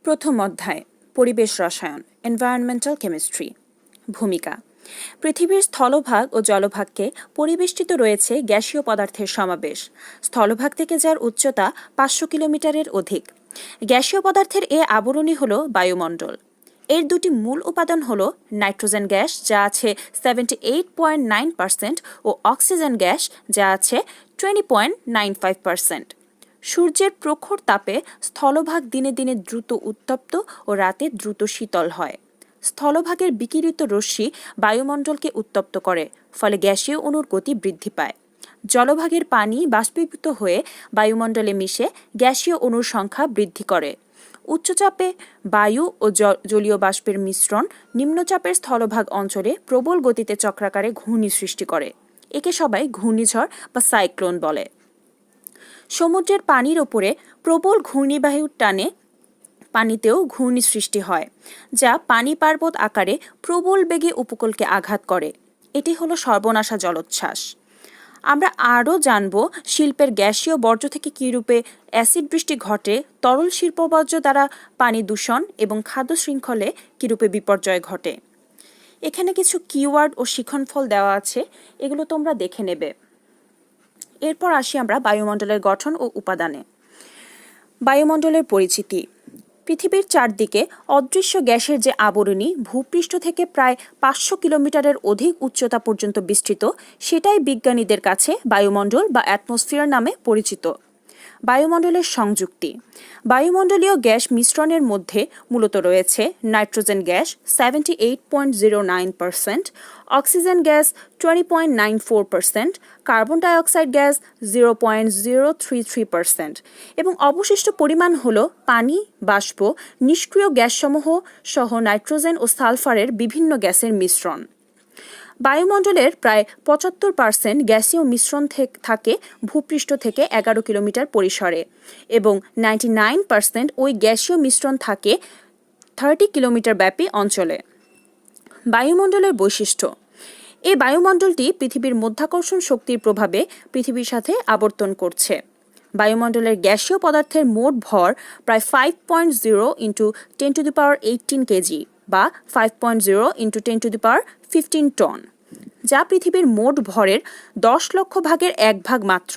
প্রথম অধ্যায় পরিবেশ রসায়ন এনভায়রনমেন্টাল কেমিস্ট্রি। ভূমিকা। পৃথিবীর স্থলভাগ ও জলভাগকে পরিবেষ্টিত রয়েছে গ্যাসীয় পদার্থের সমাবেশ। স্থলভাগ থেকে যার উচ্চতা 500 কিলোমিটারের অধিক। গ্যাসীয় পদার্থের এ আবরণী হল বায়ুমণ্ডল। এর দুটি মূল উপাদান হল নাইট্রোজেন গ্যাস, যা আছে 78.9% ও অক্সিজেন গ্যাস, যা আছে 20.95%। সূর্যের প্রখর তাপে স্থলভাগ দিনে দিনে দ্রুত উত্তপ্ত ও রাতে দ্রুত শীতল হয়। স্থলভাগের বিকিরিত রশ্মি বায়ুমণ্ডলকে উত্তপ্ত করে, ফলে গ্যাসীয় অণুর গতি বৃদ্ধি পায়। জলভাগের পানি বাষ্পীভূত হয়ে বায়ুমণ্ডলে মিশে গ্যাসীয় অণুর সংখ্যা বৃদ্ধি করে। উচ্চচাপে বায়ু ও জলীয় বাষ্পের মিশ্রণ নিম্নচাপের স্থলভাগ অঞ্চলে প্রবল গতিতে চক্রাকারে ঘূর্ণি সৃষ্টি করে। একে সবাই ঘূর্ণিঝড় বা সাইক্লোন বলে। সমুদ্রের পানির ওপরে প্রবল ঘূর্ণিবায়ুর টানে পানিতেও ঘূর্ণি সৃষ্টি হয়, যা পানি পার্বত আকারে প্রবল বেগে উপকূলকে আঘাত করে। এটি হলো সর্বনাশা জলোচ্ছ্বাস। আমরা আরও জানব শিল্পের গ্যাসীয় বর্জ্য থেকে কীরূপে অ্যাসিড বৃষ্টি ঘটে, তরল শিল্পবর্জ্য দ্বারা পানি দূষণ এবং খাদ্য শৃঙ্খলে কীরূপে বিপর্যয় ঘটে। এখানে কিছু কিওয়ার্ড ও শিখনফল দেওয়া আছে, এগুলো তোমরা দেখে নেবে। এরপর আসি আমরা বায়ুমণ্ডলের গঠন ও উপাদানে। বায়ুমণ্ডলের পরিচিতি। পৃথিবীর চারদিকে অদৃশ্য গ্যাসের যে আবরণী ভূপৃষ্ঠ থেকে প্রায় 500 কিলোমিটারের অধিক উচ্চতা পর্যন্ত বিস্তৃত, সেটাই বিজ্ঞানীদের কাছে বায়ুমণ্ডল বা অ্যাটমসফিয়ার নামে পরিচিত। বায়ুমণ্ডলের সংযুক্তি। বায়ুমণ্ডলীয় গ্যাস মিশ্রণের মধ্যে মূলত রয়েছে nitrogen gas 78.09%, oxygen gas 20.94%, carbon dioxide gas 0.033% এবং অবশিষ্ট পরিমাণ হল পানি, বাষ্প, নিষ্ক্রিয় গ্যাসসমূহ সহ নাইট্রোজেন ও সালফারের বিভিন্ন গ্যাসের মিশ্রণ। বায়ুমণ্ডলের প্রায় 75% গ্যাসীয় মিশ্রণ থাকে ভূপৃষ্ঠ থেকে 11 কিলোমিটার পরিসরে এবং 99% ওই গ্যাসীয় মিশ্রণ থাকে 30 কিলোমিটার ব্যাপী অঞ্চলে। বায়ুমণ্ডলের বৈশিষ্ট্য। এই বায়ুমণ্ডলটি পৃথিবীর মাধ্যাকর্ষণ শক্তির প্রভাবে পৃথিবীর সাথে আবর্তন করছে। বায়ুমণ্ডলের গ্যাসীয় পদার্থের মোট ভর প্রায় 5.0 × 1018 কেজি বা 5.0 × 1015 টন, যা পৃথিবীর মোট ভরের 10 লক্ষ ভাগের 1 ভাগ মাত্র,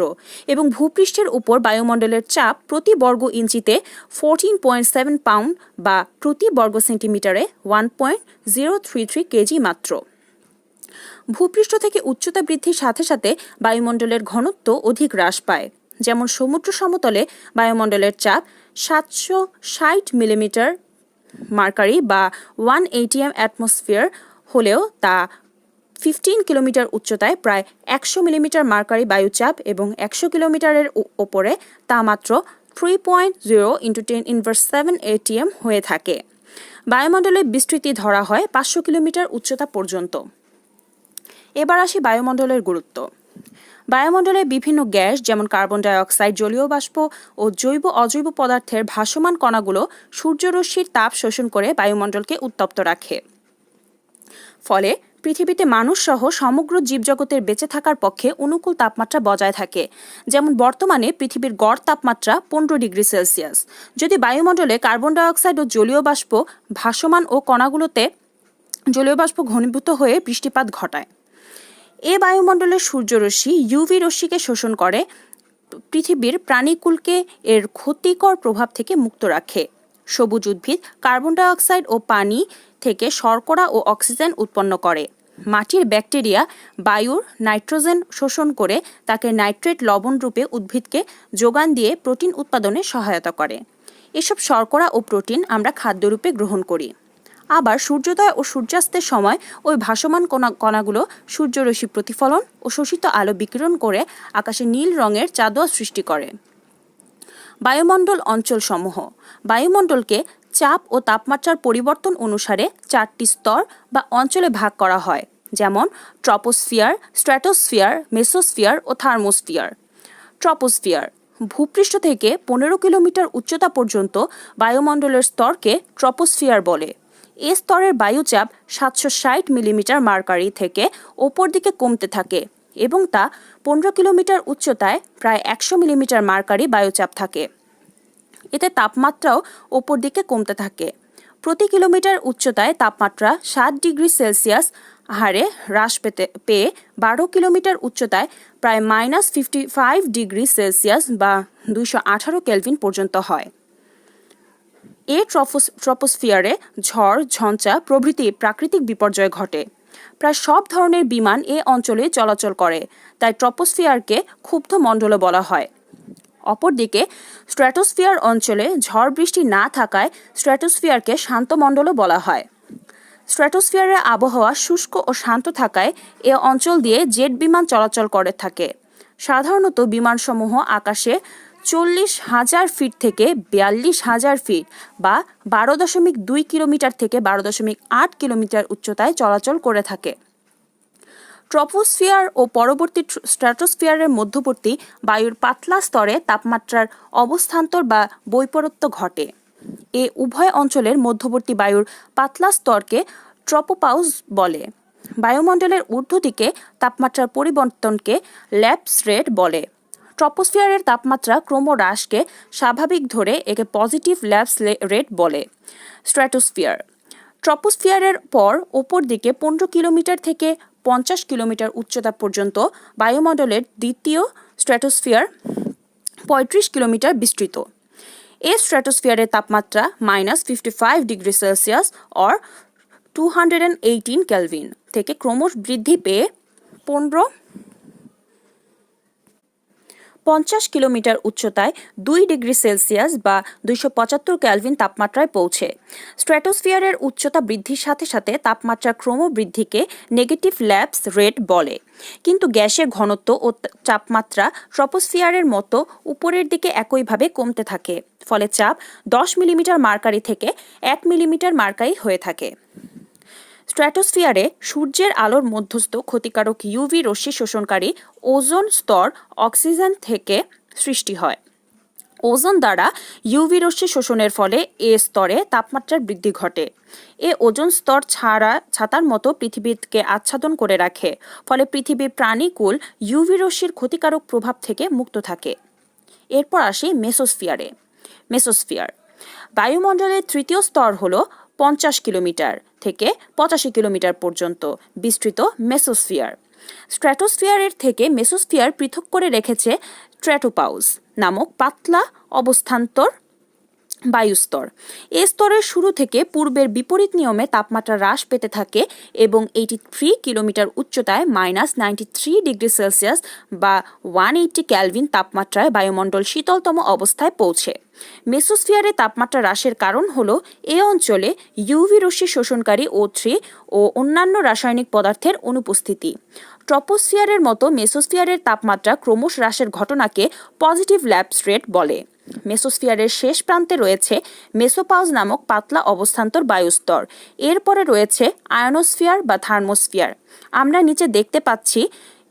এবং ভূপৃষ্ঠের উপর বায়ুমণ্ডলের চাপ প্রতি বর্গ ইঞ্চিতে 14.7 পাউন্ড বা প্রতি বর্গ সেন্টিমিটারে 1.033 কেজি মাত্র। ভূপৃষ্ঠ থেকে উচ্চতা বৃদ্ধির সাথে সাথে বায়ুমণ্ডলের ঘনত্ব অধিক হ্রাস পায়। যেমন সমুদ্র সমতলে বায়ুমণ্ডলের চাপ 760 মিলিমিটার মার্কারি বা 1 atm অ্যাটমসফিয়ার হলেও তা 15 কিলোমিটার উচ্চতায় প্রায় 100 মিলিমিটার মার্কারি বায়ুচাপ এবং 100 কিলোমিটারের ওপরে তা মাত্র 3.0 × 10⁻⁷ atm হয়ে থাকে। বায়ুমণ্ডলের বিস্তৃতি ধরা হয় 500 কিলোমিটার উচ্চতা পর্যন্ত। এবার আসি বায়ুমণ্ডলের গুরুত্ব। বায়ুমণ্ডলে বিভিন্ন গ্যাস যেমন কার্বন ডাইঅক্সাইড, জলীয় বাষ্প ও জৈব অজৈব পদার্থের ভাসমান কণাগুলো সূর্যরশ্মির তাপ শোষণ করে বায়ুমণ্ডলকে উত্তপ্ত রাখে। ফলে পৃথিবীতে মানুষসহ সমগ্র জীবজগতের বেঁচে থাকার পক্ষে অনুকূল তাপমাত্রা বজায় থাকে। যেমন বর্তমানে পৃথিবীর গড় তাপমাত্রা 15 ডিগ্রি সেলসিয়াস। যদি বায়ুমণ্ডলে কার্বন ডাইঅক্সাইড ও জলীয় বাষ্প ভাসমান ও কণাগুলোতে জলীয় বাষ্প ঘনীভূত হয়ে বৃষ্টিপাত ঘটায়। এ বায়ুমণ্ডলের সূর্যরশ্মি ইউভি রশ্মিকে শোষণ করে পৃথিবীর প্রাণীকুলকে এর ক্ষতিকর প্রভাব থেকে মুক্ত রাখে। সবুজ উদ্ভিদ কার্বন ডাইঅক্সাইড ও পানি থেকে শর্করা ও অক্সিজেন উৎপন্ন করে। মাটির ব্যাকটেরিয়া বায়ুর নাইট্রোজেন শোষণ করে তাকে নাইট্রেট লবণ রূপে উদ্ভিদকে যোগান দিয়ে প্রোটিন উৎপাদনে সহায়তা করে। এসব শর্করা ও প্রোটিন আমরা খাদ্যরূপে গ্রহণ করি। আবার সূর্যোদয় ও সূর্যাস্তের সময় ওই ভাসমান কণাগুলো সূর্যরশ্মি প্রতিফলন ও শোষিত আলো বিকিরণ করে আকাশে নীল রঙের চাঁদোয়া সৃষ্টি করে। বায়ুমণ্ডল অঞ্চলসমূহ। বায়ুমণ্ডলকে চাপ ও তাপমাত্রার পরিবর্তন অনুসারে 4টি স্তর বা অঞ্চলে ভাগ করা হয়, যেমন ট্রপোস্ফিয়ার, স্ট্র্যাটোস্ফিয়ার, মেসোস্ফিয়ার ও থার্মোস্ফিয়ার। ট্রপোস্ফিয়ার ভূপৃষ্ঠ থেকে 15 কিলোমিটার উচ্চতা পর্যন্ত বায়ুমণ্ডলের স্তরকে ট্রপোস্ফিয়ার বলে। এ স্তরের বায়ুচাপ 760 মিলিমিটার মার্কারি থেকে ওপর দিকে কমতে থাকে এবং তা 15 কিলোমিটার উচ্চতায় প্রায় 100 মিলিমিটার মার্কারি বায়ুচাপ থাকে। এতে তাপমাত্রাও ওপর দিকে কমতে থাকে। প্রতি কিলোমিটার উচ্চতায় তাপমাত্রা 7 ডিগ্রি সেলসিয়াস হারে হ্রাস পেয়ে 12 কিলোমিটার উচ্চতায় প্রায় -55 ডিগ্রি সেলসিয়াস বা 218 কেলভিন পর্যন্ত হয়। এই ট্রপোস্ফিয়ারে ঝড়, ঝঞ্ঝা প্রভৃতি প্রাকৃতিক বিপর্যয় ঘটে। প্রায় সব ধরনের বিমান এ অঞ্চলে চলাচল করে, তাই ট্রপোস্ফিয়ারকে ক্ষুব্ধ মণ্ডলও বলা হয়। অপরদিকে স্ট্র্যাটোস্ফিয়ার অঞ্চলে ঝড় বৃষ্টি না থাকায় স্ট্র্যাটোস্ফিয়ারকে শান্ত মণ্ডলও বলা হয়। স্ট্র্যাটোস্ফিয়ারের আবহাওয়া শুষ্ক ও শান্ত থাকায় এ অঞ্চল দিয়ে জেট বিমান চলাচল করে থাকে। সাধারণত বিমানসমূহ আকাশে 40,000 ফিট থেকে 42,000 ফিট বা 12.2 কিলোমিটার থেকে 12.8 কিলোমিটার উচ্চতায় চলাচল করে থাকে। ট্রপোস্ফিয়ার ও পরবর্তী স্ট্র্যাটোস্ফিয়ারের মধ্যবর্তী বায়ুর পাতলা স্তরে তাপমাত্রার অবস্থান্তর বা বৈপরত্য ঘটে। এ উভয় অঞ্চলের মধ্যবর্তী বায়ুর পাতলা স্তরকে ট্রপোপাউজ বলে। বায়ুমণ্ডলের ঊর্ধ্বদিকে তাপমাত্রার পরিবর্তনকে ল্যাপস রেট বলে। ট্রপোস্ফিয়ারের তাপমাত্রা ক্রমহ্রাসকে স্বাভাবিক ধরে একে পজিটিভ ল্যাপস রেট বলে। স্ট্র্যাটোস্ফিয়ার ট্রপোস্ফিয়ারের পর ওপর দিকে 15 কিলোমিটার থেকে 50 কিলোমিটার উচ্চতা পর্যন্ত বায়ুমণ্ডলের দ্বিতীয় স্ট্র্যাটোস্ফিয়ার 35 কিলোমিটার বিস্তৃত। এই স্ট্র্যাটোস্ফিয়ারের তাপমাত্রা -55 ডিগ্রি সেলসিয়াস অর 218 কেলভিন থেকে ক্রমশ বৃদ্ধি পেয়ে 50 কিলোমিটার উচ্চতায় 2 ডিগ্রি সেলসিয়াস বা 275 কেলভিন তাপমাত্রায় পৌঁছে। স্ট্র্যাটোস্ফিয়ারের উচ্চতা বৃদ্ধির সাথে সাথে তাপমাত্রার ক্রমবৃদ্ধিকে নেগেটিভ ল্যাপস রেট বলে। কিন্তু গ্যাসের ঘনত্ব ও তাপমাত্রা ট্রপোস্ফিয়ারের মতো উপরের দিকে একইভাবে কমতে থাকে, ফলে চাপ 10 মিলিমিটার মার্কারি থেকে 1 মিলিমিটার মার্কারি হয়ে থাকে। স্ট্র্যাটোস্ফিয়ারে সূর্যের আলোর মধ্যস্থ ক্ষতিকারক ইউভি রশ্মি শোষণকারী ওজোন স্তর অক্সিজেন থেকে সৃষ্টি হয়। ওজোন দ্বারা ইউভি রশ্মি শোষণের ফলে এ স্তরে তাপমাত্রার বৃদ্ধি ঘটে। এ ওজোন স্তর ছাতার মতো পৃথিবীকে আচ্ছাদন করে রাখে, ফলে পৃথিবীর প্রাণীকুল ইউভি রশ্মির ক্ষতিকারক প্রভাব থেকে মুক্ত থাকে। এরপর আসি মেসোস্ফিয়ারে। মেসোস্ফিয়ার বায়ুমণ্ডলের তৃতীয় স্তর হল 50 কিলোমিটার থেকে 85 কিলোমিটার পর্যন্ত বিস্তৃত মেসোস্ফিয়ার। স্ট্র্যাটোস্ফিয়ারের থেকে মেসোস্ফিয়ার পৃথক করে রেখেছে ট্র্যাটোপাউজ নামক পাতলা অবস্থান্তর বায়ুস্তর। এ স্তরের শুরু থেকে পূর্বের বিপরীত নিয়মে তাপমাত্রা হ্রাস পেতে থাকে এবং 83 কিলোমিটার উচ্চতায় -93 ডিগ্রি সেলসিয়াস বা 180 কেলভিন তাপমাত্রায় বায়ুমণ্ডল শীতলতম অবস্থায় পৌঁছে। মেসোস্ফিয়ারে তাপমাত্রা হ্রাসের কারণ হল এ অঞ্চলে ইউভি রশ্মি শোষণকারী O3 ও অন্যান্য রাসায়নিক পদার্থের অনুপস্থিতি। ট্রপোস্ফিয়ারের মতো মেসোস্ফিয়ারের তাপমাত্রা ক্রমশ হ্রাসের ঘটনাকে পজিটিভ ল্যাপস রেট বলে। মেসোস্ফিয়ারের শেষ প্রান্তে রয়েছে মেসোপাউজ নামক পাতলা অবস্থান্তর বায়ুস্তর। এরপরে রয়েছে আয়নোস্ফিয়ার বা থার্মোস্ফিয়ার। আমরা নিচে দেখতে পাচ্ছি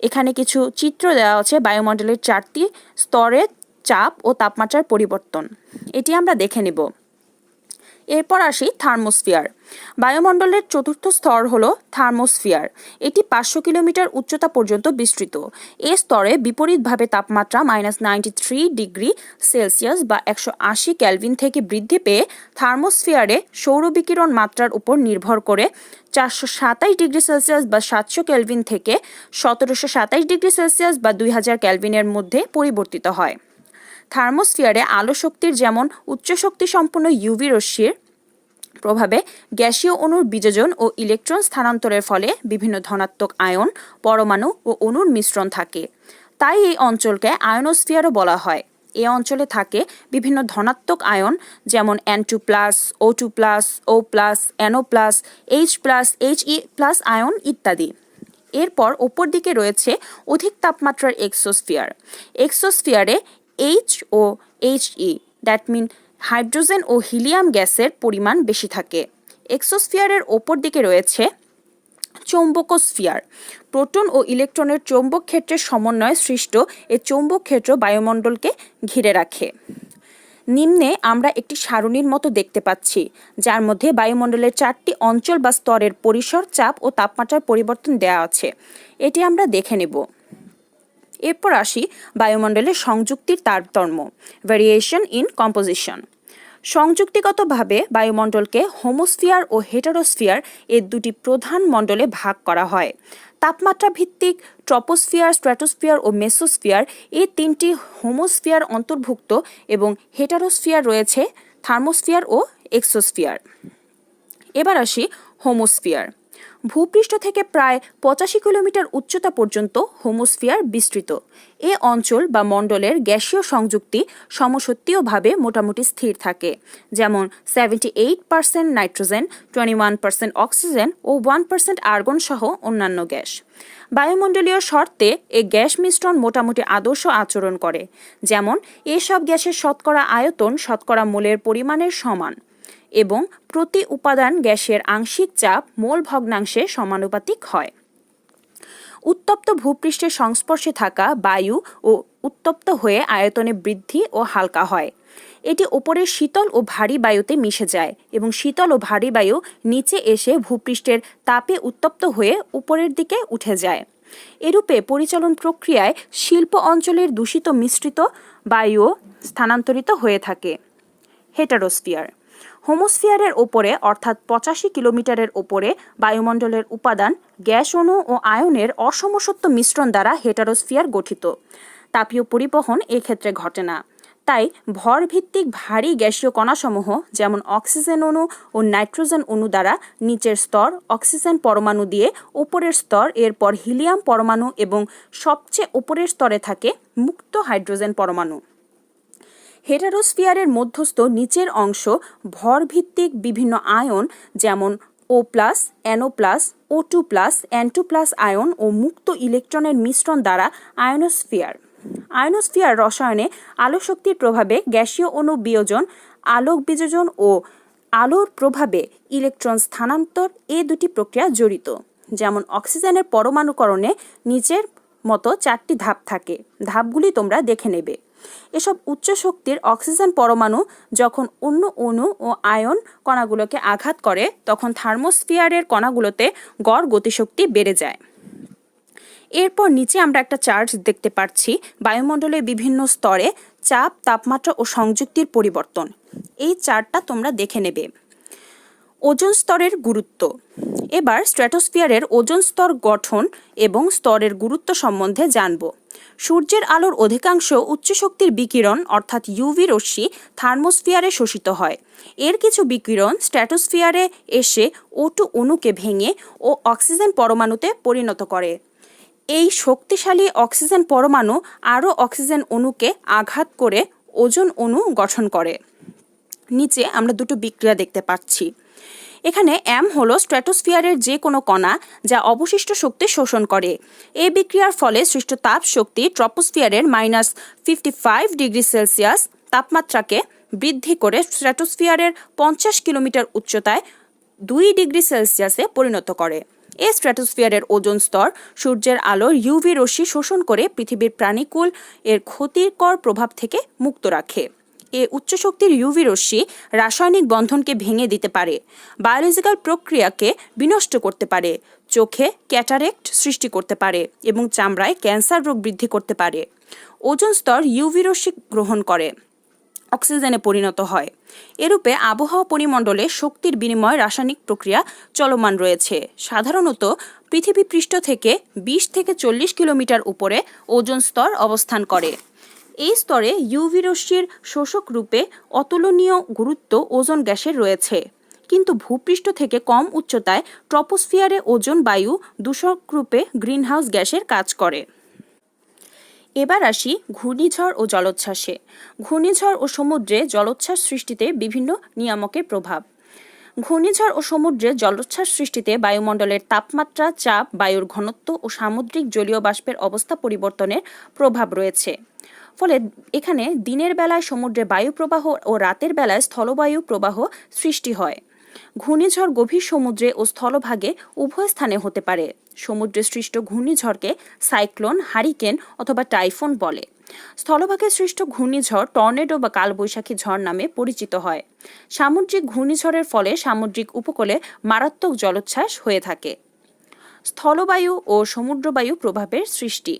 এখানে কিছু চিত্র দেওয়া আছে বায়ুমণ্ডলের 4টি স্তরের চাপ ও তাপমাত্রার পরিবর্তন। এটি আমরা দেখে নেব। এরপর আসি থার্মোস্ফিয়ার। বায়ুমণ্ডলের চতুর্থ স্তর হল থার্মোস্ফিয়ার। এটি 500 কিলোমিটার উচ্চতা পর্যন্ত বিস্তৃত। এ স্তরে বিপরীতভাবে তাপমাত্রা -93 ডিগ্রি সেলসিয়াস বা 180 কেলভিন থেকে বৃদ্ধি পেয়ে থার্মোস্ফিয়ারে সৌরবিকিরণ মাত্রার উপর নির্ভর করে 427 ডিগ্রি সেলসিয়াস বা 700 কেলভিন থেকে 1727 ডিগ্রি সেলসিয়াস বা 2000 কেলভিনের মধ্যে পরিবর্তিত হয়। থার্মোস্ফিয়ারে আলো শক্তির যেমন উচ্চ শক্তি সম্পন্ন ইউভি রশ্মির প্রভাবে গ্যাসীয় অণুর বিযোজন ও ইলেকট্রন স্থানান্তরের ফলে বিভিন্ন ধনাত্মক আয়ন, পরমাণু ও অণুর মিশ্রণ থাকে। তাই এই অঞ্চলকে আয়নোস্ফিয়ারও বলা হয়। এ অঞ্চলে থাকে বিভিন্ন ধনাত্মক আয়ন যেমন N2+, O2+, O+, NO+, H+, He+ আয়ন ইত্যাদি। এরপর ওপর দিকে রয়েছে অধিক তাপমাত্রার এক্সোস্ফিয়ার। এক্সোস্ফিয়ারে H ও He দ্যাট মিন হাইড্রোজেন ও হিলিয়াম গ্যাসের পরিমাণ বেশি থাকে। এক্সোস্ফিয়ারের ওপর দিকে রয়েছে চৌম্বকোস্ফিয়ার। প্রোটন ও ইলেকট্রনের চৌম্বক ক্ষেত্রের সমন্বয়ে সৃষ্ট এই চৌম্বক ক্ষেত্র বায়ুমণ্ডলকে ঘিরে রাখে। নিম্নে আমরা একটি সারণীর মতো দেখতে পাচ্ছি, যার মধ্যে বায়ুমণ্ডলের 4টি অঞ্চল বা স্তরের পরিসর, চাপ ও তাপমাত্রার পরিবর্তন দেওয়া আছে। এটি আমরা দেখে নেব। এরপর আসি বায়ুমণ্ডলের সংযুক্তির তারতম্য, ভেরিয়েশন ইন কম্পোজিশন। সংযুক্তিগতভাবে বায়ুমণ্ডলকে হোমোস্ফিয়ার ও হেটারোস্ফিয়ার এর দুটি প্রধান মণ্ডলে ভাগ করা হয়। তাপমাত্রা ভিত্তিক ট্রপোস্ফিয়ার, স্ট্র্যাটোস্ফিয়ার ও মেসোস্ফিয়ার এই তিনটি হোমোস্ফিয়ার অন্তর্ভুক্ত এবং হেটারোস্ফিয়ার রয়েছে থার্মোস্ফিয়ার ও এক্সোস্ফিয়ার। এবার আসি হোমোস্ফিয়ার। ভূপৃষ্ঠ থেকে প্রায় 85 কিলোমিটার উচ্চতা পর্যন্ত হোমোস্ফিয়ার বিস্তৃত। এ অঞ্চল বা মণ্ডলের গ্যাসীয় সংযুক্তি সমসত্ত্বীয়ভাবে মোটামুটি স্থির থাকে, যেমন 78% নাইট্রোজেন, 21% অক্সিজেন ও 1% আর্গন সহ অন্যান্য গ্যাস। বায়ুমণ্ডলীয় শর্তে এ গ্যাস মিশ্রণ মোটামুটি আদর্শ আচরণ করে, যেমন এসব গ্যাসের শতকরা আয়তন শতকরা মোলের পরিমাণের সমান এবং প্রতি উপাদান গ্যাসের আংশিক চাপ মোল ভগ্নাংশে সমানুপাতিক হয়। উত্তপ্ত ভূপৃষ্ঠের সংস্পর্শে থাকা বায়ু ও উত্তপ্ত হয়ে আয়তনে বৃদ্ধি ও হালকা হয়। এটি ওপরের শীতল ও ভারী বায়ুতে মিশে যায় এবং শীতল ও ভারী বায়ু নিচে এসে ভূপৃষ্ঠের তাপে উত্তপ্ত হয়ে উপরের দিকে উঠে যায়। এরূপে পরিচালন প্রক্রিয়ায় শিল্প অঞ্চলের দূষিত মিশ্রিত বায়ুও স্থানান্তরিত হয়ে থাকে। হেটারোস্ফিয়ার। হোমোস্ফিয়ারের ওপরে অর্থাৎ 85 কিলোমিটারের ওপরে বায়ুমণ্ডলের উপাদান গ্যাস অণু ও আয়নের অসমসত্ব মিশ্রণ দ্বারা হেটারোস্ফিয়ার গঠিত। তাপীয় পরিবহন এক্ষেত্রে ঘটে না। তাই ভরভিত্তিক ভারী গ্যাসীয় কণাসমূহ যেমন অক্সিজেন অণু ও নাইট্রোজেন অণু দ্বারা নিচের স্তর অক্সিজেন পরমাণু দিয়ে উপরের স্তর, এরপর হিলিয়াম পরমাণু এবং সবচেয়ে উপরের স্তরে থাকে মুক্ত হাইড্রোজেন পরমাণু। হেটারোস্ফিয়ারের মধ্যস্থ নিচের অংশ ভরভিত্তিক বিভিন্ন আয়ন যেমন O+, NO+, O2+, N2+ ion ও মুক্ত ইলেকট্রনের মিশ্রণ দ্বারা আয়নোস্ফিয়ার। আয়নোস্ফিয়ার রসায়নে আলোকশক্তির প্রভাবে গ্যাসীয় অণু বিয়োজন, আলোক বিযোজন ও আলোর প্রভাবে ইলেকট্রন স্থানান্তর এ দুটি প্রক্রিয়া জড়িত। যেমন অক্সিজেনের পরমাণুকরণে নিচের মতো 4টি ধাপ থাকে। ধাপগুলি তোমরা দেখে নেবে। এসব উচ্চ শক্তির অক্সিজেন পরমাণু যখন অন্য অণু ও আয়ন কণাগুলোকে আঘাত করে তখন থার্মোস্ফিয়ারের কণাগুলোতে গড় গতিশক্তি বেড়ে যায়। এরপর নিচে আমরা একটা চার্ট দেখতে পাচ্ছি বায়ুমণ্ডলের বিভিন্ন স্তরে চাপ, তাপমাত্রা ও সংযুক্তির পরিবর্তন। এই চার্টটা তোমরা দেখে নেবে। ওজোন স্তরের গুরুত্ব। এবার স্ট্র্যাটোস্ফিয়ারের ওজোন স্তর গঠন এবং স্তরের গুরুত্ব সম্বন্ধে জানব। সূর্যের আলোর অধিকাংশ উচ্চ শক্তির বিকিরণ অর্থাৎ ইউভি রশ্মি থার্মোস্ফিয়ারে শোষিত হয়। এর কিছু বিকিরণ স্ট্র্যাটোস্ফিয়ারে এসে O2 অণুকে ভেঙে ও অক্সিজেন পরমাণুতে পরিণত করে। এই শক্তিশালী অক্সিজেন পরমাণু আরও অক্সিজেন অণুকে আঘাত করে ওজোন অণু গঠন করে। নিচে আমরা দুটো বিক্রিয়া দেখতে পাচ্ছি। এখানে M হলো স্ট্র্যাটোস্ফিয়ারের যে কোনো কণা যা অবশিষ্ট শক্তি শোষণ করে। এই বিক্রিয়ার ফলে সৃষ্ট তাপ শক্তি ট্রপোস্ফিয়ারের -55 ডিগ্রি সেলসিয়াস তাপমাত্রাকে বৃদ্ধি করে স্ট্র্যাটোস্ফিয়ারের 50 কিলোমিটার উচ্চতায় 2 ডিগ্রি সেলসিয়াসে পরিণত করে। এই স্ট্র্যাটোস্ফিয়ারের ওজোন স্তর সূর্যের আলোর ইউভি রশ্মি শোষণ করে পৃথিবীর প্রাণীকুল এর ক্ষতিকর প্রভাব থেকে মুক্ত রাখে। এ উচ্চ শক্তির ইউভি রশ্মি রাসায়নিক বন্ধনকে ভেঙে দিতে পারে, বায়োলজিক্যাল প্রক্রিয়াকে বিনষ্ট করতে পারে, চোখে ক্যাটারেক্ট সৃষ্টি করতে পারে এবং চামড়ায় ক্যান্সার রোগ বৃদ্ধি করতে পারে। ওজোন স্তর ইউভি রশ্মি গ্রহণ করে অক্সিজেনে পরিণত হয়। এরূপে আবহাওয়া পরিমণ্ডলে শক্তির বিনিময় রাসায়নিক প্রক্রিয়া চলমান রয়েছে। সাধারণত পৃথিবী পৃষ্ঠ থেকে 20 থেকে 40 কিলোমিটার উপরে ওজোন স্তর অবস্থান করে। এই স্তরে ইউভি রশ্মির শোষক রূপে অতুলনীয় গুরুত্ব ওজোন গ্যাসের রয়েছে, কিন্তু ভূপৃষ্ঠ থেকে কম উচ্চতায় ট্রপোস্ফিয়ারে ওজোন বায়ু দূষক রূপে গ্রিনহাউস গ্যাসের কাজ করে। এবার আসি ঘূর্ণিঝড় ও জলোচ্ছ্বাসে। ঘূর্ণিঝড় ও সমুদ্রে জলোচ্ছ্বাস সৃষ্টিতে বিভিন্ন নিয়ামকের প্রভাব। ঘূর্ণিঝড় ও সমুদ্রে জলোচ্ছ্বাস সৃষ্টিতে বায়ুমণ্ডলের তাপমাত্রা, চাপ, বায়ুর ঘনত্ব ও সামুদ্রিক জলীয় বাষ্পের অবস্থা পরিবর্তনের প্রভাব রয়েছে। ফলে এখানে দিনের বেলায় সমুদ্রে বায়ু প্রবাহ ও রাতের বেলায় স্থলবায়ু প্রবাহ সৃষ্টি হয়। ঘূর্ণিঝড় গভীর সমুদ্রে ও স্থলভাগে উভয় স্থানে হতে পারে। সমুদ্রে সৃষ্ট ঘূর্ণিঝড়কে সাইক্লোন, হারিকেন অথবা টাইফুন বলে। স্থলভাগে সৃষ্ট ঘূর্ণিঝড় টর্নেডো বা কালবৈশাখী ঝড় নামে পরিচিত হয়। সামুদ্রিক ঘূর্ণিঝড়ের ফলে সামুদ্রিক উপকূলে মারাত্মক জলোচ্ছ্বাস হয়ে থাকে। স্থলবায়ু ও সমুদ্রবায়ু প্রভাবের সৃষ্টি।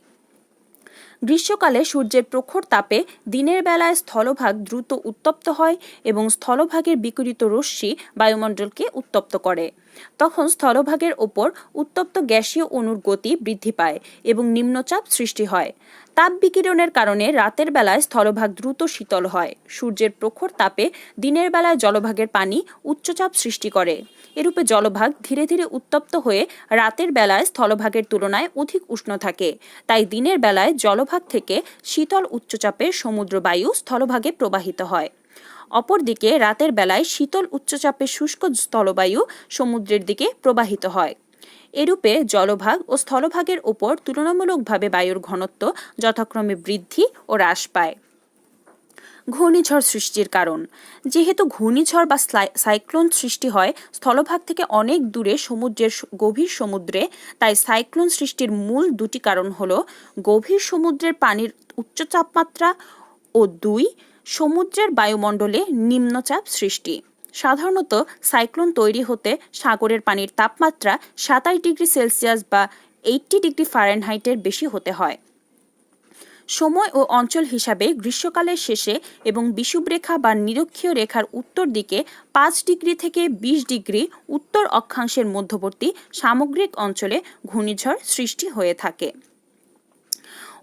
গ্রীষ্মকালে সূর্যের প্রখর তাপে দিনের বেলায় স্থলভাগ দ্রুত উত্তপ্ত হয় এবং স্থলভাগের বিকিরিত রশ্মি বায়ুমণ্ডলকে উত্তপ্ত করে। তখন স্থলভাগের ওপর উত্তপ্ত গ্যাসীয় অণুর গতি বৃদ্ধি পায় এবং নিম্নচাপ সৃষ্টি হয়। তাপ বিকিরণের কারণে রাতের বেলায় স্থলভাগ দ্রুত শীতল হয়। সূর্যের প্রখর তাপে দিনের বেলায় জলভাগের পানি উচ্চচাপ সৃষ্টি করে। এরূপে জলভাগ ধীরে ধীরে উত্তপ্ত হয়ে রাতের বেলায় স্থলভাগের তুলনায় অধিক উষ্ণ থাকে। তাই দিনের বেলায় জলভাগ থেকে শীতল উচ্চচাপের সমুদ্র বায়ু স্থলভাগে প্রবাহিত হয়। অপরদিকে রাতের বেলায় শীতল উচ্চচাপের শুষ্ক স্থলবায়ু সমুদ্রের দিকে প্রবাহিত হয়। এরূপে জলভাগ ও স্থলভাগের ওপর তুলনামূলকভাবে বায়ুর ঘনত্ব যথাক্রমে বৃদ্ধি ও হ্রাস পায়। ঘূর্ণিঝড় সৃষ্টির কারণ। যেহেতু ঘূর্ণিঝড় বা সাইক্লোন সৃষ্টি হয় স্থলভাগ থেকে অনেক দূরে সমুদ্রের গভীর সমুদ্রে, তাই সাইক্লোন সৃষ্টির মূল দুটি কারণ হল গভীর সমুদ্রের পানির উচ্চ তাপমাত্রা ও 2 সমুদ্রের বায়ুমণ্ডলে নিম্নচাপ সৃষ্টি। সাধারণত সাইক্লোন তৈরি হতে সাগরের পানির তাপমাত্রা 27 ডিগ্রি সেলসিয়াস বা 80 ডিগ্রি ফারেনহাইটের বেশি হতে হয়। সময় ও অঞ্চল হিসাবে গ্রীষ্মকালের শেষে এবং বিষুবরেখা বা নিরক্ষীয় রেখার উত্তর দিকে 5 ডিগ্রি থেকে 20 ডিগ্রি উত্তর অক্ষাংশের মধ্যবর্তী সামগ্রিক অঞ্চলে ঘূর্ণিঝড় সৃষ্টি হয়ে থাকে।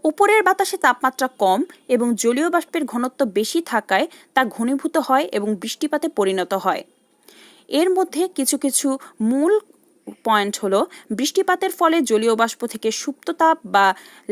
উপরের বাতাসে তাপমাত্রা কম এবং জলীয় বাষ্পের ঘনত্ব বেশি থাকায় তা ঘনীভূত হয় এবং বৃষ্টিপাতে পরিণত হয়। এর মধ্যে কিছু কিছু মূল পয়েন্ট হলো, বৃষ্টিপাতের ফলে জলীয় বাষ্প থেকে সুপ্ত তাপ বা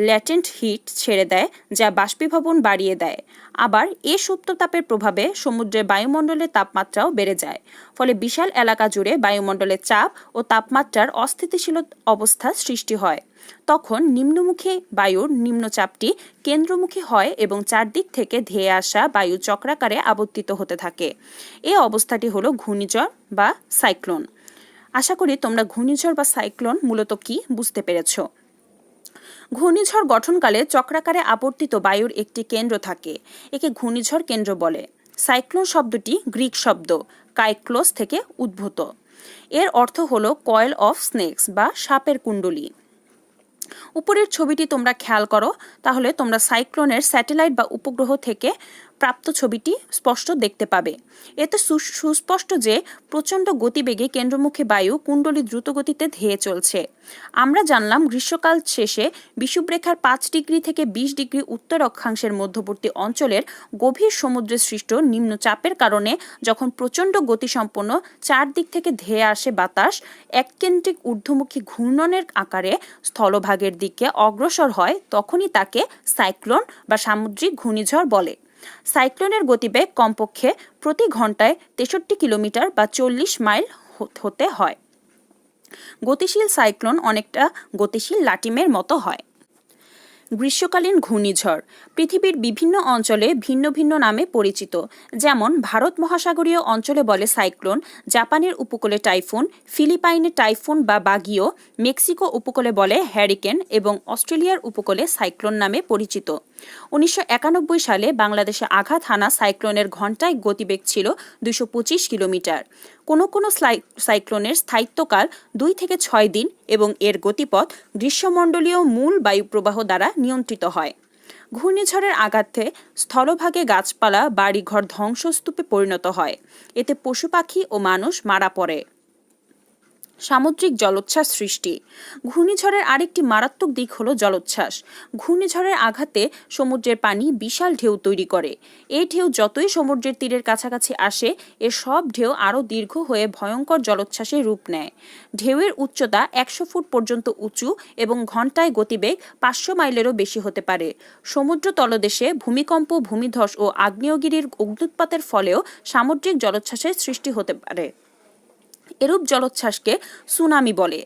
ল্যাটেন্ট হিট ছেড়ে দেয়, যা বাষ্পীভবন বাড়িয়ে দেয়। আবার এই সুপ্ত তাপের প্রভাবে সমুদ্রের বায়ুমণ্ডলের তাপমাত্রাও বেড়ে যায়, ফলে বিশাল এলাকা জুড়ে বায়ুমণ্ডলের চাপ ও তাপমাত্রার অস্থিতিশীল অবস্থা সৃষ্টি হয়। তখন নিম্নমুখী বায়ুর নিম্নচাপটি কেন্দ্রমুখী হয় এবং চারদিক থেকে ধেয়ে আসা বায়ু চক্রাকারে আবর্তিত হতে থাকে। এই অবস্থাটি হলো ঘূর্ণিঝড় বা সাইক্লোন। আশা করি তোমরা ঘূর্ণিঝড় বা সাইক্লোন মূলত কি বুঝতে পেরেছ। ঘূর্ণিঝড় গঠনকালে চক্রাকারে আবর্তিত বায়ুর একটি কেন্দ্র থাকে, একে ঘূর্ণিঝড় কেন্দ্র বলে। সাইক্লোন শব্দটি গ্রিক শব্দ কাইক্লোস থেকে উদ্ভূত। এর অর্থ হলো কয়েল অফ স্নেকস বা সাপের কুণ্ডলী। উপরের ছবিটি তোমরা খেয়াল করো, তাহলে তোমরা সাইক্লোনের স্যাটেলাইট বা উপগ্রহ থেকে প্রাপ্ত ছবিটি স্পষ্ট দেখতে পাবে। এতে সুস্পষ্ট যে প্রচণ্ড গতিবেগে কেন্দ্রমুখী বায়ু কুণ্ডলী দ্রুতগতিতে ধেয়ে চলছে। আমরা জানলাম গ্রীষ্মকাল শেষে বিষুবরেখার 5 ডিগ্রি থেকে 20 ডিগ্রি উত্তর অক্ষাংশের মধ্যবর্তী অঞ্চলের গভীর সমুদ্রে সৃষ্ট নিম্নচাপের কারণে যখন প্রচণ্ড গতিসম্পন্ন চারদিক থেকে ধেয়ে আসে বাতাস এককেন্দ্রিক ঊর্ধ্বমুখী ঘূর্ণনের আকারে স্থলভাগের দিকে অগ্রসর হয়, তখনই তাকে সাইক্লোন বা সামুদ্রিক ঘূর্ণিঝড় বলে। সাইক্লোনের গতিবেগ কমপক্ষে প্রতি ঘন্টায় 63 কিলোমিটার বা 40 মাইল হতে হয়। গতিশীল সাইক্লোন অনেকটা গতিশীল লাটিমের মতো হয়। গ্রীষ্মকালীন ঘূর্ণিঝড় পৃথিবীর বিভিন্ন অঞ্চলে ভিন্ন ভিন্ন নামে পরিচিত। যেমন ভারত মহাসাগরীয় অঞ্চলে বলে সাইক্লোন, জাপানের উপকূলে টাইফুন, ফিলিপাইনে টাইফুন বা বাগিও, মেক্সিকো উপকূলে বলে হ্যারিকেন এবং অস্ট্রেলিয়ার উপকূলে সাইক্লোন নামে পরিচিত। 1991 সালে বাংলাদেশে আঘাত হানা সাইক্লোনের ঘণ্টায় গতিবেগ ছিল 225 কিলোমিটার। কোনো কোনো সাইক্লোনের স্থায়িত্বকাল 2 থেকে 6 দিন এবং এর গতিপথ গ্রীষ্মমণ্ডলীয় মূল বায়ুপ্রবাহ দ্বারা নিয়ন্ত্রিত হয়। ঘূর্ণিঝড়ের আঘাতে স্থলভাগে গাছপালা, বাড়িঘর ধ্বংসস্তূপে পরিণত হয়। এতে পশু পাখি ও মানুষ মারা পড়ে। সামুদ্রিক জলোচ্ছ্বাস সৃষ্টি। ঘূর্ণিঝড়ের আরেকটি মারাত্মক দিক হলো জলোচ্ছ্বাস। ঘূর্ণিঝড়ের আঘাতে সমুদ্রের পানি বিশাল ঢেউ তৈরি করে। এই ঢেউ যতই সমুদ্রের তীরের কাছাকাছি আসে, এর সব ঢেউ আরও দীর্ঘ হয়ে ভয়ঙ্কর জলোচ্ছ্বাসের রূপ নেয়। ঢেউয়ের উচ্চতা 100 ফুট পর্যন্ত উঁচু এবং ঘণ্টায় গতিবেগ 500 মাইলেরও বেশি হতে পারে। সমুদ্র তলদেশে ভূমিকম্প, ভূমিধস ও আগ্নেয়গিরির অগ্ন্যুৎপাতের ফলেও সামুদ্রিক জলোচ্ছ্বাসের সৃষ্টি হতে পারে। এরূপ জলোচ্ছ্বাসকে সুনামি বলে।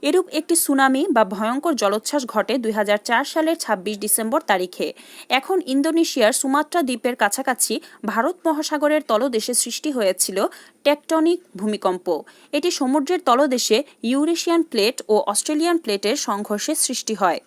এরূপ একটি সুনামি বা ভয়ঙ্কর জলোচ্ছ্বাস ঘটে 2004 সালের 26 ডিসেম্বর তারিখে। এখন ইন্দোনেশিয়ার সুমাত্রা দ্বীপের কাছাকাছি ভারত মহাসাগরের তলদেশে সৃষ্টি হয়েছিল টেকটনিক ভূমিকম্প। এটি সমুদ্রের তলদেশে ইউরেশিয়ান প্লেট ও অস্ট্রেলিয়ান প্লেটের সংঘর্ষে সৃষ্টি হয়।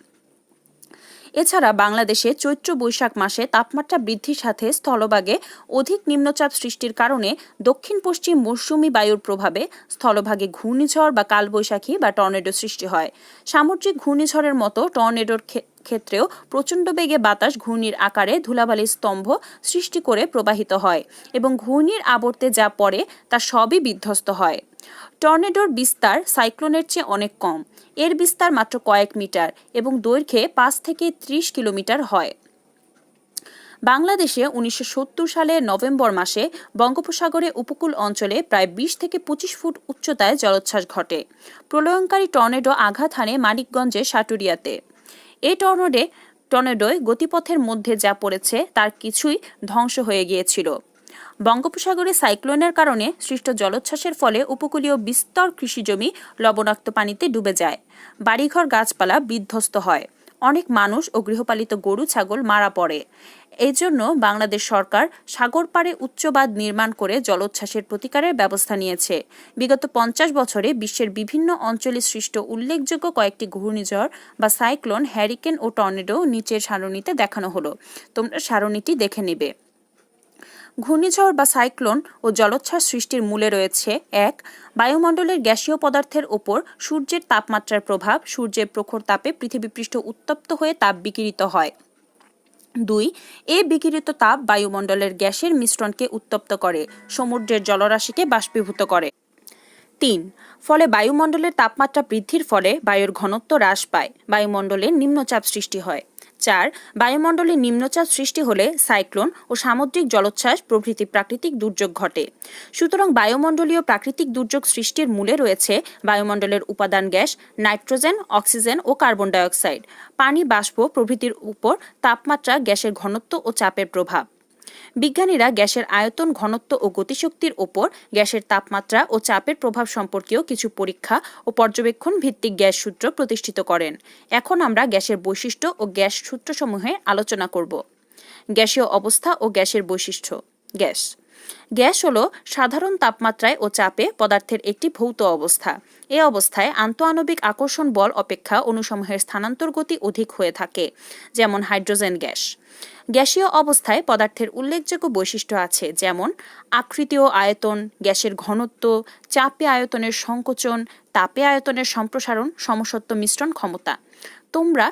এছাড়া বাংলাদেশে চৈত্র বৈশাখ মাসে তাপমাত্রা বৃদ্ধির সাথে স্থলভাগে অধিক নিম্নচাপ সৃষ্টির কারণে দক্ষিণ পশ্চিম মৌসুমী বায়ুর প্রভাবে স্থলভাগে ঘূর্ণিঝড় বা কালবৈশাখী বা টর্নেডো সৃষ্টি হয়। সামুদ্রিক ঘূর্ণিঝড়ের মতো টর্নেডোর ক্ষেত্রেও প্রচণ্ড বেগে বাতাস ঘূর্ণির আকারে ধুলাবালির স্তম্ভ সৃষ্টি করে প্রবাহিত হয় এবং ঘূর্ণির আবর্তে যা পড়ে তা সবই বিধ্বস্ত হয়। টর্নেডোর বিস্তার সাইক্লোনের চেয়ে অনেক কম। এর বিস্তার মাত্র কয়েক মিটার এবং দৈর্ঘ্যে 5 থেকে 30 কিলোমিটার হয়। বাংলাদেশে 1970 সালের নভেম্বর মাসে বঙ্গোপসাগরে উপকূল অঞ্চলে প্রায় 20 থেকে 25 ফুট উচ্চতায় জলোচ্ছ্বাস ঘটে। প্রলয়ঙ্কারী টর্নেডো আঘাত হানে মানিকগঞ্জের সাটুরিয়াতে। এই টর্নেডোয় গতিপথের মধ্যে যা পড়েছে তার কিছুই ধ্বংস হয়ে গিয়েছিল। বঙ্গোপসাগরে সাইক্লোনের কারণে সৃষ্ট জলোচ্ছ্বাসের ফলে উপকূলীয় বিস্তর কৃষিজমি লবণাক্ত পানিতে ডুবে যায়। বাড়িঘর গাছপালা বিধ্বস্ত হয়। অনেক মানুষ ও গৃহপালিত গরু ছাগল মারা পড়ে। এই জন্য বাংলাদেশ সরকার সাগর পাড়ে উচ্চবাঁধ নির্মাণ করে জলোচ্ছ্বাসের প্রতিকারের ব্যবস্থা নিয়েছে। বিগত 50 বছরে বিশ্বের বিভিন্ন অঞ্চলে সৃষ্ট উল্লেখযোগ্য কয়েকটি ঘূর্ণিঝড় বা সাইক্লোন, হ্যারিকেন ও টর্নেডো নিচের সারণীতে দেখানো হলো। তোমরা সারণীটি দেখে নেবে। ঘূর্ণিঝড় বা সাইক্লোন ও জলোচ্ছ্বাস সৃষ্টির মূলে রয়েছে: 1. বায়ুমণ্ডলের গ্যাসীয় পদার্থের ওপর সূর্যের তাপমাত্রার প্রভাব। সূর্যের প্রখর তাপে পৃথিবীপৃষ্ঠ উত্তপ্ত হয়ে তাপ বিকিরিত হয়। 2. এই বিকিরিত তাপ বায়ুমণ্ডলের গ্যাসের মিশ্রণকে উত্তপ্ত করে, সমুদ্রের জলরাশিকে বাষ্পীভূত করে। 3. ফলে বায়ুমণ্ডলের তাপমাত্রা বৃদ্ধির ফলে বায়ুর ঘনত্ব হ্রাস পায়, বায়ুমণ্ডলে নিম্নচাপ সৃষ্টি হয়। 4. বায়ুমণ্ডলে নিম্নচাপ সৃষ্টি হলে সাইক্লোন ও সামুদ্রিক জলোচ্ছ্বাস প্রভৃতি প্রাকৃতিক দুর্যোগ ঘটে। সুতরাং বায়ুমণ্ডলীয় প্রাকৃতিক দুর্যোগ সৃষ্টির মূলে রয়েছে বায়ুমণ্ডলের উপাদান গ্যাস, নাইট্রোজেন, অক্সিজেন ও কার্বন ডাইঅক্সাইড, পানি, বাষ্প প্রভৃতির উপর তাপমাত্রা, গ্যাসের ঘনত্ব ও চাপের প্রভাব। বিজ্ঞানীরা গ্যাসের আয়তন, ঘনত্ব ও গতিশক্তির ওপর গ্যাসের তাপমাত্রা ও চাপের প্রভাব সম্পর্কেও কিছু পরীক্ষা ও পর্যবেক্ষণ ভিত্তিক গ্যাস সূত্র প্রতিষ্ঠিত করেন। এখন আমরা গ্যাসের বৈশিষ্ট্য ও গ্যাস সূত্রসমূহে আলোচনা করব। গ্যাসীয় অবস্থা ও গ্যাসের বৈশিষ্ট্য। গ্যাস হলো সাধারণ তাপমাত্রায় ও চাপে পদার্থের একটি ভৌত অবস্থা। এ অবস্থায় আন্তঃআণবিক আকর্ষণ বল অপেক্ষা অণুসমূহের স্থানান্তর গতি অধিক হয়ে থাকে, যেমন হাইড্রোজেন গ্যাস। গ্যাসীয় অবস্থায় পদার্থের উল্লেখযোগ্য বৈশিষ্ট্য আছে, যেমন আকৃতি ও আয়তন, গ্যাসের ঘনত্ব, চাপে আয়তনের সংকোচন, তাপে আয়তনের সম্প্রসারণ, সমসত্ব মিশ্রণ ক্ষমতা। তোমরা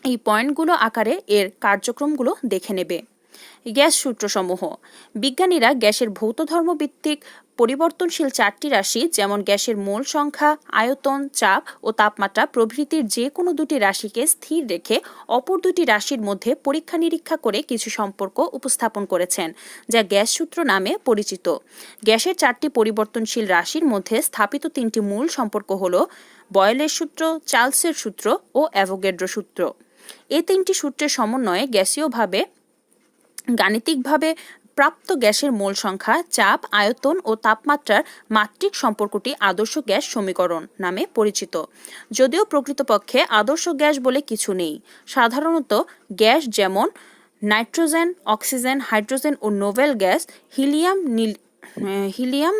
এই পয়েন্টগুলো আকারে এর কার্যক্রমগুলো দেখে নেবে। গ্যাস সূত্রসমূহ। বিজ্ঞানীরা গ্যাসের ভৌত ধর্মভিত্তিক পরিবর্তনশীল 4টি রাশি, যেমন গ্যাসের মোল সংখ্যা, আয়তন, চাপ ও তাপমাত্রা প্রভৃতির যে কোনো দুটি রাশিকে স্থির রেখে অপর দুটি রাশির মধ্যে পরীক্ষা নিরীক্ষা করে কিছু সম্পর্ক উপস্থাপন করেছেন, যা গ্যাস সূত্র নামে পরিচিত। গ্যাসের 4টি পরিবর্তনশীল রাশির মধ্যে স্থাপিত 3টি মূল সম্পর্ক হল বয়েলের সূত্র, চার্লসের সূত্র ও অ্যাভোগাড্রো সূত্র। এই 3টি সূত্রের সমন্বয়ে গাণিতিকভাবে প্রাপ্ত গ্যাসের মোল সংখ্যা, চাপ, আয়তন ও তাপমাত্রার মাত্রিক সম্পর্কটি আদর্শ গ্যাস সমীকরণ নামে পরিচিত। যদিও প্রকৃতপক্ষে আদর্শ গ্যাস বলে কিছু নেই। সাধারণত গ্যাস যেমন নাইট্রোজেন, অক্সিজেন, হাইড্রোজেন ও নোবেল গ্যাস, হিলিয়াম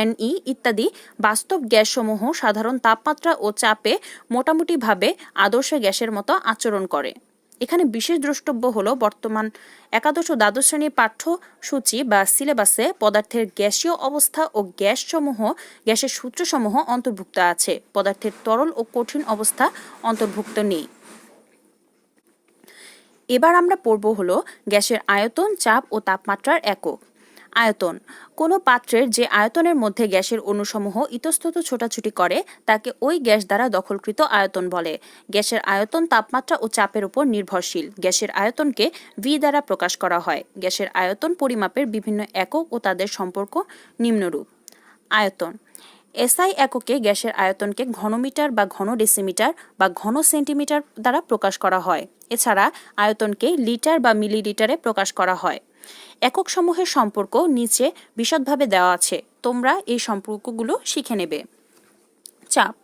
NE ইত্যাদি বাস্তব গ্যাসসমূহ সাধারণ তাপমাত্রা ও চাপে মোটামুটিভাবে আদর্শ গ্যাসের মতো আচরণ করে। এখানে বিশেষ দ্রষ্টব্য হলো বর্তমান একাদশ ও দ্বাদশ শ্রেণীর পাঠ্যসূচি বা সিলেবাসে পদার্থের গ্যাসীয় অবস্থা ও গ্যাসের সূত্রসমূহ অন্তর্ভুক্ত আছে, পদার্থের তরল ও কঠিন অবস্থা অন্তর্ভুক্ত নেই। এবার আমরা পড়ব হলো গ্যাসের আয়তন, চাপ ও তাপমাত্রার একক। আয়তন। কোনো পাত্রের যে আয়তনের মধ্যে গ্যাসের অণুসমূহ ইতস্তত ছোটাছুটি করে তাকে ওই গ্যাস দ্বারা দখলকৃত আয়তন বলে। গ্যাসের আয়তন তাপমাত্রা ও চাপের উপর নির্ভরশীল। গ্যাসের আয়তনকে V দ্বারা প্রকাশ করা হয়। গ্যাসের আয়তন পরিমাপের বিভিন্ন একক ও তাদের সম্পর্ক নিম্নরূপ। আয়তন। SI এককে গ্যাসের আয়তনকে ঘনমিটার বা ঘন ডেসিমিটার বা ঘন সেন্টিমিটার দ্বারা প্রকাশ করা হয়। এছাড়া আয়তনকে লিটার বা মিলিলিটারে প্রকাশ করা হয়। একক সমূহের সম্পর্ক নিচে বিশদভাবে দেওয়া আছে, তোমরা এই সম্পর্কগুলো শিখে নেবে। চাপ।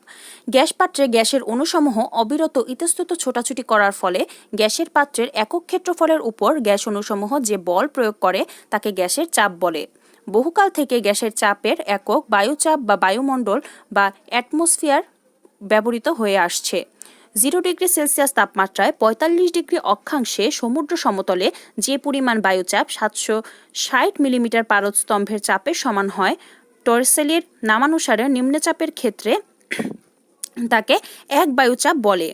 গ্যাস পাত্রে গ্যাসের অণুসমূহ অবিরত ইতস্তত ছোটাছুটি করার ফলে গ্যাসের পাত্রের একক ক্ষেত্রফলের উপর গ্যাস অণুসমূহ যে বল প্রয়োগ করে তাকে গ্যাসের চাপ বলে। বহুকাল থেকে গ্যাসের চাপের একক বায়ুচাপ বা বায়ুমণ্ডল বা অ্যাটমসফিয়ার ব্যবহৃত হয়ে আসছে। 0 ডিগ্রি সেলসিয়াস তাপমাত্রায় 45 ডিগ্রি অক্ষাংশে সমুদ্র সমতলে যে পরিমাণ বায়ুচাপ 760 মিলিমিটার পারদস্তম্ভের চাপের সমান হয়, টরসেলির নামানুসারে নিম্নচাপের ক্ষেত্রে তাকে এক বায়ুচাপ বলে।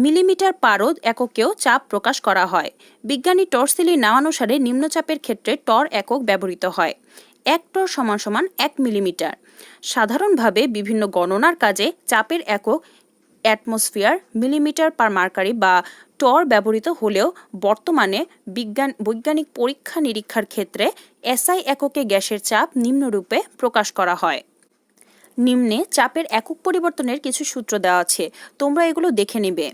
মিলিমিটার পারদ এককেও চাপ প্রকাশ করা হয়। বিজ্ঞানী টর্সেলির নামানুসারে নিম্নচাপের ক্ষেত্রে টর একক ব্যবহৃত হয়। 1 টর সমান সমান 1 মিলিমিটার। সাধারণভাবে বিভিন্ন গণনার কাজে চাপের একক অ্যাটমসফিয়ার, মিলিমিটার পার মার্কারি বা টর ব্যবহৃত হলেও বর্তমানে বৈজ্ঞানিক পরীক্ষা নিরীক্ষার ক্ষেত্রে এসআই এককে গ্যাসের চাপ নিম্নরূপে প্রকাশ করা হয়। নিম্নে চাপের একক পরিবর্তনের কিছু সূত্র দেওয়া আছে, তোমরা এগুলো দেখে নেবে।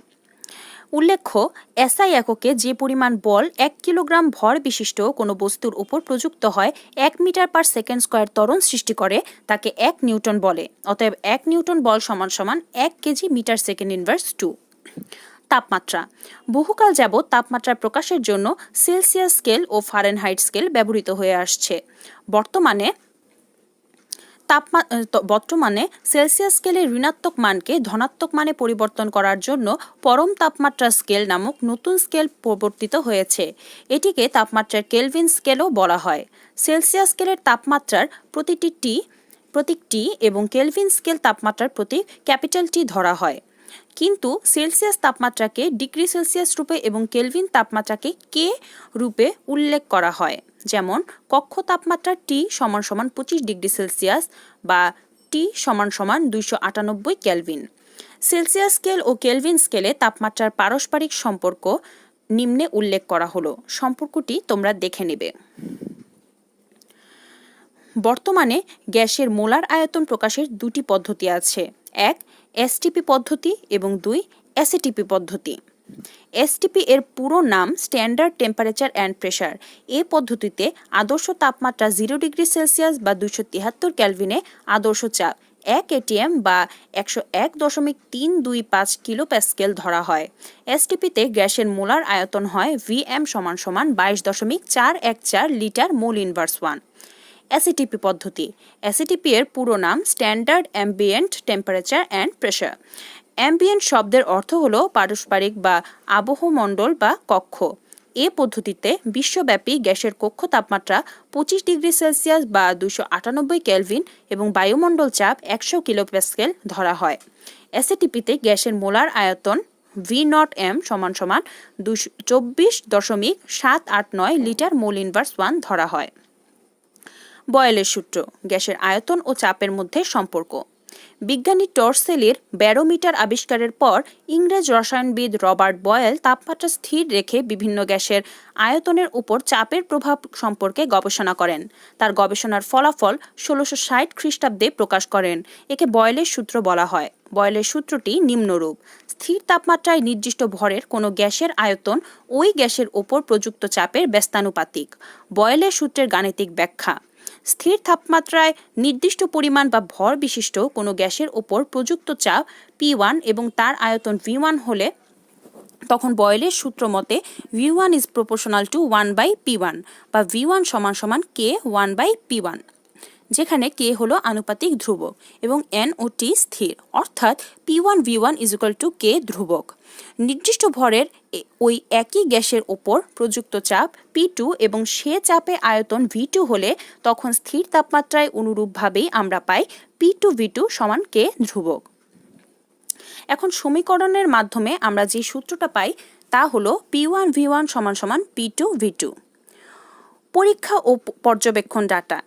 উল্লেখ্য, এসআই এককে যে পরিমাণ বল 1 কিলোগ্রাম ভর বিশিষ্ট কোনো বস্তুর উপর প্রযুক্ত হয় 1 মিটার পার সেকেন্ড স্কয়ার ত্বরণ সৃষ্টি করে তাকে 1 নিউটন বলে। অতএব 1 নিউটন বল সমান সমান 1 কেজি মিটার সেকেন্ড ইনভার্স 2। তাপমাত্রা। বহুকাল যাবৎ তাপমাত্রা প্রকাশের জন্য সেলসিয়াস স্কেল ও ফারেনহাইট স্কেল ব্যবহৃত হয়ে আসছে। বর্তমানে সেলসিয়াস স্কেলের ঋণাত্মক মানকে ধনাত্মক মানে পরিবর্তন করার জন্য পরম তাপমাত্রা স্কেল নামক নতুন স্কেল প্রবর্তিত হয়েছে। এটিকে তাপমাত্রার কেলভিন স্কেলও বলা হয়। সেলসিয়াস স্কেলের তাপমাত্রার প্রতীক টি এবং কেলভিন স্কেল তাপমাত্রার প্রতীক ক্যাপিটাল টি ধরা হয়। কিন্তু সেলসিয়াস তাপমাত্রাকে ডিগ্রি সেলসিয়াস রূপে এবং কেলভিন তাপমাত্রাকে কে রূপে উল্লেখ করা হয়। যেমন কক্ষ তাপমাত্রা টি সমান সমান 25 ডিগ্রি সেলসিয়াস বা টি সমান সমান 298 কেলভিন। সেলসিয়াস স্কেল ও কেলভিন স্কেলে তাপমাত্রার পারস্পরিক সম্পর্ক নিম্নে উল্লেখ করা হলো। সম্পর্কটি তোমরা দেখে নেবে। বর্তমানে গ্যাসের মোলার আয়তন প্রকাশের দুটি পদ্ধতি আছে, 1 এসটিপি পদ্ধতি এবং 2 এসএটিপি পদ্ধতি। এসটিপি এর পুরো নাম স্ট্যান্ডার্ড টেম্পারেচার অ্যান্ড প্রেশার। এই পদ্ধতিতে আদর্শ তাপমাত্রা 0 ডিগ্রি সেলসিয়াস বা 273 ক্যালভিনে আদর্শ চাপ 1 এটিএম বা 101.325 কিলো প্যাসকেল ধরা হয়। এসটিপিতে গ্যাসের মোলার আয়তন হয় ভিএম সমান সমান 22.414 লিটার মোল ইনভার্স 1। এসএটিপি পদ্ধতি। এসএটিপি এর পুরো নাম standard ambient temperature and pressure. Ambient শব্দের অর্থ হলো পারস্পরিক বা আবহমণ্ডল বা কক্ষ। এ পদ্ধতিতে বিশ্বব্যাপী গ্যাসের কক্ষ তাপমাত্রা 25 ডিগ্রি সেলসিয়াস বা 298 কেলভিন এবং বায়ুমণ্ডল চাপ 100 কিলোপ্যাসকেল ধরা হয়। এসএটিপিতে গ্যাসের মোলার আয়তন V0M সমান সমান 24.789 লিটার মোল ইনভার্স 1 ধরা হয়। বয়েলের সূত্র। গ্যাসের আয়তন ও চাপের মধ্যে সম্পর্ক। বিজ্ঞানী টর্সেলির ব্যারোমিটার আবিষ্কারের পর ইংরেজ রসায়নবিদ রবার্ট বয়েল তাপমাত্রা স্থির রেখে বিভিন্ন গ্যাসের আয়তনের উপর চাপের প্রভাব সম্পর্কে গবেষণা করেন। তার গবেষণার ফলাফল 1660 খ্রিস্টাব্দে প্রকাশ করেন। একে বয়েলের সূত্র বলা হয়। বয়েলের সূত্রটি নিম্নরূপ: স্থির তাপমাত্রায় নির্দিষ্ট ভরের কোনো গ্যাসের আয়তন ওই গ্যাসের ওপর প্রযুক্ত চাপের ব্যস্তানুপাতিক। বয়েলের সূত্রের গাণিতিক ব্যাখ্যা: স্থির তাপমাত্রায় নির্দিষ্ট পরিমাণ বা ভর বিশিষ্ট কোনো গ্যাসের ওপর প্রযুক্ত চাপ P1 এবং তার আয়তন V1 হলে তখন বয়েলের সূত্র মতে V1 is proportional to 1/P1 বা V1 সমান সমান K 1/P1, যেখানে K হলো আনুপাতিক ধ্রুবক এবং N ও T স্থির, অর্থাৎ P1 V1 is equal to K ধ্রুবক। নির্দিষ্ট ভরের ওই একই গ্যাসের ওপর প্রযুক্ত চাপ P2 এবং সে চাপে আয়তন V2 হলে তখন স্থির তাপমাত্রায় অনুরূপভাবেই আমরা পাই P2 V2 সমান K ধ্রুবক। এখন সমীকরণের মাধ্যমে আমরা যে সূত্রটা পাই তা হলো P1 V1 সমান সমান P2 V2। পরীক্ষা ও পর্যবেক্ষণ ডাটা।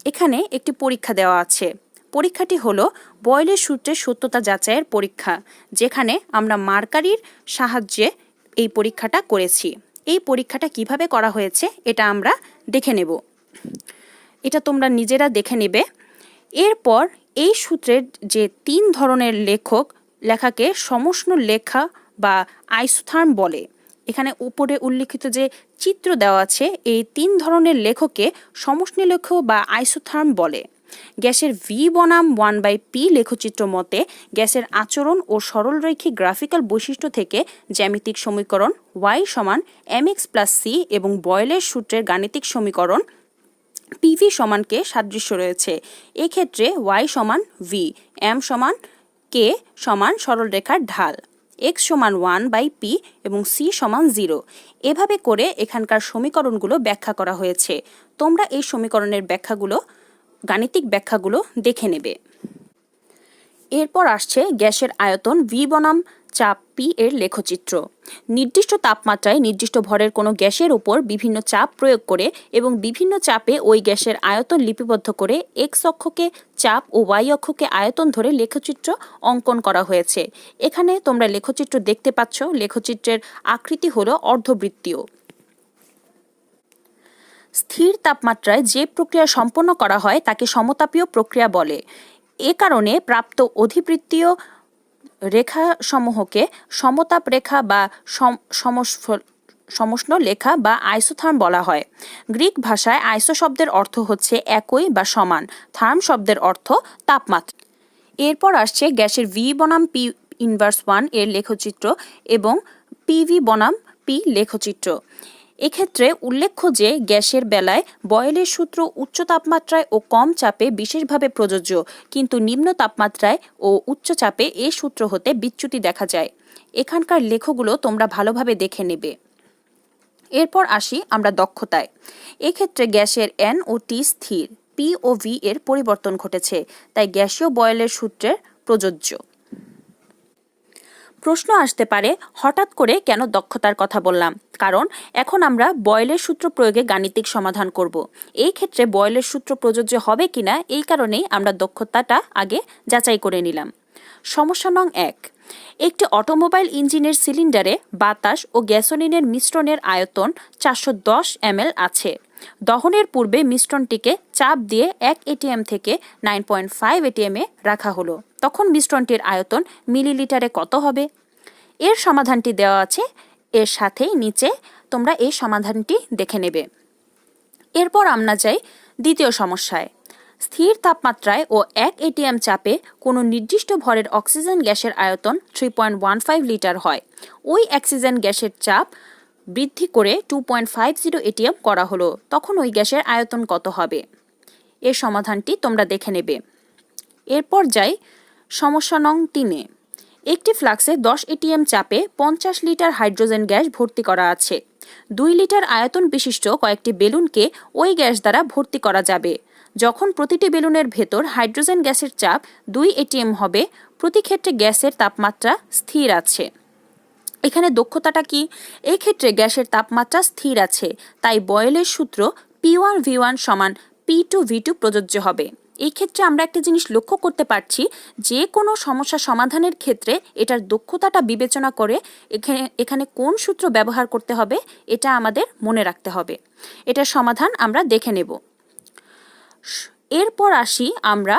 এখানে একটি পরীক্ষা দেওয়া আছে। পরীক্ষাটি হলো বয়েলের সূত্রের সত্যতা যাচাইয়ের পরীক্ষা, যেখানে আমরা মার্কারির সাহায্যে এই পরীক্ষাটা করেছি। এই পরীক্ষাটা কিভাবে করা হয়েছে এটা আমরা দেখে নেব। এটা তোমরা নিজেরা দেখে নেবে। এরপর এই সূত্রের যে 3 ধরনের লেখাকে সমষ্ণ লেখা বা আইসোথার্ম বলে। এখানে উপরে উল্লিখিত যে চিত্র দেওয়া আছে এই 3 ধরনের লেখকে সমষ্ণী লেখ বা আইসোথার্ম বলে। গ্যাসের V বনাম 1/P লেখচিত্র মতে গ্যাসের আচরণ ও সরলরৈখিক গ্রাফিক্যাল বৈশিষ্ট্য থেকে জ্যামিতিক সমীকরণ y সমান mx প্লাস c এবং বয়েলের সূত্রের গাণিতিক সমীকরণ PV সমান K সাদৃশ্য রয়েছে। এক্ষেত্রে y সমান V, m সমান K সমান সরলরেখার ঢাল, x সমান 1/P এবং c সমান 0। এভাবে করে এখানকার সমীকরণগুলো ব্যাখ্যা করা হয়েছে। তোমরা এই সমীকরণের গাণিতিক ব্যাখ্যাগুলো দেখে নেবে। এরপর আসছে গ্যাসের আয়তন V বনাম চাপ P এর লেখচিত্র। নির্দিষ্ট তাপমাত্রায় নির্দিষ্ট ভরের কোনো গ্যাসের উপর বিভিন্ন চাপ প্রয়োগ করে এবং বিভিন্ন চাপে ওই গ্যাসের আয়তন লিপিবদ্ধ করে X অক্ষকে চাপ ও Y অক্ষকে আয়তন ধরে লেখচিত্র অঙ্কন করা হয়েছে। এখানে তোমরা লেখচিত্র দেখতে পাচ্ছ। লেখচিত্রের আকৃতি হলো অর্ধবৃত্তীয়। স্থির তাপমাত্রায় যে প্রক্রিয়া সম্পন্ন করা হয় তাকে সমতাপীয় প্রক্রিয়া বলে। এ কারণে প্রাপ্ত অধিবৃত্তীয় রেখাসমূহকে সমতাপ রেখা বা সমষ্ণ লেখা বা আইসোথার্ম বলা হয়। গ্রিক ভাষায় আইসো শব্দের অর্থ হচ্ছে একই বা সমান, থার্ম শব্দের অর্থ তাপমাত্রা। এরপর আসছে গ্যাসের V বনাম P ইনভার্স 1 এর লেখচিত্র এবং PV বনাম P লেখচিত্র। এক্ষেত্রে উল্লেখ্য যে গ্যাসের বেলায় বয়েলের সূত্র উচ্চ তাপমাত্রায় ও কম চাপে বিশেষভাবে প্রযোজ্য, কিন্তু নিম্ন তাপমাত্রায় ও উচ্চ চাপে এ সূত্র হতে বিচ্যুতি দেখা যায়। এখানকার লেখগুলো তোমরা ভালোভাবে দেখে নেবে। এরপর আসি আমরা দক্ষতায়। এক্ষেত্রে গ্যাসের N ও T স্থির, P ও V এর পরিবর্তন ঘটেছে, তাই গ্যাসীয় বয়েলের সূত্রের প্রযোজ্য। প্রশ্ন আসতে পারে, হঠাৎ করে কেন দক্ষতার কথা বললাম? কারণ এখন আমরা বয়েলের সূত্র প্রয়োগে গাণিতিক সমাধান করব। এই ক্ষেত্রে বয়েলের সূত্র প্রযোজ্য হবে কিনা এই কারণেই আমরা দক্ষতাটা আগে যাচাই করে নিলাম। সমস্যা নং 1। একটি অটোমোবাইল ইঞ্জিনের সিলিন্ডারে বাতাস ও গ্যাসোলিনের মিশ্রণের আয়তন 410 ml আছে। দহনের পূর্বে মিশ্রণটিকে চাপ দিয়ে 1 atm থেকে 9.5 atm এ রাখা হলো। তখন মিশ্রণটির আয়তন মিলিলিটারে কত হবে? এর সমাধানটি দেওয়া আছে, এর সাথেই নিচে তোমরা এই সমাধানটি দেখে নেবে। এরপর আমরা যাই দ্বিতীয় সমস্যায়। স্থির তাপমাত্রায় ও 1 atm চাপে কোনো নির্দিষ্ট ভরের অক্সিজেন গ্যাসের আয়তন 3.15 লিটার হয়। ওই অক্সিজেন গ্যাসের চাপ বৃদ্ধি করে 2.50 atm করা হলো, তখন ওই গ্যাসের আয়তন কত হবে? এর সমাধানটি তোমরা দেখে নেবে। এরপর যাই সমস্যা নং 3-এ। একটি ফ্লাক্সে 10 atm চাপে 50 লিটার হাইড্রোজেন গ্যাস ভর্তি করা আছে। 2 লিটার আয়তন বিশিষ্ট কয়েকটি বেলুনকে ওই গ্যাস দ্বারা ভর্তি করা যাবে। যখন প্রতিটি বেলুনের ভেতর হাইড্রোজেন গ্যাসের চাপ 2 atm হবে, প্রতি ক্ষেত্রে গ্যাসের তাপমাত্রা স্থির আছে। এখানে দক্ষতাটা কি? এই ক্ষেত্রে গ্যাসের তাপমাত্রা স্থির আছে, তাই বয়েলের সূত্র P1V1 সমান P2V2 প্রযোজ্য হবে। এই ক্ষেত্রে আমরা একটা জিনিস লক্ষ্য করতে পারছি, যে কোনো সমস্যা সমাধানের ক্ষেত্রে এটার দক্ষতাটা বিবেচনা করে এখানে কোন সূত্র ব্যবহার করতে হবে এটা আমাদের মনে রাখতে হবে। এটার সমাধান আমরা দেখে নেব। এরপর আসি আমরা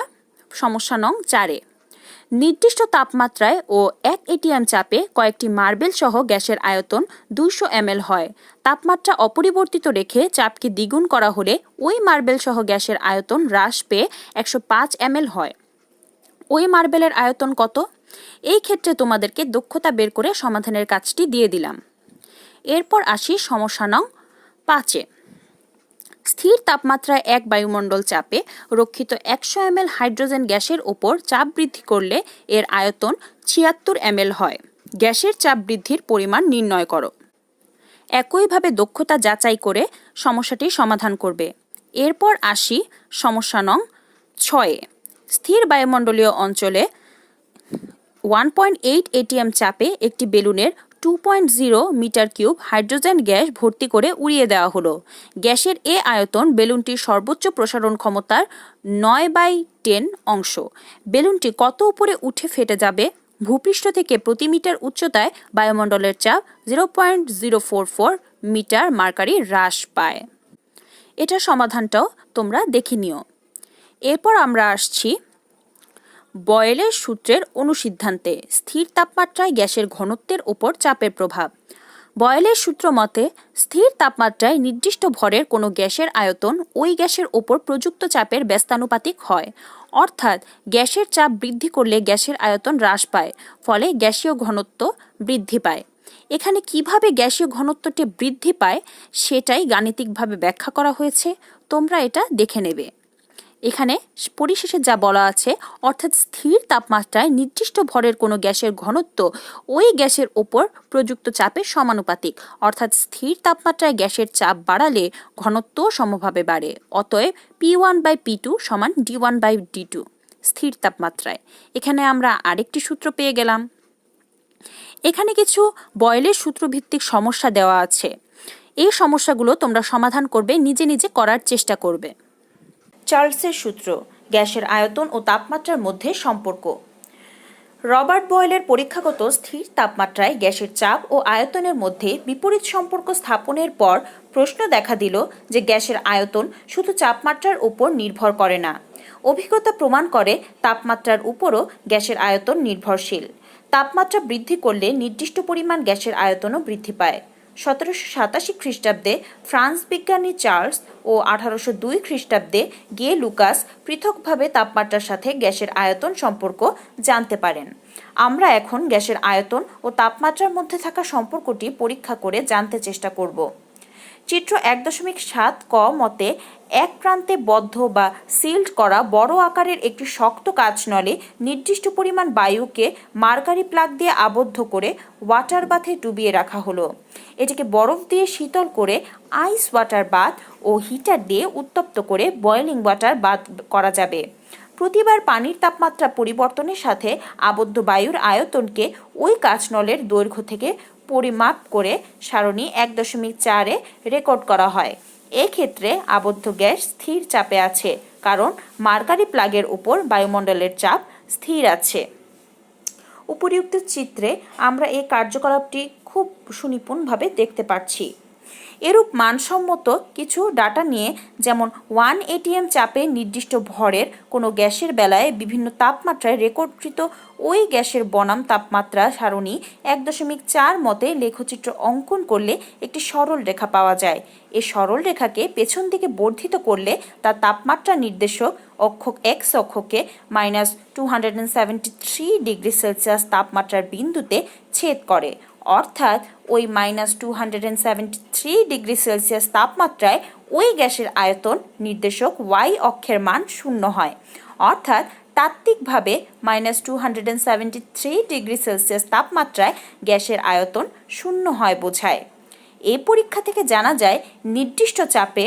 সমস্যা নং 4-এ। নির্দিষ্ট তাপমাত্রায় ও 1 atm চাপে কয়েকটি মার্বেল সহ গ্যাসের আয়তন 200 ml হয়। তাপমাত্রা অপরিবর্তিত রেখে চাপকে দ্বিগুণ করা হলে ওই মার্বেল সহ গ্যাসের আয়তন হ্রাস পেয়ে 105 ml হয়। ওই মার্বেলের আয়তন কত? এই ক্ষেত্রে তোমাদেরকে দক্ষতা বের করে সমাধানের কাজটি দিয়ে দিলাম। এরপর আসি সমস্যা নং 5-এ। স্থির তাপমাত্রায় 1 বায়ুমণ্ডল চাপে রক্ষিত 100 ml হাইড্রোজেন গ্যাসের ওপর চাপ বৃদ্ধি করলে এর আয়তন 76 ml হয়। গ্যাসের চাপ বৃদ্ধির পরিমাণ নির্ণয় করো। একইভাবে দক্ষতা যাচাই করে সমস্যাটি সমাধান করবে। এরপর আসি সমস্যা নং 6-এ। স্থির বায়ুমণ্ডলীয় অঞ্চলে 1.8 atm চাপে একটি বেলুনের 2.0 মিটার কিউব হাইড্রোজেন গ্যাস ভর্তি করে উড়িয়ে দেওয়া হলো। গ্যাসের এ আয়তন বেলুনটির সর্বোচ্চ প্রসারণ ক্ষমতার 9/10 অংশ। বেলুনটি কত উপরে উঠে ফেটে যাবে? ভূপৃষ্ঠ থেকে প্রতি মিটার উচ্চতায় বায়ুমণ্ডলের চাপ 0.044 মিটার মার্কারি হ্রাস পায়। এটার সমাধানটাও তোমরা দেখে নিও। এরপর আমরা আসছি বয়েলের সূত্রের অনুসিদ্ধান্তে। স্থির তাপমাত্রায় গ্যাসের ঘনত্বের ওপর চাপের প্রভাব। বয়েলের সূত্র মতে স্থির তাপমাত্রায় নির্দিষ্ট ভরের কোনো গ্যাসের আয়তন ওই গ্যাসের ওপর প্রযুক্ত চাপের ব্যস্তানুপাতিক হয়। অর্থাৎ গ্যাসের চাপ বৃদ্ধি করলে গ্যাসের আয়তন হ্রাস পায়, ফলে গ্যাসীয় ঘনত্ব বৃদ্ধি পায়। এখানে কিভাবে গ্যাসীয় ঘনত্বটি বৃদ্ধি পায় সেটাই গাণিতিকভাবে ব্যাখ্যা করা হয়েছে, তোমরা এটা দেখে নেবে। এখানে পরিশেষে যা বলা আছে, অর্থাৎ স্থির তাপমাত্রায় নির্দিষ্ট ভরের কোনো গ্যাসের ঘনত্ব ওই গ্যাসের ওপর প্রযুক্ত চাপের সমানুপাতিক। অর্থাৎ স্থির তাপমাত্রায় গ্যাসের চাপ বাড়ালে ঘনত্ব সমভাবে বাড়ে। অতএব P1/P2 সমান D1/D2। স্থির তাপমাত্রায়। এখানে আমরা আরেকটি সূত্র পেয়ে গেলাম। এখানে কিছু বয়েলের সূত্রভিত্তিক সমস্যা দেওয়া আছে। এই সমস্যাগুলো তোমরা সমাধান করবে, নিজে নিজে করার চেষ্টা করবে। চার্লসের সূত্র, গ্যাসের আয়তন ও তাপমাত্রার মধ্যে সম্পর্ক। রবার্ট বয়েলের পরীক্ষাগত স্থির তাপমাত্রায় গ্যাসের চাপ ও আয়তনের মধ্যে বিপরীত সম্পর্ক স্থাপনের পর প্রশ্ন দেখা দিল যে গ্যাসের আয়তন শুধু তাপমাত্রার উপর নির্ভর করে না। অভিজ্ঞতা প্রমাণ করে তাপমাত্রার উপরও গ্যাসের আয়তন নির্ভরশীল। তাপমাত্রা বৃদ্ধি করলে নির্দিষ্ট পরিমাণ গ্যাসের আয়তনও বৃদ্ধি পায়। 1787 খ্রিস্টাব্দে ফ্রান্স বিজ্ঞানী চার্লস ও 1802 খ্রিস্টাব্দে গে লুকাস পৃথকভাবে তাপমাত্রার সাথে গ্যাসের আয়তন সম্পর্ক জানতে পারেন। আমরা এখন গ্যাসের আয়তন ও তাপমাত্রার মধ্যে থাকা সম্পর্কটি পরীক্ষা করে জানতে চেষ্টা করব। চিত্র 1.7 ক মতে এক প্রান্তে বদ্ধ বা সিল্ড করা বড় আকারের একটি শক্ত কাঁচ নলে নির্দিষ্ট পরিমাণ বায়ুকে মার্কারি প্লাগ দিয়ে আবদ্ধ করে ওয়াটার বাথে ডুবিয়ে রাখা হলো। এটিকে বরফ দিয়ে শীতল করে আইস ওয়াটার বাথ ও হিটার দিয়ে উত্তপ্ত করে বয়েলিং ওয়াটার বাথ করা যাবে। প্রতিবার পানির তাপমাত্রা পরিবর্তনের সাথে আবদ্ধ বায়ুর আয়তনকে ওই কাঁচনলের দৈর্ঘ্য থেকে পরিমাপ করে সারণী 1.4-এ রেকর্ড করা হয়। এক্ষেত্রে আবদ্ধ গ্যাস স্থির চাপে আছে, কারণ মার্কারি প্লাগের উপর বায়ুমণ্ডলের চাপ স্থির আছে। উপরিউক্ত চিত্রে আমরা এই কার্যকলাপটি খুব সুনিপুণভাবে দেখতে পাচ্ছি। এরূপ মানসম্মত কিছু ডাটা নিয়ে, যেমন 1 atm চাপে নির্দিষ্ট ভরের কোনো গ্যাসের বেলায় বিভিন্ন তাপমাত্রায় রেকর্ডকৃত ওই গ্যাসের বনাম তাপমাত্রা সারণী 1.4 মতে লেখচিত্র অঙ্কন করলে একটি সরল রেখা পাওয়া যায়। এই সরল রেখাকে পেছন দিকে বর্ধিত করলে তার তাপমাত্রা নির্দেশক অক্ষ এক্স অক্ষকে -273 ডিগ্রি সেলসিয়াস তাপমাত্রার বিন্দুতে ছেদ করে। অর্থাৎ ওই -273 ডিগ্রি সেলসিয়াস তাপমাত্রায় ওই গ্যাসের আয়তন নির্দেশক ওয়াই অক্ষের মান 0 হয়। অর্থাৎ তাত্ত্বিকভাবে -273 ডিগ্রি সেলসিয়াস তাপমাত্রায় গ্যাসের আয়তন 0 হয় বোঝায়। এই পরীক্ষা থেকে জানা যায় নির্দিষ্ট চাপে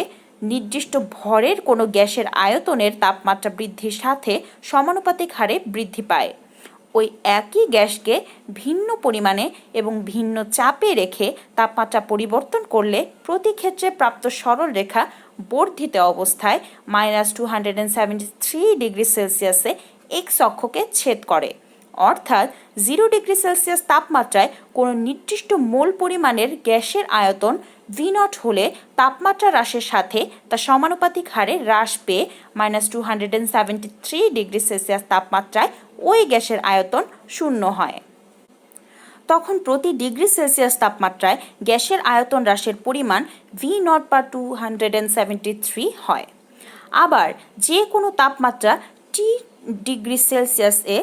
নির্দিষ্ট ভরের কোনো গ্যাসের আয়তনের তাপমাত্রা বৃদ্ধির সাথে সমানুপাতিক হারে বৃদ্ধি পায়। ওই একই গ্যাসকে ভিন্ন পরিমাণে এবং ভিন্ন চাপে রেখে তাপমাত্রা পরিবর্তন করলে প্রতি ক্ষেত্রে প্রাপ্ত সরল রেখা বর্ধিত অবস্থায় -273 ডিগ্রি সেলসিয়াসে এক্স অক্ষকে ছেদ করে। অর্থাৎ 0 ডিগ্রি সেলসিয়াস তাপমাত্রায় কোনো নির্দিষ্ট মোল পরিমাণের গ্যাসের আয়তন V0 হলে তাপমাত্রা হ্রাসের সাথে তা সমানুপাতিক হারে হ্রাস পেয়ে -273 ডিগ্রি সেলসিয়াস তাপমাত্রায় ওই গ্যাসের আয়তন 0 হয়। তখন প্রতি ডিগ্রি সেলসিয়াস তাপমাত্রায় গ্যাসের আয়তন হ্রাসের পরিমাণ V0/273 হয়। আবার যে কোনো তাপমাত্রা T ডিগ্রি সেলসিয়াসে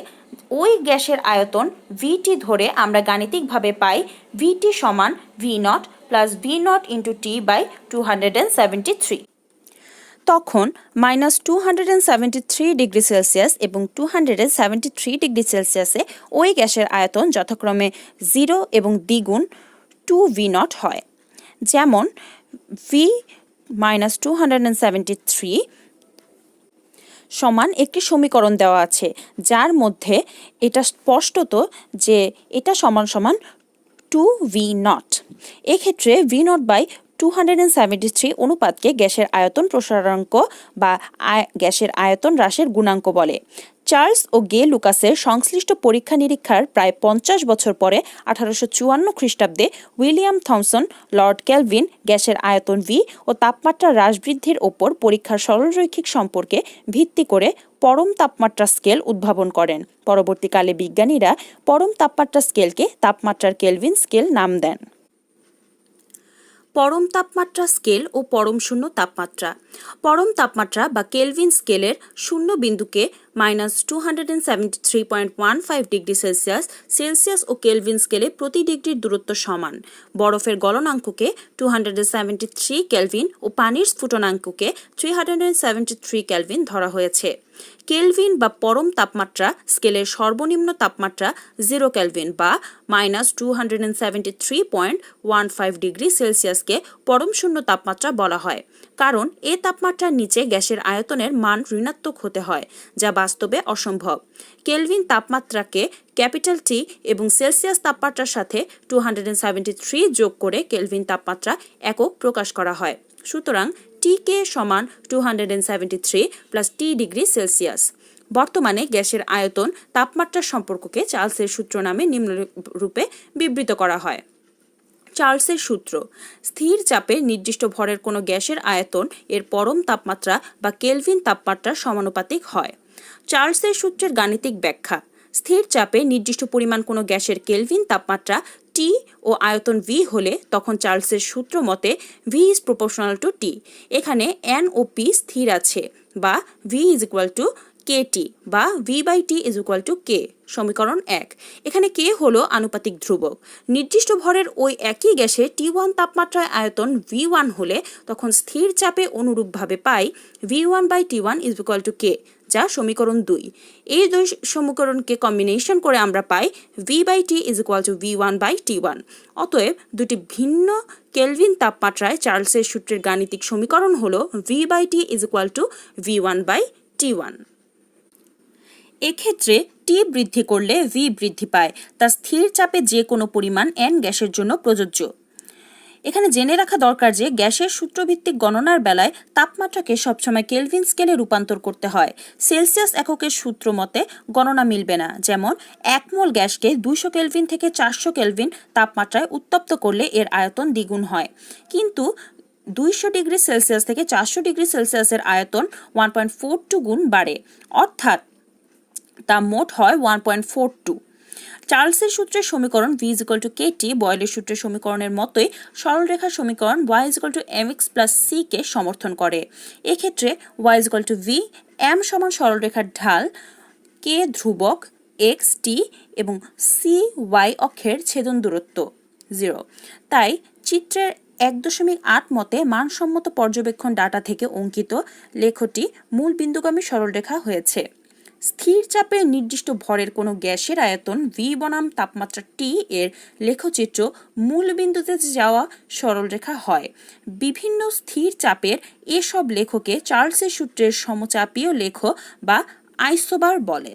ওই গ্যাসের আয়তন VT ধরে আমরা গাণিতিকভাবে পাই VT সমান V0 প্লাস V0 × T/273। তখন -273 ডিগ্রি সেলসিয়াস এবং 273 ডিগ্রি সেলসিয়াসে ওই গ্যাসের আয়তন যথাক্রমে 0 এবং দ্বিগুণ 2V0 হয়। যেমন V-273 সমান একটি সমীকরণ দেওয়া আছে, যার মধ্যে এটা স্পষ্টত যে এটা সমান সমান 2V0। এক্ষেত্রে V0/273 অনুপাতকে গ্যাসের আয়তন প্রসারাঙ্ক বা গ্যাসের আয়তন হ্রাসের গুণাঙ্ক বলে। চার্লস ও গে লুকাসের সংশ্লিষ্ট পরীক্ষা নিরীক্ষার প্রায় 50 বছর পরে 1854 খ্রিস্টাব্দে উইলিয়াম থমসন লর্ড কেলভিন গ্যাসের আয়তন V ও তাপমাত্রা হ্রাস বৃদ্ধির ওপর পরীক্ষার সরলরৈখিক সম্পর্কে ভিত্তি করে পরম তাপমাত্রা স্কেল উদ্ভাবন করেন। পরবর্তীকালে বিজ্ঞানীরা পরম তাপমাত্রা স্কেলকে তাপমাত্রার কেলভিন স্কেল নাম দেন। পরম তাপমাত্রা স্কেল ও পরম শূন্য তাপমাত্রা। পরম তাপমাত্রা বা কেলভিন স্কেলের শূন্য বিন্দুকে -273.15 ডিগ্রি সেলসিয়াস ও কেলভিন স্কেলে প্রতি ডিগ্রির দূরত্ব সমান। বরফের গলনাঙ্ককে 273 কেলভিন ও পানির স্ফুটনাঙ্ককে 373 কেলভিন ধরা হয়েছে। কেলভিন বা পরম তাপমাত্রা স্কেলের সর্বনিম্ন তাপমাত্রা 0 কেলভিন বা -273.15 ডিগ্রি সেলসিয়াসকে পরম শূন্য তাপমাত্রা বলা হয়। কারণ এ তাপমাত্রার নিচে গ্যাসের আয়তনের মান ঋণাত্মক হতে হয়, যা বাস্তবে অসম্ভব। কেলভিন তাপমাত্রাকে ক্যাপিটাল টি এবং সেলসিয়াস তাপমাত্রার সাথে 273 যোগ করে কেলভিন তাপমাত্রা একক প্রকাশ করা হয়। সুতরাং টিকে সমান 273 প্লাস টি ডিগ্রি সেলসিয়াস। বর্তমানে গ্যাসের আয়তন তাপমাত্রার সম্পর্ককে চার্লসের সূত্র নামে নিম্নরূপে বিবৃত করা হয়। চার্লসের সূত্র: স্থির চাপে নির্দিষ্ট ভরের কোনো গ্যাসের আয়তন এর পরম তাপমাত্রা বা কেলভিন তাপমাত্রার সমানুপাতিক হয়। চার্লসের সূত্রের গাণিতিক ব্যাখ্যা: স্থির চাপে নির্দিষ্ট পরিমাণ কোনো গ্যাসের কেলভিন তাপমাত্রা টি ও আয়তন ভি হলে তখন চার্লসের সূত্র মতে V is proportional to T. এখানে এন ও পি স্থির আছে, বা V is equal to KT বা V by T is equal to K. সমীকরণ 1। এখানে কে হলো আনুপাতিক ধ্রুবক। নির্দিষ্ট ভরের ওই একই গ্যাসে T1 তাপমাত্রায় আয়তন V1 হলে তখন স্থির চাপে অনুরূপভাবে পাই V1 by T1 is equal to K, যা সমীকরণ 2। এই দুই সমীকরণকে কম্বিনেশন করে আমরা পাই V by T is equal to V1 by T1। অতএব দুটি ভিন্ন কেলভিন তাপমাত্রায় চার্লসের সূত্রের গাণিতিক সমীকরণ হলো V by T is equal to V1 by T1। এক্ষেত্রে টি বৃদ্ধি করলে ভি বৃদ্ধি পায়, তা স্থির চাপে যে কোনো পরিমাণ এন গ্যাসের জন্য প্রযোজ্য। এখানে জেনে রাখা দরকার যে গ্যাসের সূত্রভিত্তিক গণনার বেলায় তাপমাত্রাকে সবসময় কেলভিন স্কেলে রূপান্তর করতে হয়। সেলসিয়াস এককের সূত্র মতে গণনা মিলবে না। যেমন 1 মোল গ্যাসকে 200 কেলভিন থেকে 400 কেলভিন তাপমাত্রায় উত্তপ্ত করলে এর আয়তন দ্বিগুণ হয়, কিন্তু 200 ডিগ্রি সেলসিয়াস থেকে 400 ডিগ্রি সেলসিয়াসের আয়তন 1.42 গুণ বাড়ে, অর্থাৎ তা মোট হয় 1.42। চার্লসের সূত্রের সমীকরণ V is equal to KT বয়েলের সূত্রের সমীকরণের মতোই সরলরেখার সমীকরণ y is equal to mx plus c কে সমর্থন করে। এক্ষেত্রে y is equal to v, m সমান সরলরেখার ঢাল, k ধ্রুবক, x t এবং c y অক্ষের ছেদন দূরত্ব 0। তাই চিত্রের 1.8 মতে মানসম্মত পর্যবেক্ষণ ডাটা থেকে অঙ্কিত লেখটি মূল বিন্দুগামী সরলরেখা হয়েছে। স্থির চাপে নির্দিষ্ট ভরের কোনো গ্যাসের আয়তন ভি বনাম তাপমাত্রা টি এর লেখচিত্র মূল বিন্দুতে যাওয়া সরলরেখা হয়। বিভিন্ন স্থির চাপের এসব লেখকে চার্লসের সূত্রের সমচাপীয় লেখ বা আইসোবার বলে।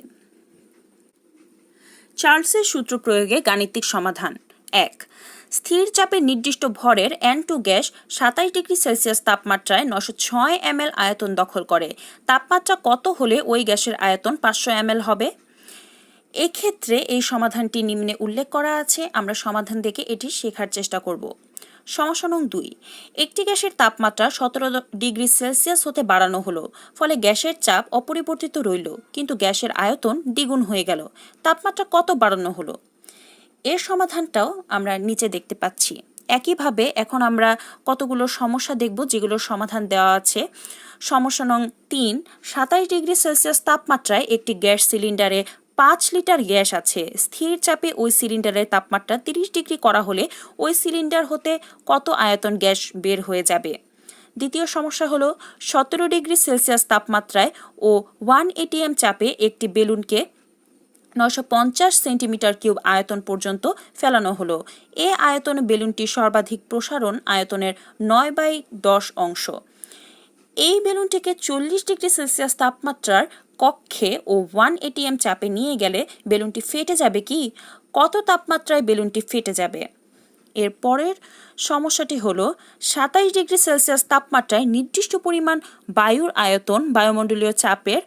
চার্লসের সূত্র প্রয়োগে গাণিতিক সমাধান: 1. স্থির চাপে নির্দিষ্ট ভরের N2 গ্যাস 27 ডিগ্রি সেলসিয়াস তাপমাত্রায় 906 ml আয়তন দখল করে। তাপমাত্রা কত হলে ওই গ্যাসের আয়তন 500 ml হবে? এক্ষেত্রে এই সমাধানটি নিম্নে উল্লেখ করা আছে। আমরা সমাধান দেখে এটি শেখার চেষ্টা করব। সমস্যা নং 2। একটি গ্যাসের তাপমাত্রা 17 ডিগ্রি সেলসিয়াস হতে বাড়ানো হলো, ফলে গ্যাসের চাপ অপরিবর্তিত রইল, কিন্তু গ্যাসের আয়তন দ্বিগুণ হয়ে গেল। তাপমাত্রা কত বাড়ানো হলো? এর সমাধানটাও আমরা নিচে দেখতে পাচ্ছি। একইভাবে এখন আমরা কতগুলো সমস্যা দেখব যেগুলোর সমাধান দেওয়া আছে। সমস্যা নং 3। 27 ডিগ্রি সেলসিয়াস তাপমাত্রায় একটি গ্যাস সিলিন্ডারে 5 লিটার গ্যাস আছে। স্থির চাপে ওই সিলিন্ডারের তাপমাত্রা 30 ডিগ্রি করা হলে ওই সিলিন্ডার হতে কত আয়তন গ্যাস বের হয়ে যাবে? দ্বিতীয় সমস্যা হলো 17 ডিগ্রি সেলসিয়াস তাপমাত্রায় ও 1 atm চাপে একটি বেলুনকে 950 সেন্টিমিটার কিউব আয়তন পর্যন্ত ফেলানো হলো। এ আয়তনে বেলুনটির সর্বাধিক প্রসারণ আয়তনের 9/10 অংশ। এই বেলুনটিকে 40 ডিগ্রি সেলসিয়াস তাপমাত্রার কক্ষে ও 1 atm চাপে নিয়ে গেলে বেলুনটি ফেটে যাবে কি? কত তাপমাত্রায় বেলুনটি ফেটে যাবে? এর পরের সমস্যাটি হলো 27 ডিগ্রি সেলসিয়াস তাপমাত্রায় নির্দিষ্ট পরিমাণ বায়ুর আয়তন বায়ুমণ্ডলীয় চাপের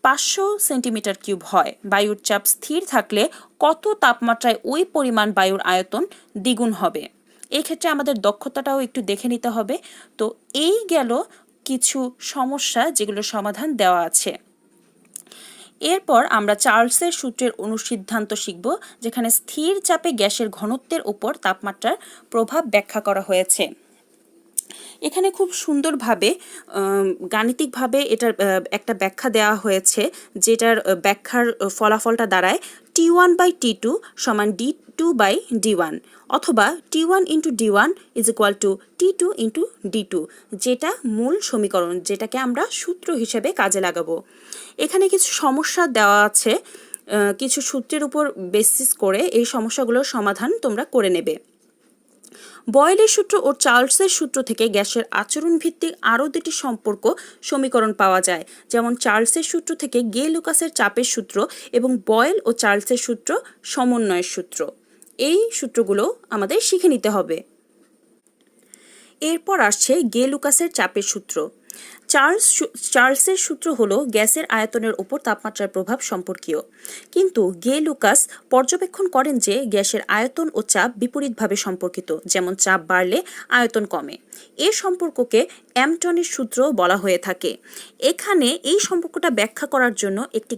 500 সেন্টিমিটার কিউব হয়। বায়ুর চাপ স্থির থাকলে কত তাপমাত্রায় ওই পরিমাণ বায়ুর আয়তন দ্বিগুণ হবে? এই ক্ষেত্রে আমাদের দক্ষতাটাও একটু দেখে নিতে হবে। তো এই গেল কিছু সমস্যা যেগুলোর সমাধান দেওয়া আছে। এরপর আমরা চার্লসের সূত্রের অনুসিদ্ধান্ত শিখব, যেখানে স্থির চাপে গ্যাসের ঘনত্বের উপর তাপমাত্রার প্রভাব ব্যাখ্যা করা হয়েছে। এখানে খুব সুন্দরভাবে গাণিতিকভাবে এটার একটা ব্যাখ্যা দেওয়া হয়েছে, যেটার ব্যাখ্যার ফলাফলটা দাঁড়ায় T1 বাই T2 সমান D2 বাই D1, অথবা T1 into D1 is equal two T2 into D2, যেটা মূল সমীকরণ, যেটাকে আমরা সূত্র হিসেবে কাজে লাগাবো। এখানে কিছু সমস্যা দেওয়া আছে, কিছু সূত্রের উপর বেসিস করে এই সমস্যাগুলোর সমাধান তোমরা করে নেবে। বয়েলের সূত্র ও চার্লসের সূত্র থেকে গ্যাসের আচরণ ভিত্তিক আরও দুটি সম্পর্ক সমীকরণ পাওয়া যায়, যেমন চার্লসের সূত্র থেকে গে লুকাসের চাপের সূত্র এবং বয়েল ও চার্লসের সূত্র সমন্বয়ের সূত্র। এই সূত্রগুলো আমাদের শিখে নিতে হবে। এরপর আসছে গে লুকাসের চাপের সূত্র। চার্লসের সূত্র হলো গ্যাসের আয়তনের উপর তাপমাত্রার প্রভাব সম্পর্কীয়, কিন্তু গে লুকাস পর্যবেক্ষণ করেন যে গ্যাসের আয়তন ও চাপ বিপরীতভাবে সম্পর্কিত, যেমন চাপ বাড়লে আয়তন কমে। এ সম্পর্ককে অ্যাম্পটনের সূত্র বলা হয়ে থাকে। এখানে এই সম্পর্কটা ব্যাখ্যা করার জন্য একটি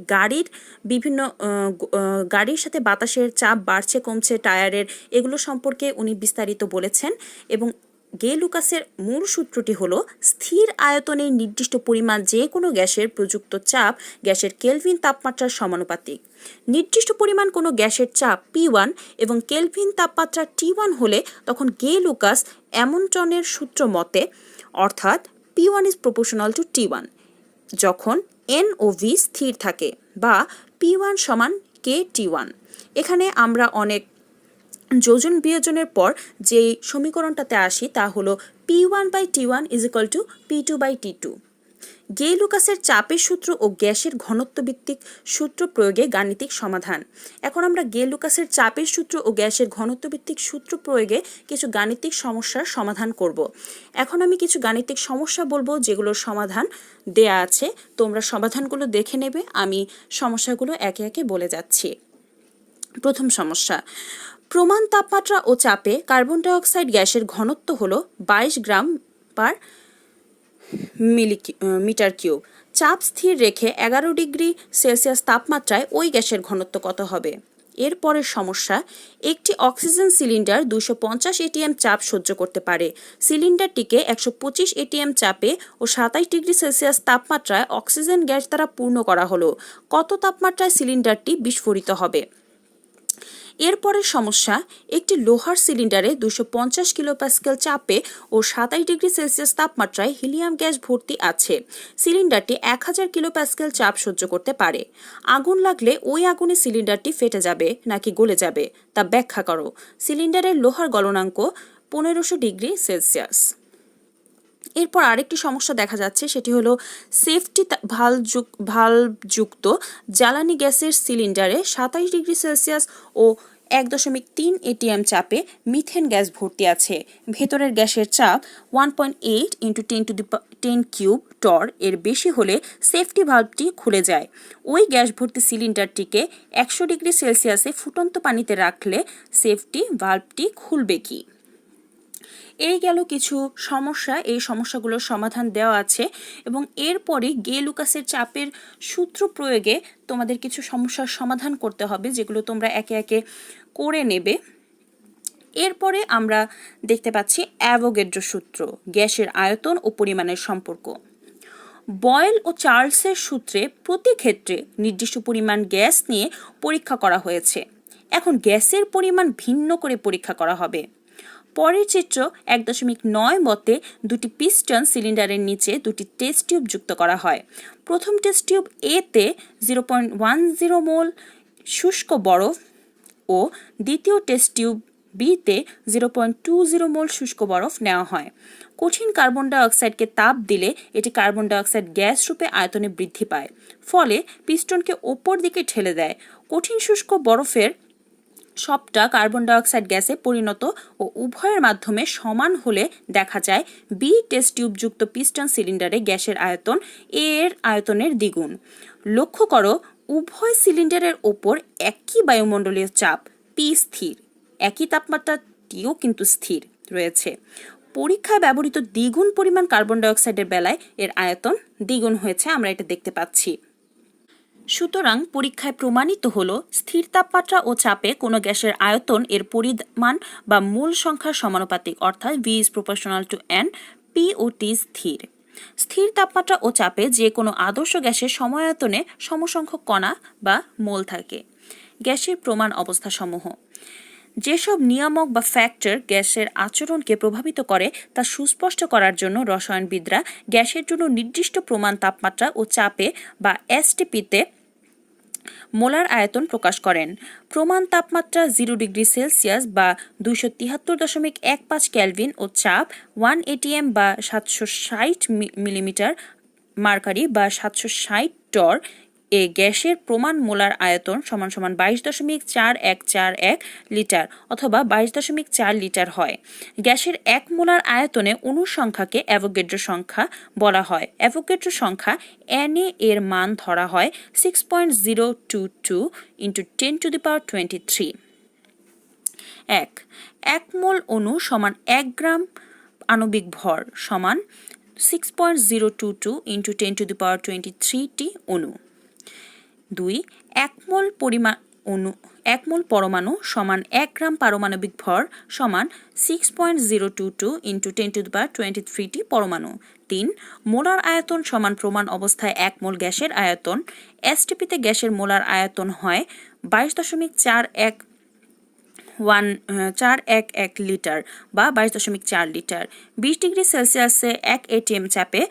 গাড়ির সাথে বাতাসের চাপ বাড়ছে কমছে, টায়ারের, এগুলো সম্পর্কে উনি বিস্তারিত বলেছেন। এবং গে লুকাসের মূল সূত্রটি হলো স্থির আয়তনের নির্দিষ্ট পরিমাণ যে কোনো গ্যাসের প্রযুক্ত চাপ গ্যাসের কেলভিন তাপমাত্রার সমানুপাতিক। নির্দিষ্ট পরিমাণ কোনো গ্যাসের চাপ P1 এবং কেলভিন তাপমাত্রা T1 হলে তখন গে লুকাস অ্যাম্পটনের সূত্র মতে, অর্থাৎ P1 is proportional to T1, যখন N ও V স্থির থাকে, বা P1 সমান KT1। এখানে আমরা অনেক যোজন বিয়োজনের পর যে সমীকরণটাতে আসি তা হলো P1/T1 = P2/T2। গে লুকাসের চাপের সূত্র ও গ্যাসের ঘনত্ব ভিত্তিক সূত্র প্রয়োগে গাণিতিক সমাধান। এখন আমরা গে লুকাসের চাপের সূত্র ও গ্যাসের ঘনত্ব ভিত্তিক সূত্র প্রয়োগে কিছু গাণিতিক সমস্যার সমাধান করব। এখন আমি কিছু গাণিতিক সমস্যা বলবো যেগুলোর সমাধান দেয়া আছে, তোমরা সমাধানগুলো দেখে নেবে। আমি সমস্যাগুলো একে একে বলে যাচ্ছি। প্রথম সমস্যা, প্রমাণ তাপমাত্রা ও চাপে কার্বন ডাইঅক্সাইড গ্যাসের ঘনত্ব হলো 22 গ্রাম পার মিটার কিউব। চাপ স্থির রেখে 11 ডিগ্রি সেলসিয়াস তাপমাত্রায় ওই গ্যাসের ঘনত্ব কত হবে? এরপরের সমস্যা, একটি অক্সিজেন সিলিন্ডার 250 ATM চাপ সহ্য করতে পারে। সিলিন্ডারটিকে 125 ATM চাপে ও 27 ডিগ্রি সেলসিয়াস তাপমাত্রায় অক্সিজেন গ্যাস দ্বারা পূর্ণ করা হলো। কত তাপমাত্রায় সিলিন্ডারটি বিস্ফোরিত হবে? এরপরের সমস্যা, একটি লোহার সিলিন্ডারে 250 কিলোপ্যাসকেল চাপে ও 27 ডিগ্রি সেলসিয়াস তাপমাত্রায় হিলিয়াম গ্যাস ভর্তি আছে। সিলিন্ডারটি 1000 কিলোপ্যাসকেল চাপ সহ্য করতে পারে। আগুন লাগলে ওই আগুনে সিলিন্ডারটি ফেটে যাবে নাকি গলে যাবে তা ব্যাখ্যা করো। সিলিন্ডারের লোহার গলনাঙ্ক 1500 ডিগ্রি সেলসিয়াস। এরপর আরেকটি সমস্যা দেখা যাচ্ছে, সেটি হলো সেফটি ভালভযুক্ত জ্বালানি গ্যাসের সিলিন্ডারে 27 ডিগ্রি সেলসিয়াস ও 1.3 ATM চাপে মিথেন গ্যাস ভর্তি আছে। ভেতরের গ্যাসের চাপ 1.8 × 10⁻³ টর এর বেশি হলে সেফটি ভালভটি খুলে যায়। ওই গ্যাস ভর্তি সিলিন্ডারটিকে 100 ডিগ্রি সেলসিয়াসে ফুটন্ত পানিতে রাখলে সেফটি ভালভটি খুলবে কি? এই গেল কিছু সমস্যা, এই সমস্যাগুলোর সমাধান দেওয়া আছে। এবং এরপরে গে লুকাসের চাপের সূত্র প্রয়োগে তোমাদের কিছু সমস্যার সমাধান করতে হবে, যেগুলো তোমরা একে একে করে নেবে। এরপরে আমরা দেখতে পাচ্ছি অ্যাভোগাড্রো সূত্র, গ্যাসের আয়তন ও পরিমাণের সম্পর্ক। বয়েল ও চার্লসের সূত্রে প্রতি ক্ষেত্রে নির্দিষ্ট পরিমাণ গ্যাস নিয়ে পরীক্ষা করা হয়েছে। এখন গ্যাসের পরিমাণ ভিন্ন করে পরীক্ষা করা হবে। পরের চিত্র 1.9 মতে দুটি পিস্টন সিলিন্ডারের নিচে দুটি টেস্ট টিউব যুক্ত করা হয়। প্রথম টেস্ট টিউব এতে 0.10 মোল শুষ্ক বরফ ও দ্বিতীয় টেস্ট টিউব বিতে 0.20 মোল শুষ্ক বরফ নেওয়া হয়। কঠিন কার্বন ডাইঅক্সাইডকে তাপ দিলে এটি কার্বন ডাইঅক্সাইড গ্যাস রূপে আয়তনে বৃদ্ধি পায়, ফলে পিস্টনকে ওপর দিকে ঠেলে দেয়। কঠিন শুষ্ক বরফের সবটা কার্বন ডাইঅক্সাইড গ্যাসে পরিণত ও উভয়ের মাধ্যমে সমান হলে দেখা যায় বি টেস্ট টিউবযুক্ত পিস্টন সিলিন্ডারে গ্যাসের আয়তন এ এর আয়তনের দ্বিগুণ। লক্ষ্য করো, উভয় সিলিন্ডারের ওপর একই বায়ুমণ্ডলীয় চাপ পি স্থির, একই তাপমাত্রাটিও কিন্তু স্থির রয়েছে। পরীক্ষায় ব্যবহৃত দ্বিগুণ পরিমাণ কার্বন ডাইঅক্সাইডের বেলায় এর আয়তন দ্বিগুণ হয়েছে, আমরা এটা দেখতে পাচ্ছি। সুতরাং পরীক্ষায় প্রমাণিত হলো স্থির তাপমাত্রা ও চাপে কোনো গ্যাসের আয়তন এর পরিমাণ বা মূল সংখ্যার সমানুপাতিক, অর্থাৎ V is proportional to N, P O T স্থির। স্থির তাপমাত্রা ও চাপে যে কোনো আদর্শ গ্যাসের সময়ায়তনে সমসংখ্যক কণা বা মোল থাকে। গ্যাসের প্রমাণ অবস্থাসমূহ। যেসব নিয়ামক বা ফ্যাক্টর গ্যাসের আচরণকে প্রভাবিত করে তা সুস্পষ্ট করার জন্য রসায়নবিদরা গ্যাসের জন্য নির্দিষ্ট প্রমাণ তাপমাত্রা ও চাপে বা STPতে মোলার আয়তন প্রকাশ করেন। প্রমাণ তাপমাত্রা 0 ডিগ্রি সেলসিয়াস বা 273.15 কেলভিন ও চাপ 1 ATM বা 760 মিলিমিটার মার্কারি বা 760 টর এ গ্যাসের প্রমাণ মোলার আয়তন সমান সমান 22.4141 লিটার অথবা 22.4 লিটার হয়। গ্যাসের 1 মোলার আয়তনে অণুর সংখ্যাকে অ্যাভোগাড্রো সংখ্যা বলা হয়। অ্যাভোগাড্রো সংখ্যা Na এর মান ধরা হয় 6.022 × 10⁻23। 1 মোল অণু সমান 1 গ্রাম আণবিক ভর সমান 6.022 × 10⁻23টি অণু। 2 1 মোল পরমাণু সমান 1 গ্রাম পারমাণবিক ভর সমান 6.022 × 10⁻23টি পরমাণু। 3 মোলার আয়তন সমান প্রমাণ অবস্থায় 1 মোল গ্যাসের আয়তন। এসটিপিতে গ্যাসের মোলার আয়তন হয় 22.411 লিটার বা 22.4 লিটার। 20 ডিগ্রি সেলসিয়াসে 1 ATM চাপে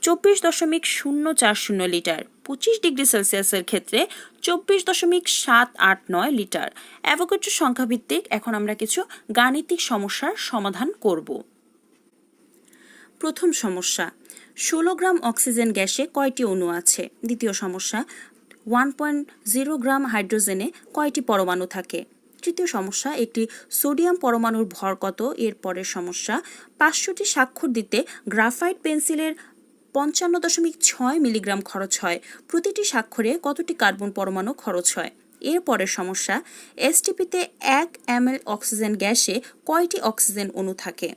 24.040 লিটার। 25 ডিগ্রি সেলসিয়াসের ক্ষেত্রে 24.789 লিটার। অ্যাভোগাড্রো সংখ্যা ভিত্তিক এখন আমরা কিছু গাণিতিক সমস্যার সমাধান করব। প্রথম সমস্যা, 16 গ্রাম অক্সিজেন গ্যাসে কয়টি অণু আছে? দ্বিতীয় সমস্যা, 1.0 গ্রাম হাইড্রোজেনে কয়টি পরমাণু থাকে? তৃতীয় সমস্যা, একটি সোডিয়াম পরমাণুর ভর কত? এর পরের সমস্যা, 500টি স্বাক্ষর দিতে গ্রাফাইট পেন্সিলের 55.6 মিলিগ্রাম খরচ হয়। প্রতিটি স্বাক্ষরে কতটি কার্বন পরমাণু খরচ হয়? এর পরের সমস্যা, এসটিপিতে 1 ml অক্সিজেন গ্যাসে কয়টি অক্সিজেন অণু থাকে?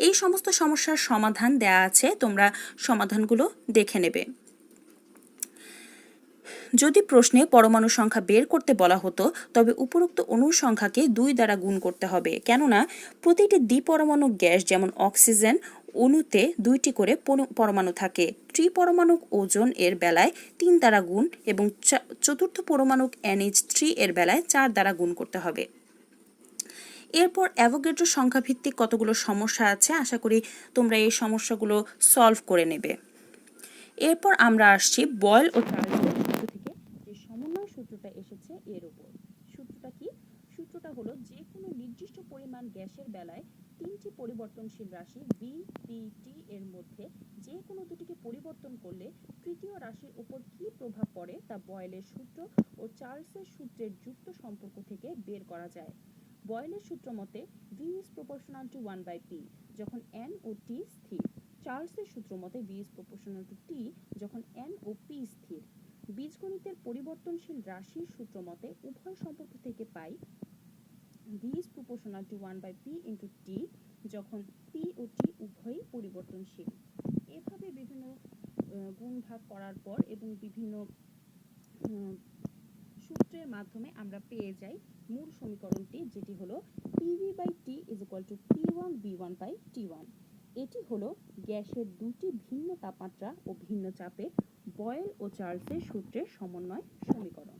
এই সমস্ত সমস্যার সমাধান দেয়া আছে, তোমরা সমাধানগুলো দেখে নেবে। যদি প্রশ্নে পরমাণু সংখ্যা বের করতে বলা হতো তবে উপরোক্ত অণুর সংখ্যাকে 2 দ্বারা গুণ করতে হবে, কেননা প্রতিটি দ্বিপরমাণু গ্যাস যেমন অক্সিজেন অণুতে 2টি করে পরমাণু থাকে। ত্রিপরমাণুক ওজোন এর বেলায় 3 দ্বারা গুণ এবং চতুর্থ পরমাণুক NH3 এর বেলায় 4 দ্বারা গুণ করতে হবে। এরপর অ্যাভোগাড্রো সংখ্যা ভিত্তিক কতগুলো সমস্যা আছে, আশা করি তোমরা এই সমস্যাগুলো সলভ করে নেবে। এরপর আমরা আসছি বয়েল ও চার্লসের সূত্র থেকে যে সমন্বয় সূত্রটা এসেছে এর উপর। সূত্রটা কি? সূত্রটা হলো যে কোনো নির্দিষ্ট পরিমাণ গ্যাসের বেলায় 3টি পরিবর্তনশীল রাশি V, P, T এর মধ্যে যে কোনো দুটিকে পরিবর্তন করলে তৃতীয় রাশির উপর কি প্রভাব পড়ে তা বয়েলের সূত্র ও চার্লসের সূত্রের যুক্ত সম্পর্ক থেকে বের করা যায়। বয়েলের সূত্র মতে V is proportional to 1/P যখন N ও T স্থির। চার্লসের সূত্র মতে V is proportional to T যখন N ও P স্থির। বীজগণিতের পরিবর্তনশীল রাশির সূত্র মতে উভয় সম্পর্ক থেকে পাই V is proportional to 1/P into T যখন P ও T উভয়ই পরিবর্তনশীল। এভাবে বিভিন্ন গুণ ভাগ করার পর এবং বিভিন্ন সূত্রের মাধ্যমে আমরা পেয়ে যাই মূল সমীকরণটি, যেটি হলো PV/T is equal to P1V1/T1। এটি হলো গ্যাসের দুটি ভিন্ন তাপমাত্রা ও ভিন্ন চাপে বয়েল ও চার্লসের সূত্রের সমন্বয় সমীকরণ।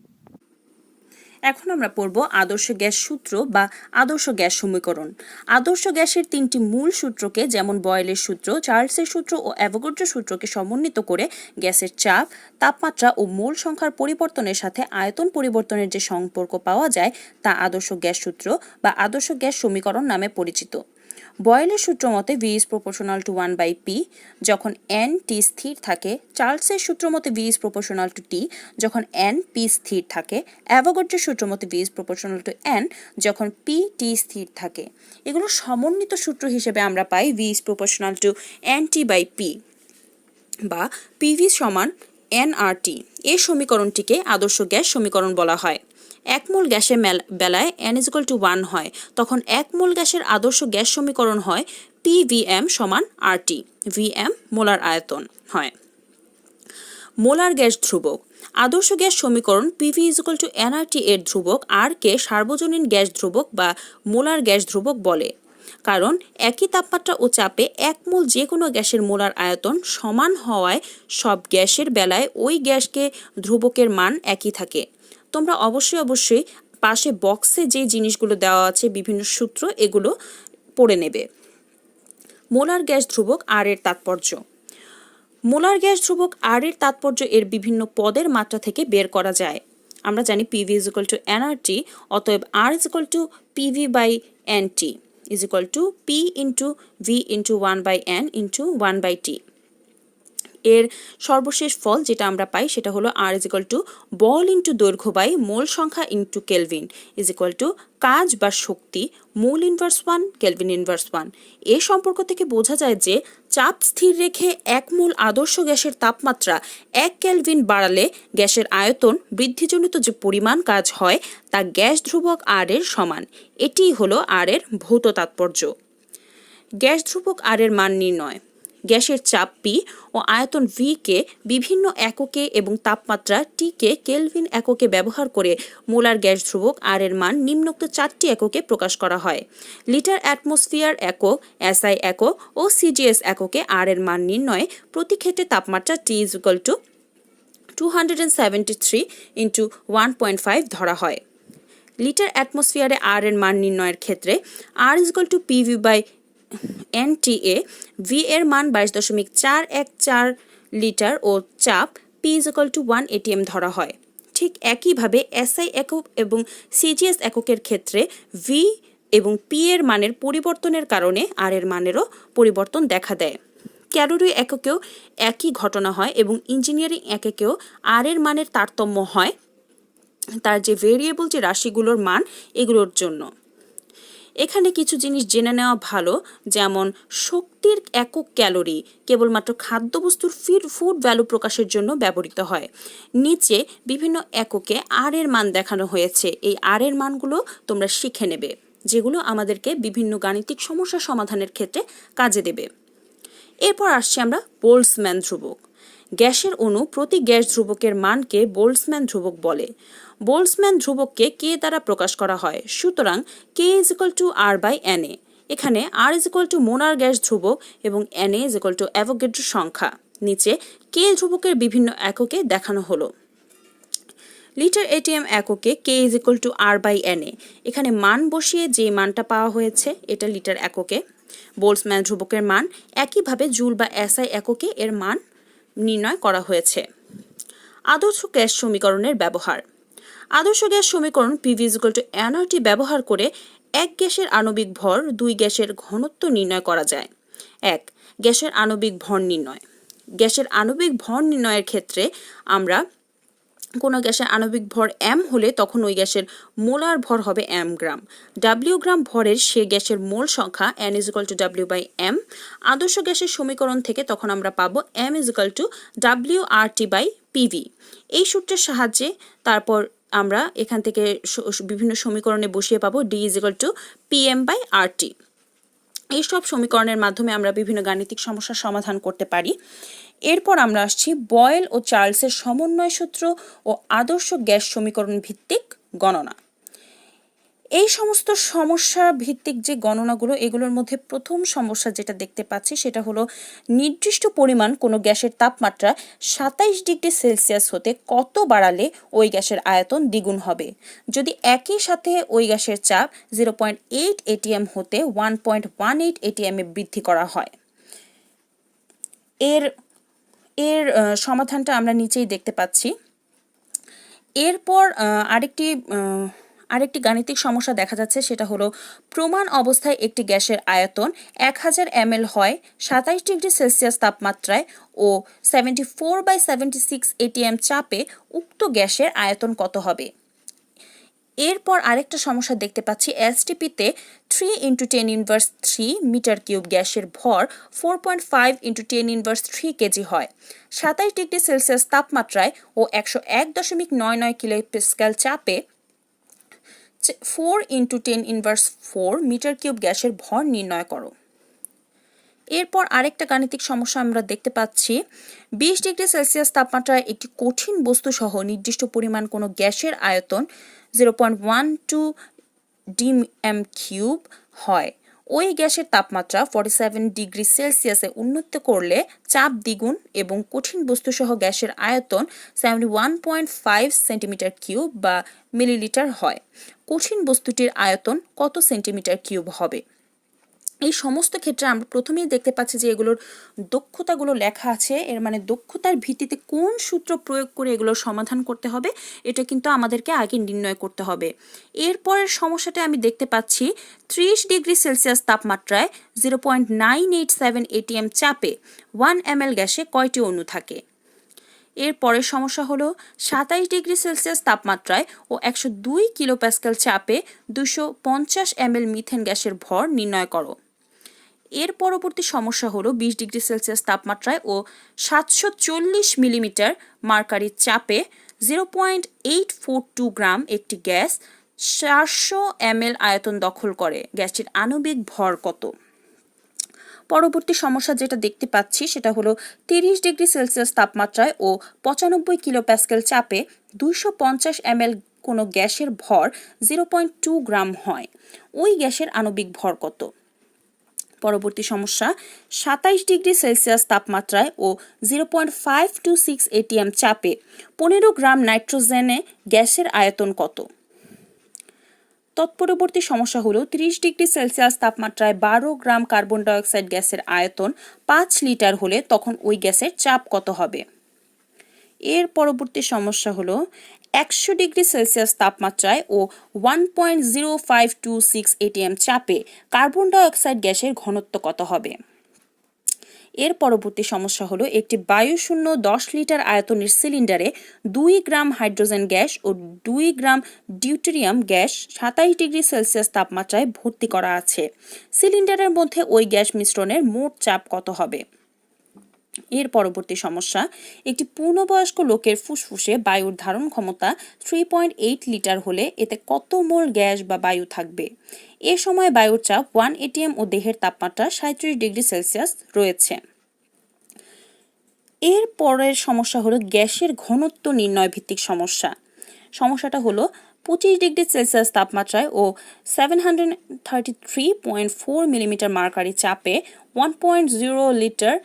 এখন আমরা পড়ব আদর্শ গ্যাস সূত্র বা আদর্শ গ্যাস সমীকরণ। আদর্শ গ্যাসের 3টি মূল সূত্রকে যেমন বয়েলের সূত্র, চার্লসের সূত্র ও অ্যাভোগাড্রো সূত্রকে সমন্বিত করে গ্যাসের চাপ, তাপমাত্রা ও মোল সংখ্যার পরিবর্তনের সাথে আয়তন পরিবর্তনের যে সম্পর্ক পাওয়া যায় তা আদর্শ গ্যাস সূত্র বা আদর্শ গ্যাস সমীকরণ নামে পরিচিত। বয়েলের সূত্র মতে V is proportional to 1/P যখন N T স্থির থাকে। চার্লসের সূত্র মতে V is proportional to T যখন N P স্থির থাকে। অ্যাভোগাড্রোর সূত্র মতে V is proportional to N যখন P T স্থির থাকে। এগুলো সমন্বিত সূত্র হিসেবে আমরা পাই V is proportional to NT/P বা PV সমান nRT। এই সমীকরণটিকে আদর্শ গ্যাস সমীকরণ বলা হয়। 1 মোল গ্যাসের বেলায় n is equal to 1 হয়, তখন 1 মোল গ্যাসের আদর্শ গ্যাস সমীকরণ হয় PVM সমান RT। VM মোলার আয়তন হয়। মোলার গ্যাস ধ্রুবক। আদর্শ গ্যাস সমীকরণ PV is equal to nRT এর ধ্রুবক R কে সার্বজনীন গ্যাস ধ্রুবক বা মোলার গ্যাস ধ্রুবক বলে, কারণ একই তাপমাত্রা ও চাপে 1 মোল যে কোনো গ্যাসের মোলার আয়তন সমান হওয়ায় সব গ্যাসের বেলায় ওই গ্যাসকে ধ্রুবকের মান একই থাকে। তোমরা অবশ্যই পাশে বক্সে যে জিনিসগুলো দেওয়া আছে বিভিন্ন সূত্র, এগুলো পড়ে নেবে। মোলার গ্যাস ধ্রুবক আর এর তাৎপর্য। মোলার গ্যাস ধ্রুবক আর এর তাৎপর্য এর বিভিন্ন পদের মাত্রা থেকে বের করা যায়। আমরা জানি PV is equal to nRT, অতএব R is equal to PV by nT is equal to P into V into 1/n into 1/t। এর সর্বশেষ ফল যেটা আমরা পাই সেটা হলো আর ইজ ইকুয়াল টু বল ইন্টু দৈর্ঘ্য বাই মোল সংখ্যা into kelvin is equal to কাজ বা শক্তি মোল ইনভার্স 1 কেলভিন ইনভার্স 1। এই সম্পর্ক থেকে বোঝা যায় যে চাপ স্থির রেখে এক মোল আদর্শ গ্যাসের তাপমাত্রা 1 কেলভিন বাড়ালে গ্যাসের আয়তন বৃদ্ধিজনিত যে পরিমাণ কাজ হয় তা গ্যাস ধ্রুবক আর এর সমান। এটিই হলো আর এর ভৌত তাৎপর্য। গ্যাস ধ্রুবক আর এর মান নির্ণয়। গ্যাসের চাপ পি ও আয়তন ভি কে বিভিন্ন এককে এবং তাপমাত্রা টি কে কেলভিন এককে ব্যবহার করে মোলার গ্যাস ধ্রুবক আর এর মান নিম্নোক্ত 4টি এককে প্রকাশ করা হয়। লিটার অ্যাটমসফিয়ার একক, এসআই একক ও সিজিএস এককে আর এর মান নির্ণয়ে প্রতি ক্ষেত্রে তাপমাত্রা টি ইজ ইকুয়াল টু 273 ইন্টু 1.5 ধরা হয়। লিটার অ্যাটমসফিয়ারে আর এর মান নির্ণয়ের ক্ষেত্রে R is equal to PV by NTA, V এর মান 22.414 লিটার ও চাপ P is equal to 1 ATM ধরা হয়। ঠিক একইভাবে এসআই একক এবং সিজিএস এককের ক্ষেত্রে ভি এবং পি এর মানের পরিবর্তনের কারণে আর এর মানেরও পরিবর্তন দেখা দেয়। ক্যালোরি এককেও একই ঘটনা হয় এবং ইঞ্জিনিয়ারিং এককেও আর এর মানের তারতম্য হয় তার যে ভেরিয়েবল যে রাশিগুলোর মান এগুলোর জন্য। এখানে কিছু জিনিস জেনে নেওয়া ভালো, যেমন শক্তির একক ক্যালোরি কেবলমাত্র খাদ্যবস্তুর ফুড ভ্যালু প্রকাশের জন্য ব্যবহৃত হয়। নিচে বিভিন্ন এককে আর এর মান দেখানো হয়েছে। এই আর এর মানগুলো তোমরা শিখে নেবে, যেগুলো আমাদেরকে বিভিন্ন গাণিতিক সমস্যা সমাধানের ক্ষেত্রে কাজে দেবে। এরপর আসছি আমরা বোল্টজম্যান ধ্রুবক। গ্যাসের অণু প্রতি গ্যাস ধ্রুবকের মানকে বোল্টজম্যান ধ্রুবক বলে। বোল্টজম্যান ধ্রুবককে কে দ্বারা প্রকাশ করা হয়, সুতরাং K is equal to R by N A. এখানে R is equal to molar gas ধ্রুবক এবং N A is equal to Avogadro সংখ্যা। নিচে কে ধ্রুবকের বিভিন্ন এককে দেখানো হলো। লিটার এটিএম এককে K is equal to R by N A. এখানে মান বসিয়ে যে মানটা পাওয়া হয়েছে এটা লিটার এককে। বোল্টজম্যান ধ্রুবকের মান একইভাবে জুল বা এসআই এককে এর মান নির্ণয় করা হয়েছে। আদর্শ গ্যাস সমীকরণের ব্যবহার। আদর্শ গ্যাস সমীকরণ PV is equal to nRT ব্যবহার করে এক গ্যাসের আণবিক ভর দুই গ্যাসের ঘনত্ব নির্ণয় করা যায়। 1. গ্যাসের আণবিক ভর নির্ণয়। গ্যাসের আণবিক ভর নির্ণয়ের ক্ষেত্রে আমরা কোনো গ্যাসের আণবিক ভর m হলে তখন ওই গ্যাসের মোলার ভর হবে m গ্রাম। w গ্রাম ভরের সে গ্যাসের মোল সংখ্যা n is equal to w by m। আদর্শ গ্যাসের সমীকরণ থেকে তখন আমরা পাবো m is equal to wRT by pv। এই সূত্রের সাহায্যে তারপর আমরা এখান থেকে বিভিন্ন সমীকরণে বসিয়ে পাবো d is equal to pm by RT। এইসব সমীকরণের মাধ্যমে আমরা বিভিন্ন গাণিতিক সমস্যার সমাধান করতে পারি। এরপর আমরা আসছি বয়েল ও চার্লসের সমন্বয় সূত্র ও আদর্শ গ্যাস সমীকরণ ভিত্তিক গণনা। এই সমস্ত সমস্যা ভিত্তিক যে গণনাগুলো এগুলোর মধ্যে প্রথম সমস্যা যেটা দেখতে পাচ্ছি সেটা হলো নির্দিষ্ট পরিমাণ কোনো গ্যাসের তাপমাত্রা 27 ডিগ্রি সেলসিয়াস হতে কত বাড়ালে ওই গ্যাসের আয়তন দ্বিগুণ হবে। যদি একই সাথে ওই গ্যাসের চাপ 0.8 এটিএম হতে 1.18 এটিএম এ বৃদ্ধি করা হয়। এর সমাধানটা আমরা নিচেই দেখতে পাচ্ছি। এরপর আরেকটি গাণিতিক সমস্যা দেখা যাচ্ছে, সেটা হলো প্রমাণ অবস্থায় একটি গ্যাসের আয়তন 1000 ml হয় 27 ডিগ্রি সেলসিয়াস তাপমাত্রায় ও 74/76 এটিএম চাপে, উক্ত গ্যাসের আয়তন কত হবে। এরপর আরেকটা সমস্যা দেখতে পাচ্ছি, এসটিপিতে 3 × 10⁻³ মিটার কিউব গ্যাসের ভর 4.5 × 10⁻³ কেজি হয়। 27 ডিগ্রি সেলসিয়াস তাপমাত্রায় ও 101.99 কিলোপ্যাসকেল চাপে 4 × 10⁻⁴ মিটার কিউব গ্যাসের ভর নির্ণয় করো। এরপর আরেকটা গাণিতিক সমস্যা আমরা দেখতে পাচ্ছি, 20 ডিগ্রি সেলসিয়াস তাপমাত্রায় একটি কঠিন বস্তু সহ নির্দিষ্ট পরিমাণ কোনো গ্যাসের আয়তন 0.12 dm³ হয়। ওই গ্যাসের তাপমাত্রা 47 ডিগ্রি সেলসিয়াসে উন্নীত করলে চাপ দ্বিগুণ এবং কঠিন বস্তু সহ গ্যাসের আয়তন 71.5 সেন্টিমিটার কিউব বা মিলিলিটার হয়। কঠিন বস্তুটির আয়তন কত সেন্টিমিটার কিউব হবে। এই সমস্ত ক্ষেত্রে আমরা প্রথমেই দেখতে পাচ্ছি যে এগুলোর দক্ষতাগুলো লেখা আছে, এর মানে দক্ষতার ভিত্তিতে কোন সূত্র প্রয়োগ করে এগুলোর সমাধান করতে হবে এটা কিন্তু আমাদেরকে আগে নির্ণয় করতে হবে। এরপরের সমস্যাটা আমি দেখতে পাচ্ছি 30 ডিগ্রি সেলসিয়াস তাপমাত্রায় 0.987 ATM চাপে 1 ml গ্যাসে কয়টি অণু থাকে। এর পরের সমস্যা হলো 27 ডিগ্রি সেলসিয়াস তাপমাত্রায় ও 102 কিলোপ্যাসকেল চাপে 250 ml মিথেন গ্যাসের ভর নির্ণয় করো। এর পরবর্তী সমস্যা হলো 20 ডিগ্রি সেলসিয়াস তাপমাত্রায় ও 740 মিলিমিটার মার্কারি চাপে 0.842 গ্রাম একটি গ্যাস 400 ml আয়তন দখল করে, গ্যাসটির আণবিক ভর কত। পরবর্তী সমস্যা যেটা দেখতে পাচ্ছি সেটা হলো 30 ডিগ্রি সেলসিয়াস তাপমাত্রায় ও 95 কিলোপ্যাসকেল চাপে 250 ml কোনো গ্যাসের ভর 0.2 গ্রাম হয়, ওই গ্যাসের আণবিক ভর কত। পরবর্তী সমস্যা 27 ডিগ্রি সেলসিয়াস তাপমাত্রায় ও 0.526 ATM চাপে 15 গ্রাম নাইট্রোজেনে গ্যাসের আয়তন কত। তৎপরবর্তী সমস্যা হলো 30 ডিগ্রি সেলসিয়াস তাপমাত্রায় 12 গ্রাম কার্বন ডাইঅক্সাইড গ্যাসের আয়তন 5 লিটার হলে তখন ওই গ্যাসের চাপ কত হবে। এর পরবর্তী সমস্যা হলো 100 ডিগ্রি সেলসিয়াস তাপমাত্রায় ও 1.0526 ATM চাপে কার্বন ডাইঅক্সাইড গ্যাসের ঘনত্ব কত হবে। এর পরবর্তী সমস্যা হলো একটি বায়ুশূন্য 10 লিটার আয়তনের সিলিন্ডারে 2 গ্রাম হাইড্রোজেন গ্যাস ও 2 গ্রাম ডিউটেরিয়াম গ্যাস 27 ডিগ্রি সেলসিয়াস তাপমাত্রায় ভর্তি করা আছে। সিলিন্ডারের মধ্যে ওই গ্যাস মিশ্রণের মোট চাপ কত হবে। এর পরবর্তী সমস্যা একটি পূর্ণবয়স্ক লোকের ফুসফুসে বায়ুর ধারণ ক্ষমতা 3.8 লিটার হলে এতে কত মোল গ্যাস বা বায়ু থাকবে। এ সময় বায়ুর চাপ 1 ATM ও দেহের তাপমাত্রা 37 ডিগ্রি সেলসিয়াস রয়েছে। এর পরের সমস্যা হলো গ্যাসের ঘনত্ব নির্ণয় ভিত্তিক সমস্যা। সমস্যাটা হলো 25 ডিগ্রি সেলসিয়াস তাপমাত্রায় ও 733.4 মিলিমিটার মার্কারি চাপে 1.0 লিটার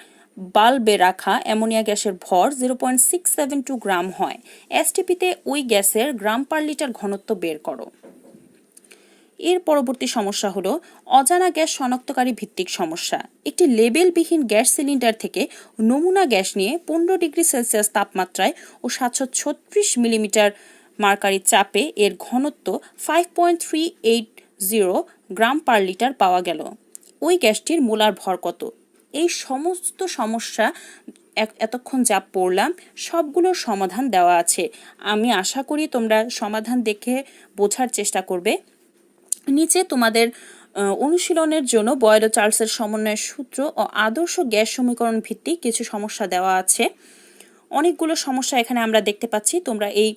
বাল্বে রাখা অ্যামোনিয়া গ্যাসের ভর 0.672 গ্রাম হয়। এসটিপিতে ওই গ্যাসের গ্রাম পার লিটার ঘনত্ব বের করো। এর পরবর্তী সমস্যা হলো অজানা গ্যাস শনাক্তকারী ভিত্তিক সমস্যা। একটি লেবেলবিহীন গ্যাস সিলিন্ডার থেকে নমুনা গ্যাস নিয়ে 15 ডিগ্রি সেলসিয়াস তাপমাত্রায় ও 736 মিলিমিটার মার্কারি চাপে এর ঘনত্ব 5.380 গ্রাম পার লিটার পাওয়া গেল। ওই গ্যাসটির মোলার ভর কত। এই সমস্ত সমস্যা এতক্ষণ যা পড়লাম সবগুলোর সমাধান দেওয়া আছে। আমি আশা করি তোমরা সমাধান দেখে বোঝার চেষ্টা করবে। নিচে তোমাদের অনুশীলনের জন্য বয়েল ও চার্লসের সমন্বয়ের সূত্র ও আদর্শ গ্যাস সমীকরণ ভিত্তিক কিছু সমস্যা দেওয়া আছে। অনেকগুলো সমস্যা এখানে আমরা দেখতে পাচ্ছি, তোমরা এই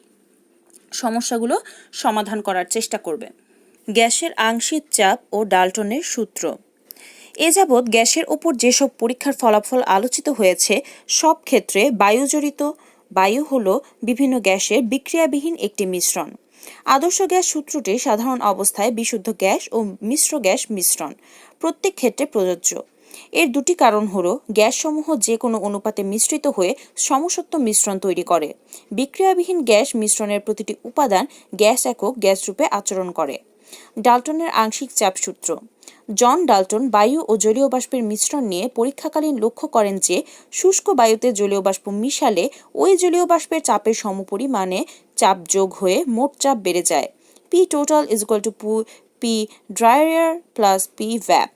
সমস্যাগুলো সমাধান করার চেষ্টা করবে। গ্যাসের আংশিক চাপ ও ডাল্টনের সূত্র। এ যাবৎ গ্যাসের ওপর যেসব পরীক্ষার ফলাফল আলোচিত হয়েছে সব ক্ষেত্রে বায়ু হলো বিভিন্ন গ্যাসের বিক্রিয়াবিহীন একটি মিশ্রণ। আদর্শ গ্যাস সূত্রটি সাধারণ অবস্থায় বিশুদ্ধ গ্যাস ও মিশ্র গ্যাস মিশ্রণ প্রত্যেক ক্ষেত্রে প্রযোজ্য। এর দুটি কারণ হলো গ্যাসসমূহ যে কোনো অনুপাতে মিশ্রিত হয়ে সমসত্ব মিশ্রণ তৈরি করে। বিক্রিয়াবিহীন গ্যাস মিশ্রণের প্রতিটি উপাদান গ্যাস একক গ্যাস রূপে আচরণ করে। ডাল্টনের আংশিক চাপ সূত্র। জন ডাল্টন বায়ু ও জলীয় বাষ্পের মিশ্রণ নিয়ে পরীক্ষাকালীন লক্ষ্য করেন যে শুষ্ক বায়ুতে জলীয় বাষ্প মিশালে ওই জলীয় বাষ্পের চাপের সমপরিমাণে চাপ যোগ হয়ে মোট চাপ বেড়ে যায়। P total is equal to P dry air plus P vap.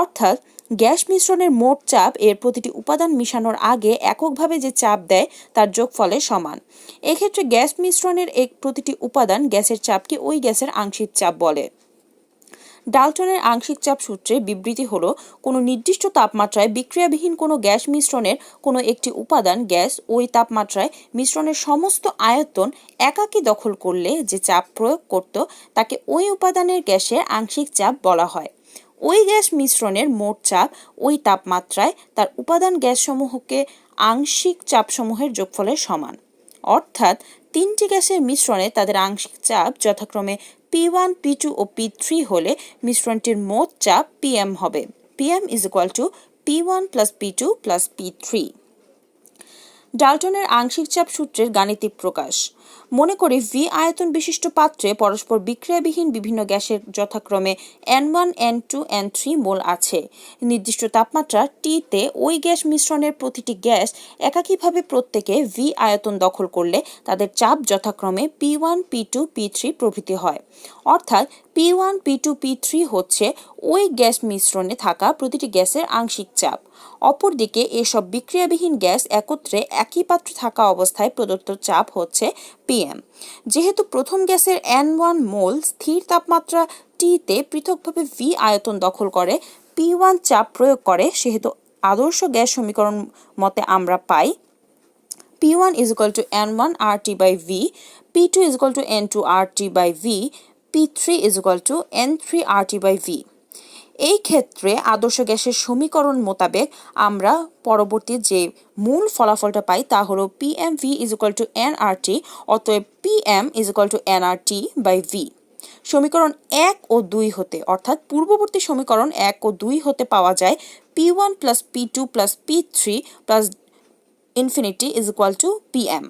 অর্থাৎ গ্যাস মিশ্রণের মোট চাপ এর প্রতিটি উপাদান মিশানোর আগে এককভাবে যে চাপ দেয় তার যোগফলের সমান। এক্ষেত্রে গ্যাস মিশ্রণের প্রতিটি উপাদান গ্যাসের চাপকে ওই গ্যাসের আংশিক চাপ বলে। ডাল্টনের আংশিক চাপ সূত্রে বিবৃতি হলো কোনো নির্দিষ্ট তাপমাত্রায় বিক্রিয়াবিহীন কোনো গ্যাস মিশ্রণের কোনো একটি উপাদান গ্যাস ওই তাপমাত্রায় মিশ্রণের সমস্ত আয়তন একাকী দখল করলে যে চাপ প্রয়োগ করত তাকে ওই উপাদানের গ্যাসের আংশিক চাপ বলা হয়। ওই গ্যাস মিশ্রণের মোট চাপ ওই তাপমাত্রায় তার উপাদান গ্যাসসমূহকে আংশিক চাপসমূহের যোগফলের সমান। অর্থাৎ তিনটি গ্যাসের মিশ্রণে তাদের আংশিক চাপ যথাক্রমে P1, P2 ও P3 হলে মিশ্রণটির মোট চাপ PM হবে। PM is equal two P1 plus P2 plus P3। ডাল্টনের আংশিক চাপ সূত্রের গাণিতিক প্রকাশ। মনে করি ভি আয়তন বিশিষ্ট পাত্রে পরস্পর বিক্রিয়াবিহীন বিভিন্ন গ্যাসের যথাক্রমে N1, N2, N3 মোল আছে। নির্দিষ্ট তাপমাত্রা টিতে ওই গ্যাস মিশ্রণের প্রতিটি গ্যাস একাকীভাবে প্রত্যেকে ভি আয়তন দখল করলে তাদের চাপ যথাক্রমে P1, P2, P3 প্রভৃতি হয়। অর্থাৎ P1, P2, P3 হচ্ছে ওই গ্যাস মিশ্রণে থাকা প্রতিটি গ্যাসের আংশিক চাপ। অপরদিকে এসব বিক্রিয়াবিহীন গ্যাস একত্রে একই পাত্রে থাকা অবস্থায় প্রদত্ত চাপ হচ্ছে Pm। যেহেতু প্রথম গ্যাসের N1 মোল স্থির তাপমাত্রা টিতে পৃথকভাবে ভি আয়তন দখল করে P1 চাপ প্রয়োগ করে, সেহেতু আদর্শ গ্যাস সমীকরণ মতে আমরা পাই P1 is equal to N1 RT by V, P2 is equal to N2 RT by V, P3 is equal to N3 RT by V। এই ক্ষেত্রে আদর্শ গ্যাসের সমীকরণ মোতাবেক আমরা পরবর্তী যে মূল ফলাফলটা পাই তা হলো PmV is equal to nRT, অতএব Pm is equal to nRT by V। সমীকরণ 1 ও 2 হতে অর্থাৎ পূর্ববর্তী সমীকরণ 1 ও 2 হতে পাওয়া যায় P1 plus P2 plus P3 plus infinity is equal to Pm।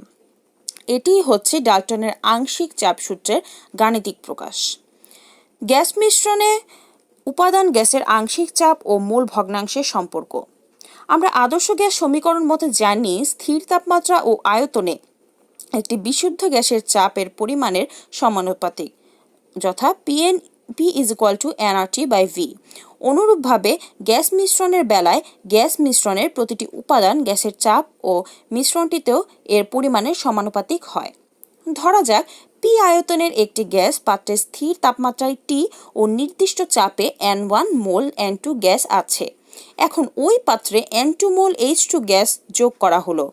এটি হচ্ছে ডাল্টনের আংশিক চাপ সূত্রের গাণিতিক প্রকাশ। গ্যাস মিশ্রণে উপাদান গ্যাসের আংশিক চাপ ও মোল ভগ্নাংশের সম্পর্ক। আমরা আদর্শ গ্যাস সমীকরণ মতে জানি স্থির তাপমাত্রা ও আয়তনে একটি বিশুদ্ধ গ্যাসের চাপের পরিমাণের সমানুপাতিক, যথা P is equal to nRT by V। অনুরূপভাবে গ্যাস মিশ্রণের বেলায় গ্যাস মিশ্রণের প্রতিটি উপাদান গ্যাসের চাপ ও মিশ্রণটিতেও এর পরিমাণের সমানুপাতিক হয়। ধরা যাক পি আয়তনের একটি গ্যাস পাত্রে স্থির তাপমাত্রায় টি ও নির্দিষ্ট চাপে N1 মোল N2 গ্যাস আছে। এখন ওই পাত্রে N2 মোল H2 গ্যাস যোগ করা হলো,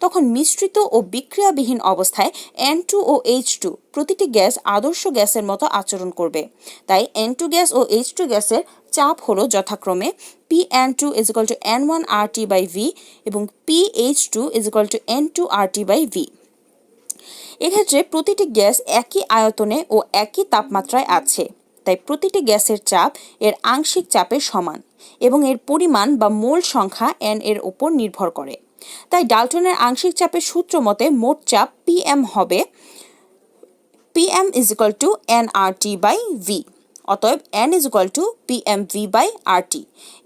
তখন মিশ্রিত ও বিক্রিয়াবিহীন অবস্থায় N2 ও H2 প্রতিটি গ্যাস আদর্শ গ্যাসের মতো আচরণ করবে। তাই N2 গ্যাস ও H2 গ্যাসের চাপ হলো যথাক্রমে Pn2 is equal to N1 RT by V এবং PH2 is equal to N2 RT by V। এক্ষেত্রে প্রতিটি গ্যাস একই আয়তনে ও একই তাপমাত্রায় আছে, তাই প্রতিটি গ্যাসের চাপ এর আংশিক চাপের সমান এবং এর পরিমাণ বা মোল সংখ্যা n এর উপর নির্ভর করে। তাই ডাল্টনের আংশিক চাপের সূত্র মতে মোট চাপ Pm হবে Pm is equal to nRT by V। অতএব n is equal to PmV by RT।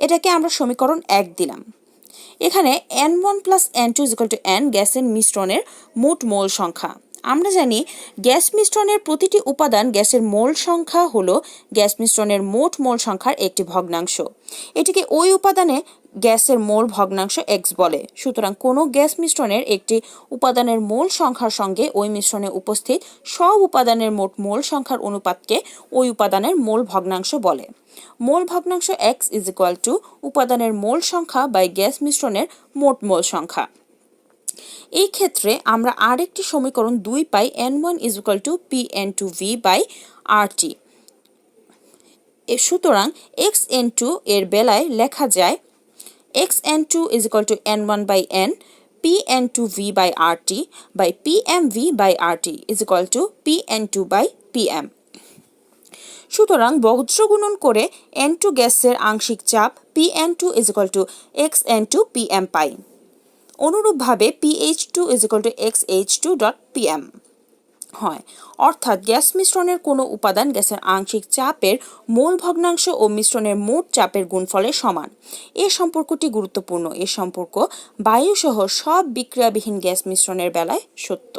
এটাকে আমরা সমীকরণ 1 দিলাম। এখানে N1 plus N2 is equal to n গ্যাসের মিশ্রণের মোট মোল সংখ্যা। আমরা জানি গ্যাস মিশ্রণের প্রতিটি উপাদান গ্যাসের মোল সংখ্যা হলো গ্যাস মিশ্রণের মোট মোল সংখ্যার একটি ভগ্নাংশ। এটিকে ওই উপাদানে গ্যাসের মোল ভগ্নাংশ x বলে। সুতরাং কোনো গ্যাস মিশ্রণের একটি উপাদানের মোল সংখ্যার সঙ্গে ওই মিশ্রণে উপস্থিত সব উপাদানের মোট মোল সংখ্যার অনুপাতকে ওই উপাদানের মোল ভগ্নাংশ বলে। মোল ভগ্নাংশ x is equal to উপাদানের মোল সংখ্যা বাই গ্যাস মিশ্রণের মোট মোল সংখ্যা। এই ক্ষেত্রে আমরা আরেকটি সমীকরণ 2 পাই N1 is equal to Pn2V by RT। সুতরাং xn2 এর বেলায় লেখা যায় xn2 is equal to N1 by N Pn2V by RT by Pmv by RT is equal to Pn2 by Pm। সুতরাং বজ্রগুণন করে N2 গ্যাসের আংশিক চাপ Pn2 is equal to xn2 Pm পাই। অনুরূপভাবে PH2 is equal to xH2 dot Pm হয়। অর্থাৎ gas মিশ্রণের কোনো উপাদান গ্যাসের আংশিক চাপের মোল ভগ্নাংশ ও মিশ্রণের মোট চাপের গুণফলের সমান। এই সম্পর্কটি গুরুত্বপূর্ণ। এই সম্পর্ক বায়ুসহ সব বিক্রিয়াবিহীন গ্যাস মিশ্রণের বেলায় সত্য।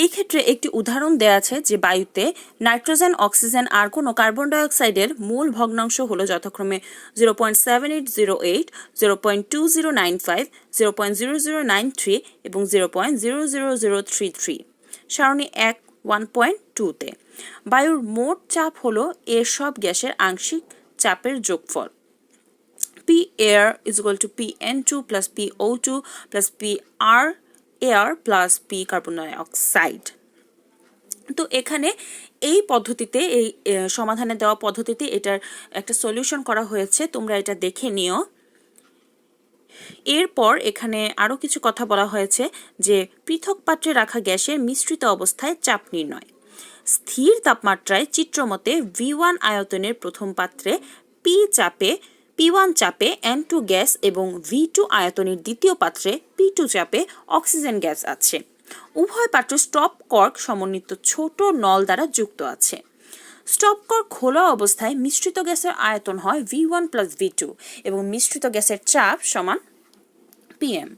এই ক্ষেত্রে একটি উদাহরণ দেয়া আছে যে বায়ুতে নাইট্রোজেন, অক্সিজেন আর কোনো কার্বন ডাইঅক্সাইডের মোল ভগ্নাংশ হলো যথাক্রমে 0.7808, 0.2095, 0.0093 এবং 0.00033 সারণী 1.2-তে। বায়ুর মোট চাপ হলো এর সব গ্যাসের আংশিক চাপের যোগফল। P air is equal to Pn2 plus PO2 plus PR air plus P carbon dioxide. তো এখানে এই পদ্ধতিতে এই সমাধানে দেওয়া পদ্ধতিতে এটার একটা সলিউশন করা হয়েছে, তোমরা এটা দেখে নিও। এরপর এখানে আরও কিছু কথা বলা হয়েছে যে পৃথক পাত্রে রাখা গ্যাসের মিশ্রিত অবস্থায় চাপ নির্ণয়। স্থির তাপমাত্রায় চিত্রমতে V1 আয়তনের প্রথম পাত্রে P1 চাপে N2 গ্যাস এবং V2 আয়তনের দ্বিতীয় পাত্রে P2 চাপে অক্সিজেন গ্যাস আছে। উভয় পাত্র স্টপ কর্ক সমন্বিত ছোট নল দ্বারা যুক্ত আছে। স্টপ কর্ক খোলা অবস্থায় মিশ্রিত গ্যাসের আয়তন হয় V1 + V2 এবং মিশ্রিত গ্যাসের চাপ সমান PM।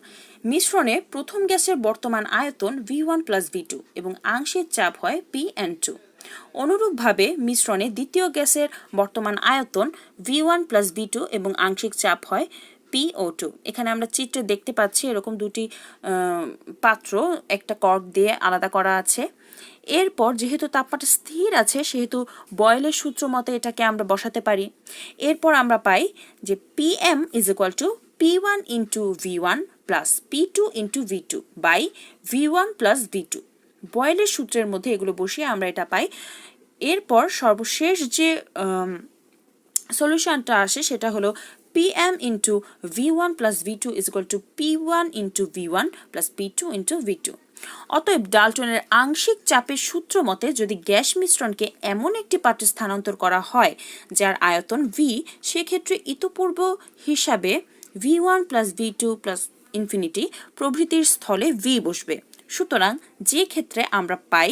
মিশ্রণে প্রথম গ্যাসের বর্তমান আয়তন V1 + V2 এবং আংশিক চাপ হয় PN2। অনুরূপভাবে মিশ্রণে দ্বিতীয় গ্যাসের বর্তমান আয়তন V1 + V2 এবং আংশিক চাপ হয় PO2। এখানে আমরা চিত্রে দেখতে পাচ্ছি এরকম দুটি পাত্র একটা কর্ক দিয়ে আলাদা করা আছে। এরপর যেহেতু তাপমাত্রা স্থির আছে সেহেতু বয়েলের সূত্র মতে এটাকে আমরা বসাতে পারি। এরপর আমরা পাই যে PM = P1 × V1 + P2 × V2 by V1 + V2। বয়েলের সূত্রের মধ্যে এগুলো বসিয়ে আমরা এটা পাই। এরপর সর্বশেষ যে সলিউশনটা আসে সেটা হলো PM × V1 + V2 = P1 × V1 + P2 × V2। অতএব ডাল্টনের আংশিক চাপের সূত্র মতে যদি গ্যাস মিশ্রণকে এমন একটি পাত্রে স্থানান্তর করা হয় যার আয়তন V, সেক্ষেত্রে ইতপূর্ব হিসাবে V1 + V2 + ইনফিনিটি প্রভৃতির স্থলে V বসবে। সুতরাং সেক্ষেত্রে আমরা পাই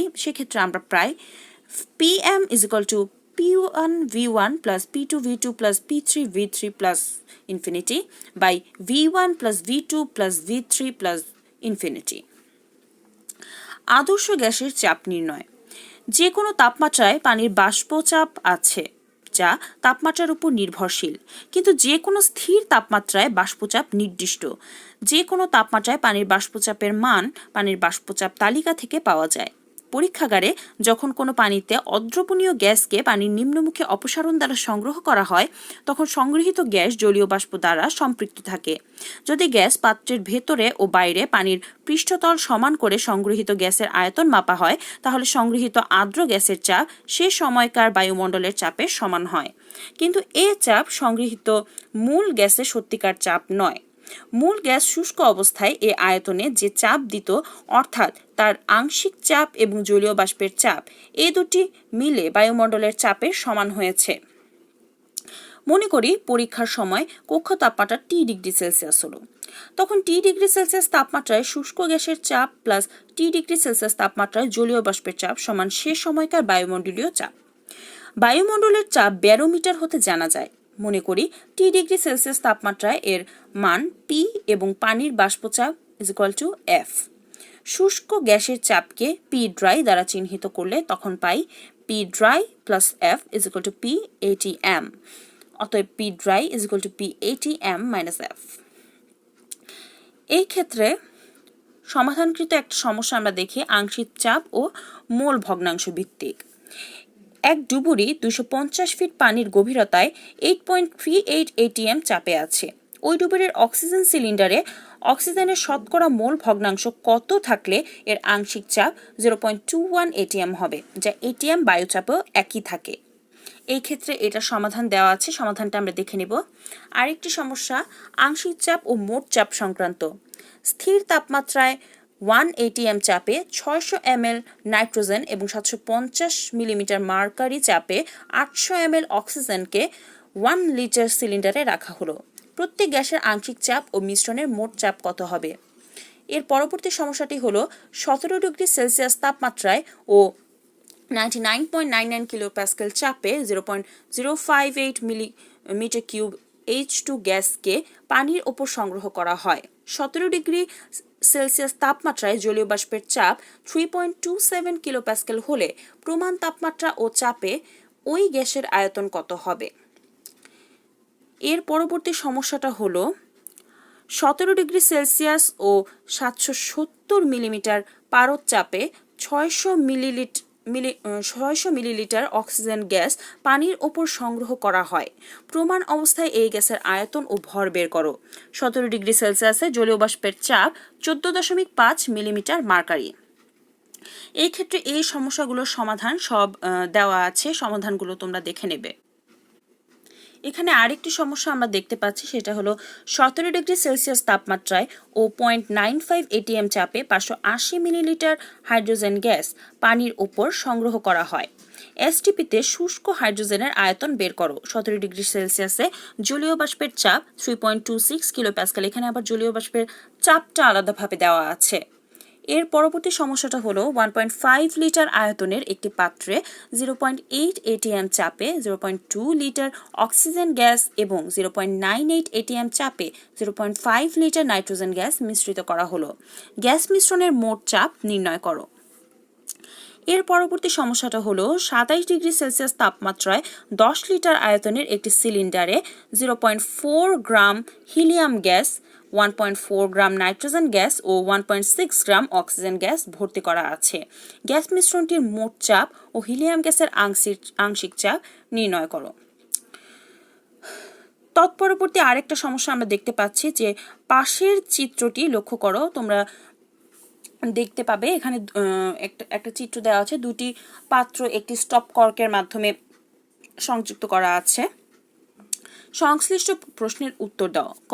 PM = P1 V1 + P2 V2 + P3 V3 + infinity by V1 + V2 + V3 + infinity. আদর্শ গ্যাসের চাপ নির্ণয়। যে কোনো তাপমাত্রায় পানির বাষ্প চাপ আছে যা তাপমাত্রার উপর নির্ভরশীল, কিন্তু যে কোনো স্থির তাপমাত্রায় বাষ্পচাপ নির্দিষ্ট। যে কোনো তাপমাত্রায় পানির বাষ্পচাপের মান পানির বাষ্পচাপ তালিকা থেকে পাওয়া যায়। পরীক্ষাগারে যখন কোনো পানিতে অদ্রবণীয় গ্যাসকে পানির নিম্নমুখে অপসারণ দ্বারা সংগ্রহ করা হয় তখন সংগৃহীত গ্যাস জলীয় বাষ্প দ্বারা সম্পৃক্ত থাকে। যদি গ্যাস পাত্রের ভেতরে ও বাইরে পানির পৃষ্ঠতল সমান করে সংগৃহীত গ্যাসের আয়তন মাপা হয় তাহলে সংগৃহীত আর্দ্র গ্যাসের চাপ সে সময়কার বায়ুমণ্ডলের চাপের সমান হয়। কিন্তু এ চাপ সংগৃহীত মূল গ্যাসের সত্যিকার চাপ নয়। মূল গ্যাস শুষ্ক অবস্থায় এ আয়তনে যে চাপ দিত অর্থাৎ তার আংশিক চাপ এবং জলীয় বাষ্পের চাপ এই দুটি মিলে বায়ুমণ্ডলের চাপের সমান হয়েছে। মনে করি পরীক্ষার সময় কক্ষ তাপমাত্রা T°C হলো। তখন T°C তাপমাত্রায় শুষ্ক গ্যাসের চাপ প্লাস T°C তাপমাত্রায় জলীয় বাষ্পের চাপ সমান সে সময়কার বায়ুমণ্ডলীয় চাপ। বায়ুমণ্ডলের চাপ ব্যারোমিটার হতে জানা যায়। মনে করি T°C তাপমাত্রায় এর মান P এবং পানির বাষ্পচাপ = F। শুষ্ক গ্যাসের চাপকে P dry দ্বারা চিহ্নিত করলে তখন পাই P dry + F = P atm। অতএব P dry = P atm - F। এই ক্ষেত্রে সমাধানকৃত একটা সমস্যা আমরা দেখি আংশিক চাপ ও মোল ভগ্নাংশ ভিত্তিক। এক ডুবুরি 250 ফিট পানির গভীরতায় 8.38 atm চাপে আছে। ওই ডুবুরির অক্সিজেন সিলিন্ডারে অক্সিজেনের শতকরা মোল ভগ্নাংশ কত থাকলে এর আংশিক চাপ 0.21 atm হবে, যা atm বায়ুচাপেও একই থাকে। এই ক্ষেত্রে এটা সমাধান দেওয়া আছে, সমাধানটা আমরা দেখে নেব। আরেকটি সমস্যা আংশিক চাপ ও মোট চাপ সংক্রান্ত। স্থির তাপমাত্রায় 1 atm চাপে 600 ml নাইট্রোজেন এবং 750 মিলিমিটার মার্কারি চাপে 800 ml অক্সিজেনকে 1 লিটার সিলিন্ডারে রাখা হলো। প্রত্যেক গ্যাসের আংশিক চাপ ও মিশ্রণের মোট চাপ কত হবে? এর পরবর্তী সমস্যাটি হলো 17°C তাপমাত্রায় ও 99.99 কিলোপ্যাসকেল চাপে 0.058 মিলিমিটার কিউব H2 গ্যাসকে পানির ওপর সংগ্রহ করা হয়। 17°C তাপমাত্রায় জলীয় বাষ্পের চাপ 3.27 কিলোপ্যাসকেল হলে প্রমাণ তাপমাত্রা ও চাপে ওই গ্যাসের আয়তন কত হবে? এর পরবর্তী সমস্যাটা হলো 17°C ও 770 মিলিমিটার পারদ চাপে 600 মিলিলিটার অক্সিজেন গ্যাস পানির ওপর সংগ্রহ করা হয়। প্রমাণ অবস্থায় এই গ্যাসের আয়তন ও ভর বের করো। 17°C জলীয় বাষ্পের চাপ 14.5 মিলিমিটার মার্কারি। এই ক্ষেত্রে এই সমস্যাগুলোর সমাধান সব দেওয়া আছে, সমাধানগুলো তোমরা দেখে নেবে। এখানে আরেকটি সমস্যা আমরা দেখতে পাচ্ছি, সেটা হলো 17°C তাপমাত্রায় ও 0.95 atm চাপে 580 মিলিলিটার হাইড্রোজেন গ্যাস পানির ওপর সংগ্রহ করা হয়। এসটিপিতে শুষ্ক হাইড্রোজেনের আয়তন বের করো। 17°C জলীয় বাষ্পের চাপ 3.26 কিলোপ্যাসকেল। এখানে আবার জলীয় বাষ্পের চাপটা আলাদাভাবে দেওয়া আছে। এর পরবর্তী সমস্যাটা হলো 1.5 লিটার আয়তনের একটি পাত্রে 0.8 ATM চাপে 0.2 লিটার অক্সিজেন গ্যাস এবং 0.98 ATM চাপে 0.5 লিটার নাইট্রোজেন গ্যাস মিশ্রিত করা হলো। গ্যাস মিশ্রণের মোট চাপ নির্ণয় করো। এর পরবর্তী সমস্যাটা হলো 27 ডিগ্রি সেলসিয়াস তাপমাত্রায় 10 লিটার আয়তনের একটি সিলিন্ডারে 0.4 গ্রাম হিলিয়াম গ্যাস, 1.4 গ্রাম নাইট্রোজেন গ্যাস ও 1.6 গ্রাম অক্সিজেন গ্যাস ভর্তি করা আছে। গ্যাস মিশ্রণটির মোট চাপ ও হিলিয়াম গ্যাসের আংশিক চাপ নির্ণয় করো। তৎপরবর্তী আরেকটা সমস্যা আমরা দেখতে পাচ্ছি যে পাশের চিত্রটি লক্ষ্য করো। তোমরা দেখতে পাবে এখানে একটা চিত্র দেওয়া আছে, দুটি পাত্র একটি স্টপ কর্কের মাধ্যমে সংযুক্ত করা আছে। সংশ্লিষ্ট প্রশ্নের উত্তর দাও। ক,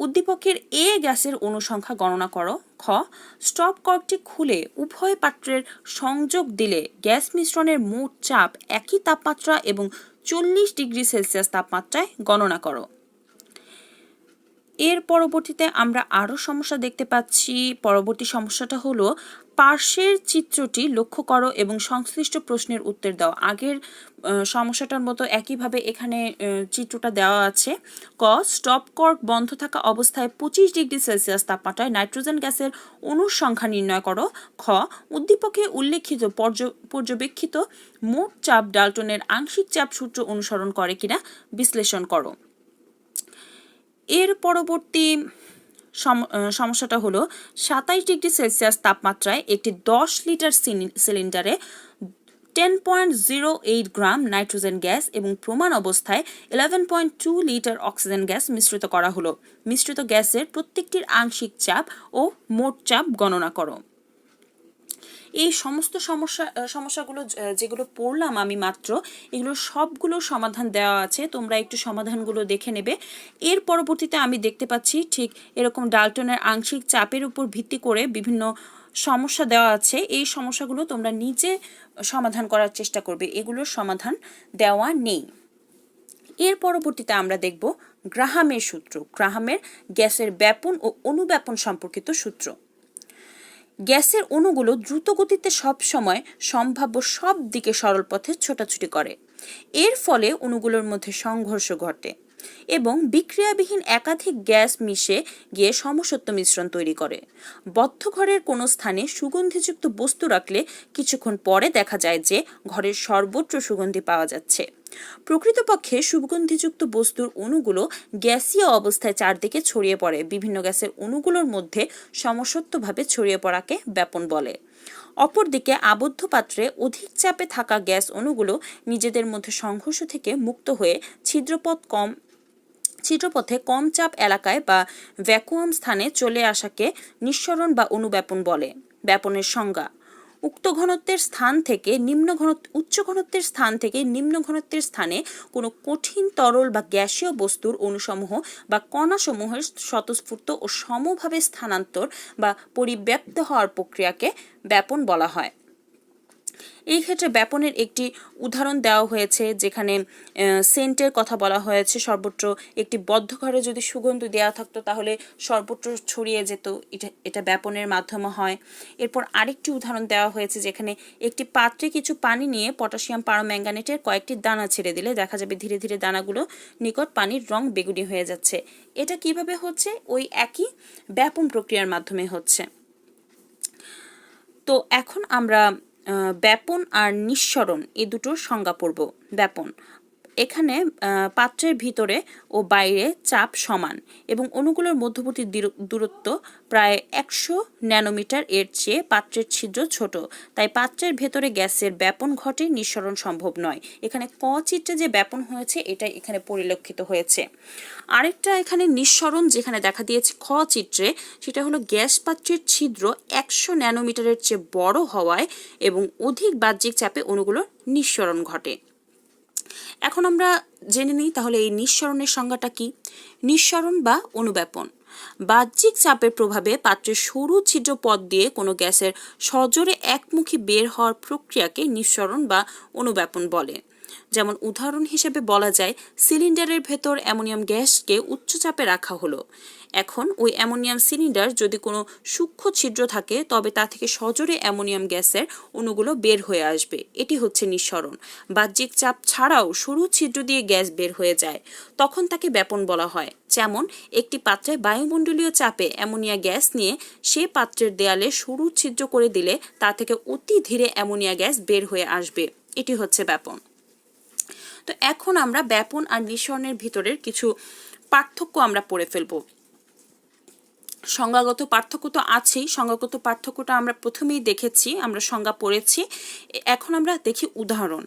উদ্দীপকের এ গ্যাসের অনুসংখ্যা গণনা করো। খ, স্টপ কর্কটি খুলে উভয় পাত্রের সংযোগ দিলে গ্যাস মিশ্রণের মোট চাপ একই তাপমাত্রা এবং 40 ডিগ্রি সেলসিয়াস তাপমাত্রায় গণনা করো। এর পরবর্তীতে আমরা আরও সমস্যা দেখতে পাচ্ছি। পরবর্তী সমস্যাটা হলো পার্শ্বের চিত্রটি লক্ষ্য করো এবং সংশ্লিষ্ট প্রশ্নের উত্তর দাও। আগের সমস্যাটার মতো একইভাবে এখানে চিত্রটা দেওয়া আছে। ক, স্টপ কর্ক বন্ধ থাকা অবস্থায় 25 ডিগ্রি সেলসিয়াস তাপমাত্রায় নাইট্রোজেন গ্যাসের অণুর সংখ্যা নির্ণয় করো। খ, উদ্দীপকে উল্লেখিত পর্যবেক্ষিত মোট চাপ ডাল্টনের আংশিক চাপ সূত্র অনুসরণ করে কিনা বিশ্লেষণ করো। এর পরবর্তী সমস্যাটা হলো 27 ডিগ্রি সেলসিয়াস তাপমাত্রায় একটি 10 লিটার সিলিন্ডারে 10.08 গ্রাম নাইট্রোজেন গ্যাস এবং প্রমাণ অবস্থায় 11.2 লিটার অক্সিজেন গ্যাস মিশ্রিত করা হলো। মিশ্রিত গ্যাসের প্রত্যেকটির আংশিক চাপ ও মোট চাপ গণনা করো। এই সমস্ত সমস্যাগুলো যেগুলো পড়লাম আমি মাত্র, এগুলো সবগুলো সমাধান দেওয়া আছে, তোমরা একটু সমাধানগুলো দেখে নেবে। এর পরবর্তীতে আমি দেখতে পাচ্ছি ঠিক এরকম ডাল্টনের আংশিক চাপের উপর ভিত্তি করে বিভিন্ন সমস্যা দেওয়া আছে। এই সমস্যাগুলো তোমরা নিজে সমাধান করার চেষ্টা করবে, এগুলোর সমাধান দেওয়া নেই। এর পরবর্তীতে আমরা দেখব গ্রাহামের সূত্র, গ্রাহামের গ্যাসের ব্যাপন ও অনুব্যাপন সম্পর্কিত সূত্র। গ্যাসের অণুগুলো দ্রুত গতিতে সবসময় সম্ভাব্য সব দিকে সরল পথে ছোটাছুটি করে। এর ফলে অণুগুলোর মধ্যে সংঘর্ষ ঘটে এবং বিক্রিয়াবিহীন একাধিক গ্যাস মিশে গিয়ে সমসত্ব মিশ্রণ তৈরি করে। বদ্ধ ঘরের কোনো স্থানে সুগন্ধিযুক্ত বস্তু রাখলে কিছুক্ষণ পরে দেখা যায় যে ঘরের সর্বত্র সুগন্ধি পাওয়া যাচ্ছে। প্রকৃতপক্ষে সুগন্ধিযুক্ত বস্তুর অণুগুলো গ্যাসীয় অবস্থায় চারদিকে ছড়িয়ে পড়ে। বিভিন্ন গ্যাসের অণুগুলোর মধ্যে সমসত্বভাবে ছড়িয়ে পড়াকে ব্যাপন বলে। অপরদিকে আবদ্ধ পাত্রে অধিক চাপে থাকা গ্যাস অণুগুলো নিজেদের মধ্যে সংঘর্ষ থেকে মুক্ত হয়ে ছিদ্রপথে কম চাপ এলাকায় বা ভ্যাকুয়াম স্থানে চলে আসাকে নিঃসরণ বা অনুব্যাপন বলে। ব্যাপনের সংজ্ঞা: উচ্চ ঘনত্বের স্থান থেকে নিম্ন ঘনত্বের স্থানে কোনো কঠিন তরল বা গ্যাসীয় বস্তুর অণুসমূহ বা কণাসমূহের স্বতঃস্ফূর্ত ও সমভাবে স্থানান্তর বা পরিব্যাপ্ত হওয়ার প্রক্রিয়াকে ব্যাপন বলা হয়। এই ক্ষেত্রে ব্যাপনের একটি উদাহরণ দেওয়া হয়েছে, যেখানে সেন্টের কথা বলা হয়েছে। সর্বত্র একটি বদ্ধ ঘরে যদি সুগন্ধি দেওয়া থাকতো তাহলে সর্বত্র ছড়িয়ে যেত, এটা ব্যাপনের মাধ্যমে হয়। এরপর আরেকটি উদাহরণ দেওয়া হয়েছে, যেখানে একটি পাত্রে কিছু পানি নিয়ে পটাশিয়াম পারম্যাঙ্গানেটের কয়েকটি দানা ছেড়ে দিলে দেখা যাবে ধীরে ধীরে দানাগুলো নিকট পানির রং বেগুনি হয়ে যাচ্ছে। এটা কিভাবে হচ্ছে? ওই একই ব্যাপন প্রক্রিয়ার মাধ্যমে হচ্ছে। তো এখন আমরা ব্যাপন আর নিঃসরণ এই দুটোর সংজ্ঞা পড়ব। ব্যাপন: এখানে পাত্রের ভিতরে ও বাইরে চাপ সমান এবং অণুগুলোর মধ্যবর্তী দূরত্ব প্রায় 100 ন্যানোমিটার এর চেয়ে পাত্রের ছিদ্র ছোট, তাই পাত্রের ভেতরে গ্যাসের ব্যাপন ঘটে, নিঃসরণ সম্ভব নয়। এখানে ক চিত্রে যে ব্যাপন হয়েছে এটাই এখানে পরিলক্ষিত হয়েছে। আরেকটা এখানে নিঃসরণ যেখানে দেখা দিয়েছে খ চিত্রে, সেটা হলো গ্যাস পাত্রের ছিদ্র 100 ন্যানোমিটারের চেয়ে বড় হওয়ায় এবং অধিক বাহ্যিক চাপে অণুগুলোর নিঃসরণ ঘটে। এখন আমরা জেনে নিই তাহলে এই নিঃসরণের সংজ্ঞাটা কি। নিঃসরণ বা অনুব্যাপন: বাহ্যিক চাপের প্রভাবে পাত্রের সরু ছিদ্র পথ দিয়ে কোনো গ্যাসের সজোরে একমুখী বের হওয়ার প্রক্রিয়াকে নিঃসরণ বা অনুব্যাপন বলে। যেমন উদাহরণ হিসেবে বলা যায় সিলিন্ডারের ভেতর অ্যামোনিয়াম গ্যাসকে উচ্চ চাপে রাখা হলো। এখন ওই অ্যামোনিয়াম সিলিন্ডার যদি কোনো সূক্ষ্ম ছিদ্র থাকে তবে তা থেকে সজোরে অ্যামোনিয়াম গ্যাসের অণুগুলো বের হয়ে আসবে, এটি হচ্ছে নিঃসরণ। বাহ্যিক চাপ ছাড়াও সরু ছিদ্র দিয়ে গ্যাস বের হয়ে যায়, তখন তাকে ব্যাপন বলা হয়। যেমন একটি পাত্রে বায়ুমণ্ডলীয় চাপে অ্যামোনিয়া গ্যাস নিয়ে সে পাত্রের দেয়ালে সরু ছিদ্র করে দিলে তা থেকে অতি ধীরে অ্যামোনিয়া গ্যাস বের হয়ে আসবে, এটি হচ্ছে ব্যাপন। তো এখন আমরা ব্যাপন আর নিঃসরণের ভিতরের কিছু পার্থক্য আমরা পড়ে ফেলব। সংজ্ঞাগত পার্থক্য তো আছেই, সংজ্ঞাগত পার্থক্যটা আমরা প্রথমেই দেখেছি, আমরা সংজ্ঞা পড়েছি। এখন আমরা দেখি উদাহরণ।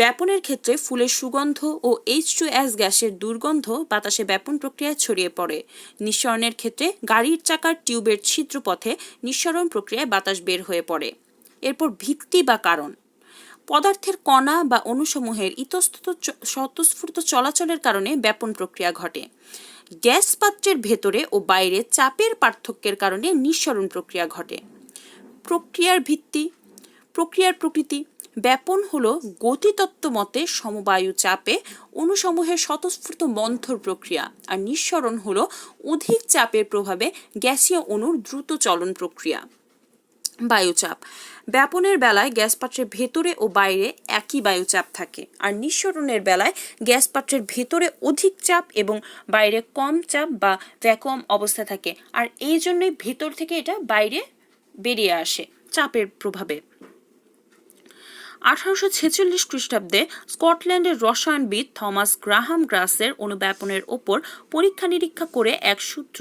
ব্যাপনের ক্ষেত্রে ফুলের সুগন্ধ ও H2S গ্যাসের দুর্গন্ধ বাতাসে ব্যাপন প্রক্রিয়ায় ছড়িয়ে পড়ে। নিঃসরণের ক্ষেত্রে গাড়ির চাকার টিউবের ছিদ্রপথে নিঃসরণ প্রক্রিয়ায় বাতাস বের হয়ে পড়ে। এরপর ভিত্তি বা কারণ। পদার্থের কণা বা অণুসমূহের ইতস্তত স্বতঃস্ফূর্ত চলাচলের কারণে ব্যাপন প্রক্রিয়া ঘটে। গ্যাস পাত্রের ভেতরে ও বাইরে চাপের পার্থক্যের কারণে নিঃসরণ প্রক্রিয়া ঘটে। প্রক্রিয়ার ভিত্তি, প্রক্রিয়ার প্রকৃতি। ব্যাপন হলো গতিতত্ত্ব মতে সমবায়ু চাপে অণুসমূহের স্বতঃস্ফূর্ত মন্থর প্রক্রিয়া, আর নিঃসরণ হলো অধিক চাপের প্রভাবে গ্যাসীয় অণুর দ্রুত চলন প্রক্রিয়া। বায়ুচাপ। ব্যাপনের বেলায় গ্যাস পাত্রের ভেতরে ও বাইরে একই বায়ুচাপ থাকে, আর নিঃসরণের বেলায় গ্যাস পাত্রের ভেতরে অধিক চাপ এবং বাইরে কম চাপ বা ভ্যাকুয়াম অবস্থা থাকে, আর এই জন্যই ভেতর থেকে এটা বাইরে বেরিয়ে আসে চাপের প্রভাবে। 1846 খ্রিস্টাব্দে স্কটল্যান্ডের রসায়নবিদ থমাস গ্রাহাম গ্রাসের অণুব্যাপনের ওপর পরীক্ষা নিরীক্ষা করে এক সূত্র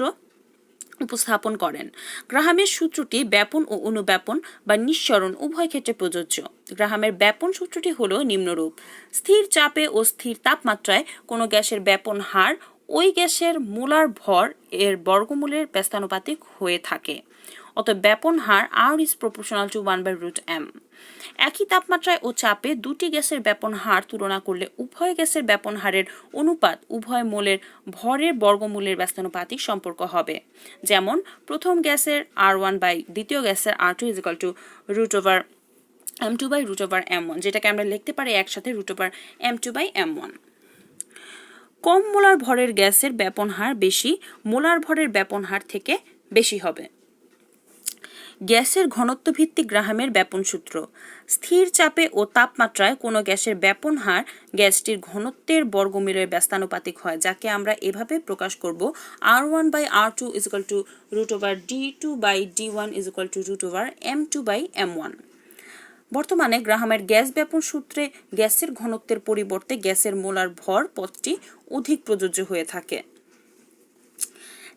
উপস্থাপন করেন। গ্রাহামের সূত্রটি ব্যাপন ও অণুব্যাপন বা নিঃসরণ উভয় ক্ষেত্রে প্রযোজ্য। গ্রাহামের ব্যাপন সূত্রটি হল নিম্নরূপ: স্থির চাপে ও স্থির তাপমাত্রায় কোনো গ্যাসের ব্যাপন হার ওই গ্যাসের মোলার ভর এর বর্গমূলের ব্যস্তানুপাতিক হয়ে থাকে। অতএব ব্যাপন হার R is proportional to 1/√m। একই তাপমাত্রায় ও চাপে দুটি গ্যাসের ব্যাপন হার তুলনা করলে উভয় গ্যাসের ব্যাপন হারের অনুপাত উভয় মোলের ভরের বর্গমূলের ব্যস্তানুপাতিক সম্পর্ক হবে। যেমন প্রথম গ্যাসের R1 বাই দ্বিতীয় গ্যাসের R2 is equal to √m2/√m1, যেটাকে আমরা লিখতে পারি একসাথে √m2/m1। কম মোলার ভরের গ্যাসের ব্যাপন হার বেশি মোলার ভরের ব্যাপন হার থেকে বেশি হবে। গ্যাসের ঘনত্ব ভিত্তিক গ্রাহামের ব্যাপন সূত্র: স্থির চাপে ও তাপমাত্রায় কোনো গ্যাসের ব্যাপন হার গ্যাসটির ঘনত্বের বর্গমূলের ব্যস্তানুপাতিক হয়, যাকে আমরা এভাবে প্রকাশ করব: R1/R2 is equal to √D2/D1 is equal to √m2/m1। বর্তমানে গ্রাহামের গ্যাস ব্যাপন সূত্রে গ্যাসের ঘনত্বের পরিবর্তে গ্যাসের মোলার ভর পদটি অধিক প্রযোজ্য হয়ে থাকে।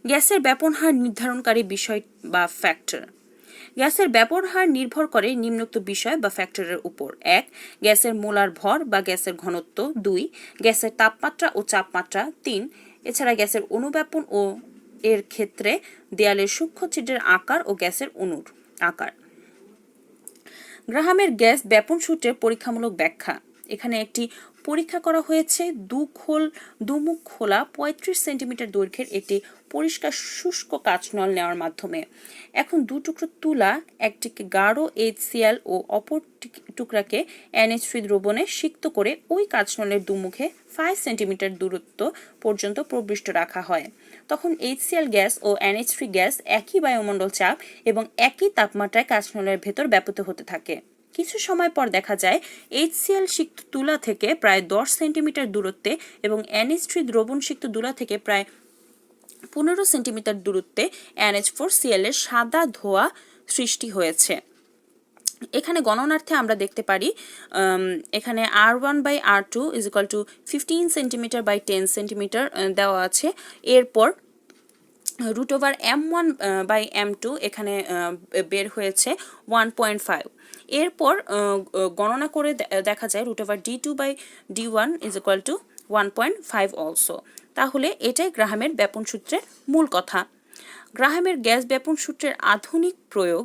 গ্যাসের ব্যাপন হার নির্ধারণকারী বিষয় বা ফ্যাক্টর। গ্যাসের ব্যাপন হার নির্ভর করে নিম্নোক্ত বিষয় বা ফ্যাক্টরের উপর: 1. গ্যাসের মোলার ভর বা গ্যাসের ঘনত্ব, 2. গ্যাসের তাপমাত্রা ও চাপমাত্রা, 3. এছাড়া গ্যাসের অণুব্যাপন ও এর ক্ষেত্রে দেয়ালের সূক্ষ্ম ছিদ্রের আকার ও গ্যাসের অণুর আকার। গ্রাহামের গ্যাস ব্যাপন সূত্রের পরীক্ষামূলক ব্যাখ্যা। এখানে একটি পরীক্ষা করা হয়েছে দুমুখ খোলা 35 সেন্টিমিটার দৈর্ঘ্যের একটি পরিষ্কার শুষ্ক কাঁচনল নেওয়ার মাধ্যমে। এখন দু টুকরো তুলা, একটিকে গাঢ় HCl ও অপর টুকরাকে NH3 দ্রবণে সিক্ত করে ওই কাঁচনলের দুমুখে 5 সেন্টিমিটার দূরত্ব পর্যন্ত প্রবিষ্ট রাখা হয়। তখন HCl গ্যাস ও NH3 গ্যাস একই বায়ুমণ্ডল চাপ এবং একই তাপমাত্রায় কাঁচনলের ভেতর ব্যাপৃত হতে থাকে। কিছু সময় পর দেখা যায় HCl সিক্ত তুলা থেকে প্রায় 10 সেন্টিমিটার দূরত্বে এবং NH3 দ্রবণ সিক্ত তুলা থেকে প্রায় 15 সেন্টিমিটার দূরত্বে NH4Cl এর সাদা ধোঁয়া সৃষ্টি হয়েছে। এখানে গণনার্থে আমরা দেখতে পারি এখানে R1/R2 is equal to 15 centimetre by 10 centimetre দেওয়া আছে। এরপর √m1/m2 এখানে বের হয়েছে 1.5। এরপর গণনা করে দেখা যায় √D2/D1 is equal to 1.5 also। তাহলে এটাই গ্রাহামের ব্যাপন সূত্রের মূল কথা। গ্রাহামের গ্যাস ব্যাপন সূত্রের আধুনিক প্রয়োগ।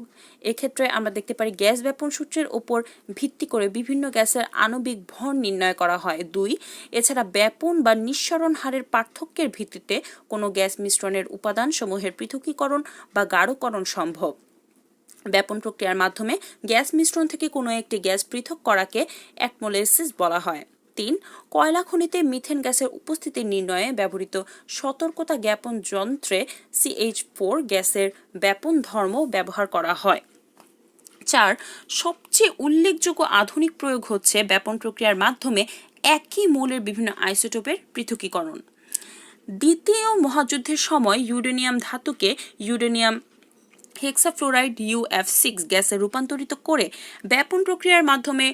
এক্ষেত্রে আমরা দেখতে পারি গ্যাস ব্যাপন সূত্রের ওপর ভিত্তি করে বিভিন্ন গ্যাসের আণবিক ভর নির্ণয় করা হয়। 2. এছাড়া ব্যাপন বা নিঃসরণ হারের পার্থক্যের ভিত্তিতে কোনো গ্যাস মিশ্রণের উপাদানসমূহের পৃথকীকরণ বা গাঢ়করণ সম্ভব। ব্যাপন প্রক্রিয়ার মাধ্যমে গ্যাস মিশ্রণ থেকে কোনো একটি গ্যাস পৃথক করাকে অ্যাটমোলেসিস বলা হয়। 3 কয়লা খনিতে মিথেন গ্যাসের উপস্থিতি নির্ণয়ে ব্যবহৃত সতর্কতা জ্ঞাপন যন্ত্রে CH4 গ্যাসের ব্যাপন ধর্ম ব্যবহার করা হয়। 4 সবচেয়ে উল্লেখযোগ্য আধুনিক প্রয়োগ হচ্ছে ব্যাপন প্রক্রিয়ার মাধ্যমে একই মৌলের বিভিন্ন আইসোটোপের পৃথকীকরণ। দ্বিতীয় মহাযুদ্ধের সময় ইউরেনিয়াম ধাতুকে ইউরেনিয়াম হেক্সাফ্লোরাইড UF6 গ্যাসে রূপান্তরিত করে ব্যাপন প্রক্রিয়ার মাধ্যমে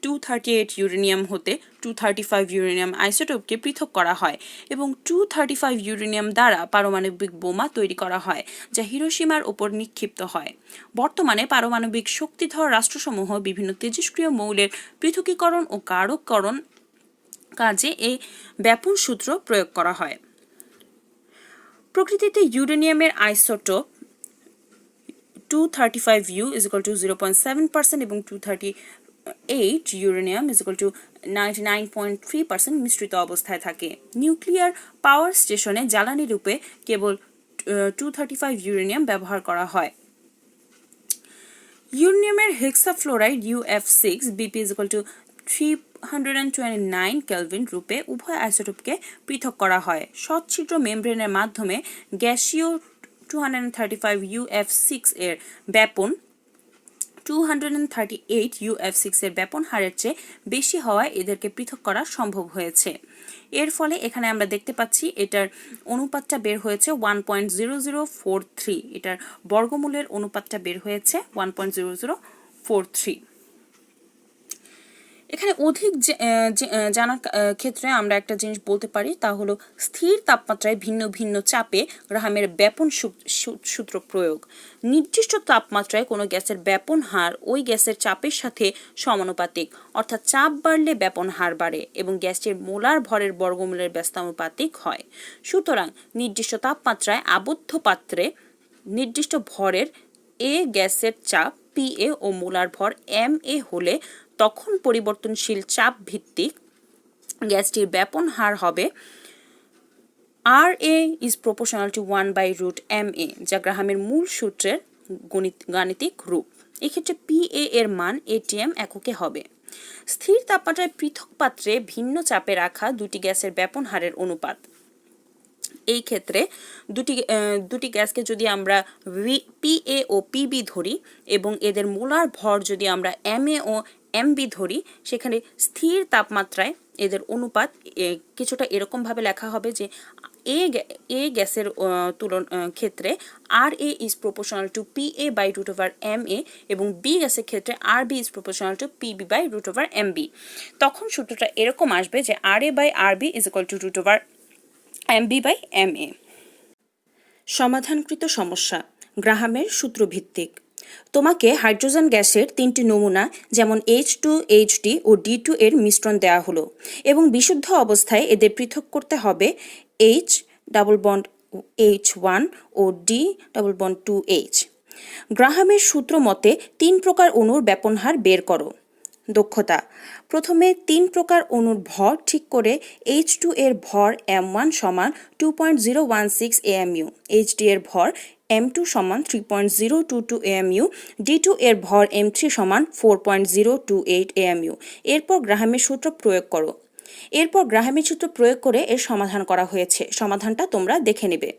238 ইউরেনিয়াম হতে 235 ইউরেনিয়াম আইসোটোপকে পৃথক করা হয় এবং 235 ইউরেনিয়াম দ্বারা পারমাণবিক বোমা তৈরি করা হয়, যা হিরোশিমার ওপর নিক্ষিপ্ত হয়। বর্তমানে পারমাণবিক শক্তিধর রাষ্ট্রসমূহ বিভিন্ন তেজস্ক্রিয় মৌলের পৃথকীকরণ ও কারককরণ কাজে এই ব্যাপন সূত্র প্রয়োগ করা হয়। প্রকৃতিতে ইউরেনিয়ামের আইসোটোপ 235U = 0.7% এবং 238 ইউরেনিয়াম = 99.3% মিশ্রিত অবস্থায় থাকে। নিউক্লিয়ার পাওয়ার স্টেশনে জ্বালানি রূপে কেবল 235 ইউরেনিয়াম ব্যবহার করা হয়। ইউরেনিয়ামের হেক্সাফ্লোরাইড UF6 BP = 329 কেলভিন রূপে উভয় আইসোটোপকে পৃথক করা হয়। সচ্ছিদ্র মেমব্রেনের মাধ্যমে গ্যাসীয় 235 UF6 এর ব্যাপন 238 UF6 এর ব্যাপন হারের চেয়ে বেশি হওয়ায় এদেরকে পৃথক করা সম্ভব হয়েছে। এর ফলে এখানে আমরা দেখতে পাচ্ছি এটার অনুপাতটা বের হয়েছে 1.0043, এটার বর্গমূলের অনুপাতটা বের হয়েছে 1.0043। এখানে অধিক জানার ক্ষেত্রে আমরা একটা জিনিস বলতে পারি, তা হলো স্থির তাপমাত্রায় ভিন্ন ভিন্ন চাপে গ্রাহামের ব্যাপন সূত্র প্রয়োগ। নির্দিষ্ট তাপমাত্রায় কোনো গ্যাসের ব্যাপন হার ওই গ্যাসের চাপের সাথে সমানুপাতিক, অর্থাৎ চাপ বাড়লে ব্যাপন হার বাড়ে এবং গ্যাসটির মোলার ভরের বর্গমূলের ব্যস্তানুপাতিক হয়। সুতরাং নির্দিষ্ট তাপমাত্রায় আবদ্ধ পাত্রে নির্দিষ্ট ভরের এ গ্যাসের চাপ PA ও মোলার ভর MA হলে তখন পরিবর্তনশীল চাপ ভিত্তিক গ্যাসটির ব্যাপন হার হবে RA is proportional to 1/√MA, যা গ্রাহামের মূল সূত্রের গাণিতিক রূপ। এক্ষেত্রে PA এর মান ATM এককে হবে। স্থির তাপমাত্রায় পৃথক পাত্রে ভিন্ন চাপে রাখা দুটি গ্যাসের ব্যাপন হারের অনুপাত। এই ক্ষেত্রে দুটি গ্যাসকে যদি আমরা PA ও PB ধরি এবং এদের মোলার ভর যদি আমরা MA ও MB ধরি, সেখানে স্থির তাপমাত্রায় এদের অনুপাত কিছুটা এরকমভাবে লেখা হবে যে A গ্যাসের ক্ষেত্রে RA is proportional to PA/√MA এবং B গ্যাসের ক্ষেত্রে RB is proportional to PB/√MB। তখন সূত্রটা এরকম আসবে যে RA/RB is equal to √MB/MA। সমাধানকৃত সমস্যা গ্রাহামের সূত্রভিত্তিক। তোমাকে হাইড্রোজেন গ্যাসের 3টি নমুনা যেমন H2, HD ও D2 এর মিশ্রণ দেওয়া হলো এবং বিশুদ্ধ অবস্থায় এদের পৃথক করতে হবে H ডাবল বন্ড H1 ও D ডাবল বন্ড 2H। গ্রাহামের সূত্র মতে 3 প্রকার অণুর ব্যাপন হার বের করো। দক্ষতা: প্রথমে 3 প্রকার অণুর ভর ঠিক করে H2 এর ভর M1 সমান 2.016 AMU, HD এর ভর M2 সমান 3.022 AMU, D2 এর ভর M3 সমান 4.028 AMU। এরপর গ্রাহামের সূত্র প্রয়োগ করো। এরপর গ্রাহামের সূত্র প্রয়োগ করে এর সমাধান করা হয়েছে। সমাধানটা তোমরা দেখে নেবে।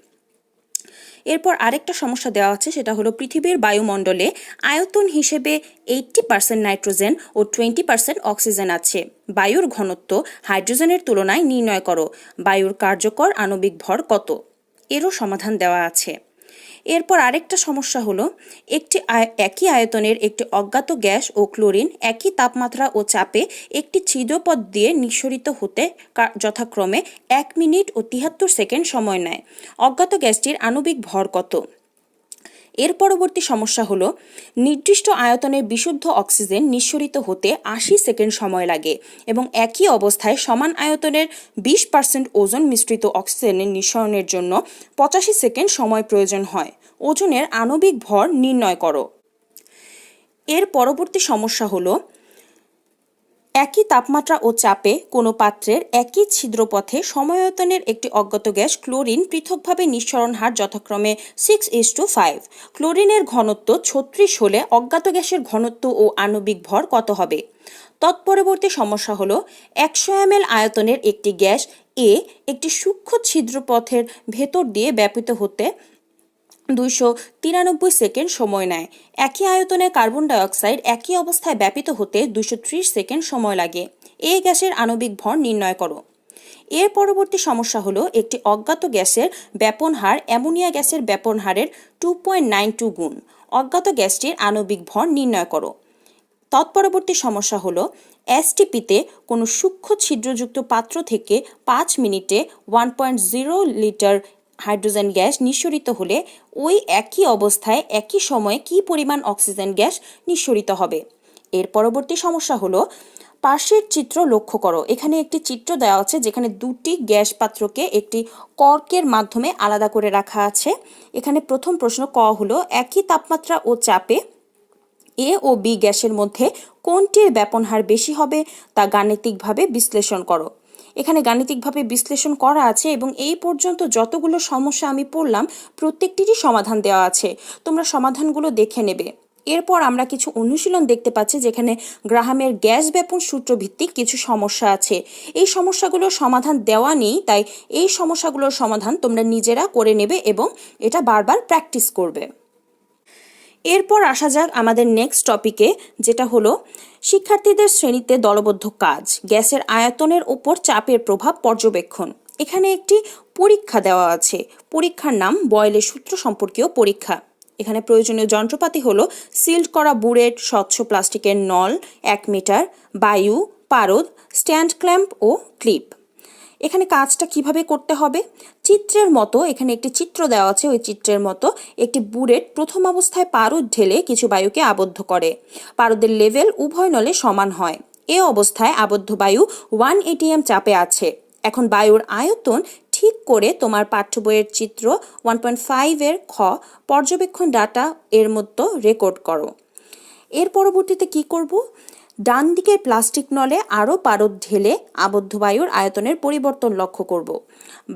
এরপর আরেকটা সমস্যা দেওয়া আছে, সেটা হলো পৃথিবীর বায়ুমণ্ডলে আয়তন হিসেবে 80% নাইট্রোজেন ও 20% অক্সিজেন আছে। বায়ুর ঘনত্ব হাইড্রোজেনের তুলনায় নির্ণয় করো। বায়ুর কার্যকর আণবিক ভর কত? এরও সমাধান দেওয়া আছে। এরপর আরেকটা সমস্যা হলো একই আয়তনের একটি অজ্ঞাত গ্যাস ও ক্লোরিন একই তাপমাত্রা ও চাপে একটি ছিদ্রপথ দিয়ে নিঃসরিত হতে যথাক্রমে 1 মিনিট ও 73 সেকেন্ড সময় নেয়। অজ্ঞাত গ্যাসটির আণবিক ভর কত? এর পরবর্তী সমস্যা হলো নির্দিষ্ট আয়তনের বিশুদ্ধ অক্সিজেন নিঃসরিত হতে 80 সেকেন্ড সময় লাগে এবং একই অবস্থায় সমান আয়তনের 20% ওজন মিশ্রিত অক্সিজেনের নিঃসরণের জন্য 85 সেকেন্ড সময় প্রয়োজন হয়। ওজনের আণবিক ভর নির্ণয় করো। এর পরবর্তী সমস্যা হলো একই তাপমাত্রা ও চাপে কোনো পাত্রের একই ছিদ্রপথে সমায়তনের একটি অজ্ঞাত গ্যাস ক্লোরিন পৃথকভাবে নিঃসরণ হার যথাক্রমে 6:5। ক্লোরিনের ঘনত্ব 36 হলে অজ্ঞাত গ্যাসের ঘনত্ব ও আণবিক ভর কত হবে? তৎপরবর্তী সমস্যা হলো 100 ml আয়তনের একটি গ্যাস এ একটি সূক্ষ্ম ছিদ্রপথের ভেতর দিয়ে ব্যাপিত হতে 293 সেকেন্ড সময় নেয়। একই আয়তনে কার্বন ডাইঅক্সাইড একই অবস্থায় ব্যাপিত হতে 230 সেকেন্ড সময় লাগে। এই গ্যাসের আণবিক ভর নির্ণয় করো। এর পরবর্তী সমস্যা হলো একটি অজ্ঞাত গ্যাসের ব্যাপন হার অ্যামোনিয়া গ্যাসের ব্যাপন হারের 2.92 গুণ। অজ্ঞাত গ্যাসটির আণবিক ভর নির্ণয় করো। তৎপরবর্তী সমস্যা হলো এসটিপিতে কোনো সূক্ষ্ম ছিদ্রযুক্ত পাত্র থেকে 5 মিনিটে 1.0 লিটার হাইড্রোজেন গ্যাস নিঃসরিত হলে ওই একই অবস্থায় একই সময়ে কী পরিমাণ অক্সিজেন গ্যাস নিঃসরিত হবে। এর পরবর্তী সমস্যা হলো পাশের চিত্র লক্ষ্য করো। এখানে একটি চিত্র দেওয়া আছে যেখানে দুটি গ্যাস পাত্রকে একটি কর্কের মাধ্যমে আলাদা করে রাখা আছে। এখানে প্রথম প্রশ্ন ক হলো একই তাপমাত্রা ও চাপে এ ও বি গ্যাসের মধ্যে কোনটির ব্যাপন হার বেশি হবে তা গাণিতিকভাবে বিশ্লেষণ করো। এখানে গাণিতিকভাবে বিশ্লেষণ করা আছে এবং এই পর্যন্ত যতগুলো সমস্যা আমি পড়লাম প্রত্যেকটিরই সমাধান দেওয়া আছে, তোমরা সমাধানগুলো দেখে নেবে। এরপর আমরা কিছু অনুশীলন দেখতে পাচ্ছি যেখানে গ্রাহামের গ্যাস ব্যাপন সূত্র ভিত্তিক কিছু সমস্যা আছে। এই সমস্যাগুলোর সমাধান দেওয়া নেই, তাই এই সমস্যাগুলোর সমাধান তোমরা নিজেরা করে নেবে এবং এটা বারবার প্র্যাকটিস করবে। এরপর আসা যাক আমাদের নেক্সট টপিকে, যেটা হলো শিক্ষার্থীদের শ্রেণীতে দলবদ্ধ কাজ, গ্যাসের আয়তনের উপর চাপের প্রভাব পর্যবেক্ষণ। এখানে একটি পরীক্ষা দেওয়া আছে, পরীক্ষার নাম বয়েলের সূত্র সম্পর্কীয় পরীক্ষা। এখানে প্রয়োজনীয় যন্ত্রপাতি হলো সিল্ড করা বুলেট, স্বচ্ছ প্লাস্টিকের নল 1 মিটার, বায়ু, পারদ, স্ট্যান্ড ক্ল্যাম্প ও ক্লিপ। এখানে কাজটা কিভাবে করতে হবে, চিত্রের মতো এখানে একটি চিত্র দেওয়া আছে, ওই চিত্রের মতো একটি বুলেট প্রথম অবস্থায় পারদ ঢেলে কিছু বায়ুকে আবদ্ধ করে। পারদের লেভেল উভয় নলে সমান হয়। এ অবস্থায় আবদ্ধ বায়ু 1 atm চাপে আছে। এখন বায়ুর আয়তন ঠিক করে তোমার পাঠ্য বইয়ের চিত্র 1.5 এর খ পর্যবেক্ষণ ডাটা এর মতো রেকর্ড করো। এর পরবর্তীতে কি করব, ডান দিকের প্লাস্টিক নলে আরও পারদ ঢেলে আবদ্ধ বায়ুর আয়তনের পরিবর্তন লক্ষ্য করব।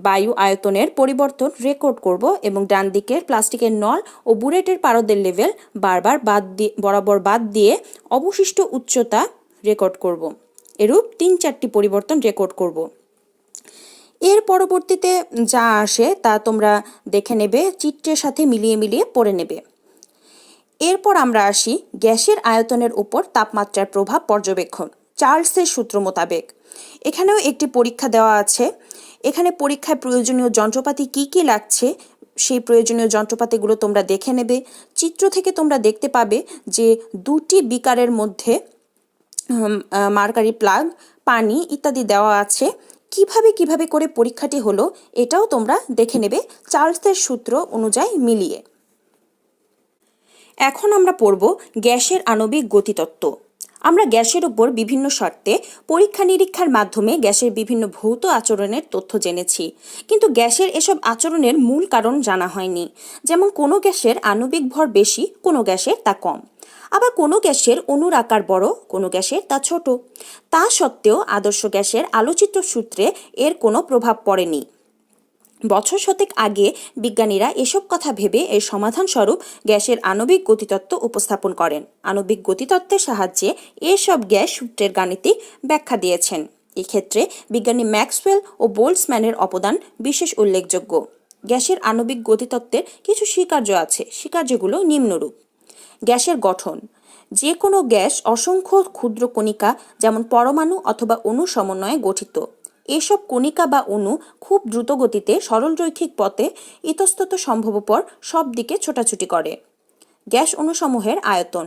বায়ু আয়তনের পরিবর্তন রেকর্ড করব এবং ডান দিকের প্লাস্টিকের নল ও বুলেটের পারদের লেভেল বরাবর বাদ দিয়ে অবশিষ্ট উচ্চতা রেকর্ড করব। এরূপ 3-4টি পরিবর্তন রেকর্ড করব। এর পরবর্তীতে যা আসে তা তোমরা দেখে নেবে, চিত্রের সাথে মিলিয়ে মিলিয়ে পড়ে নেবে। এরপর আমরা আসি গ্যাসের আয়তনের উপর তাপমাত্রার প্রভাব পর্যবেক্ষণ চার্লসের সূত্র মোতাবেক। এখানেও একটি পরীক্ষা দেওয়া আছে। এখানে পরীক্ষায় প্রয়োজনীয় যন্ত্রপাতি কি কি লাগছে সেই প্রয়োজনীয় যন্ত্রপাতিগুলো তোমরা দেখে নেবে। চিত্র থেকে তোমরা দেখতে পাবে যে দুটি বিকারের মধ্যে মার্কারি প্লাগ, পানি ইত্যাদি দেওয়া আছে। কিভাবে করে পরীক্ষাটি হলো এটাও তোমরা দেখে নেবে চার্লসের সূত্র অনুযায়ী মিলিয়ে। এখন আমরা পড়ব গ্যাসের আণবিক গতিতত্ত্ব। আমরা গ্যাসের উপর বিভিন্ন শর্তে পরীক্ষা নিরীক্ষার মাধ্যমে গ্যাসের বিভিন্ন ভৌত আচরণের তথ্য জেনেছি, কিন্তু গ্যাসের এসব আচরণের মূল কারণ জানা হয়নি। যেমন কোনো গ্যাসের আণবিক ভর বেশি, কোনো গ্যাসের তা কম। আবার কোনো গ্যাসের অণুর আকার বড়, কোনো গ্যাসের তা ছোট। তা সত্ত্বেও আদর্শ গ্যাসের আলোচিত সূত্রে এর কোনো প্রভাব পড়েনি। বছর শতেক আগে বিজ্ঞানীরা এসব কথা ভেবে এর সমাধান স্বরূপ গ্যাসের আণবিক গতিতত্ত্ব উপস্থাপন করেন। আণবিক গতিতত্ত্বের সাহায্যে এসব গ্যাস সূত্রের গাণিতিক ব্যাখ্যা দিয়েছেন। এক্ষেত্রে বিজ্ঞানী ম্যাক্সওয়েল ও বোল্টজম্যানের অবদান বিশেষ উল্লেখযোগ্য। গ্যাসের আণবিক গতিতত্ত্বের কিছু স্বীকার্য আছে, স্বীকার্যগুলো নিম্নরূপ। গ্যাসের গঠন, যে কোনো গ্যাস অসংখ্য ক্ষুদ্র কণিকা যেমন পরমাণু অথবা অণু সমন্বয়ে গঠিত। এসব কণিকা বা অণু খুব দ্রুত গতিতে সরলরৈখিক পথে ইতস্তত সম্ভবপর সব দিকে ছোটাছুটি করে। গ্যাস অণুসমূহের আয়তন,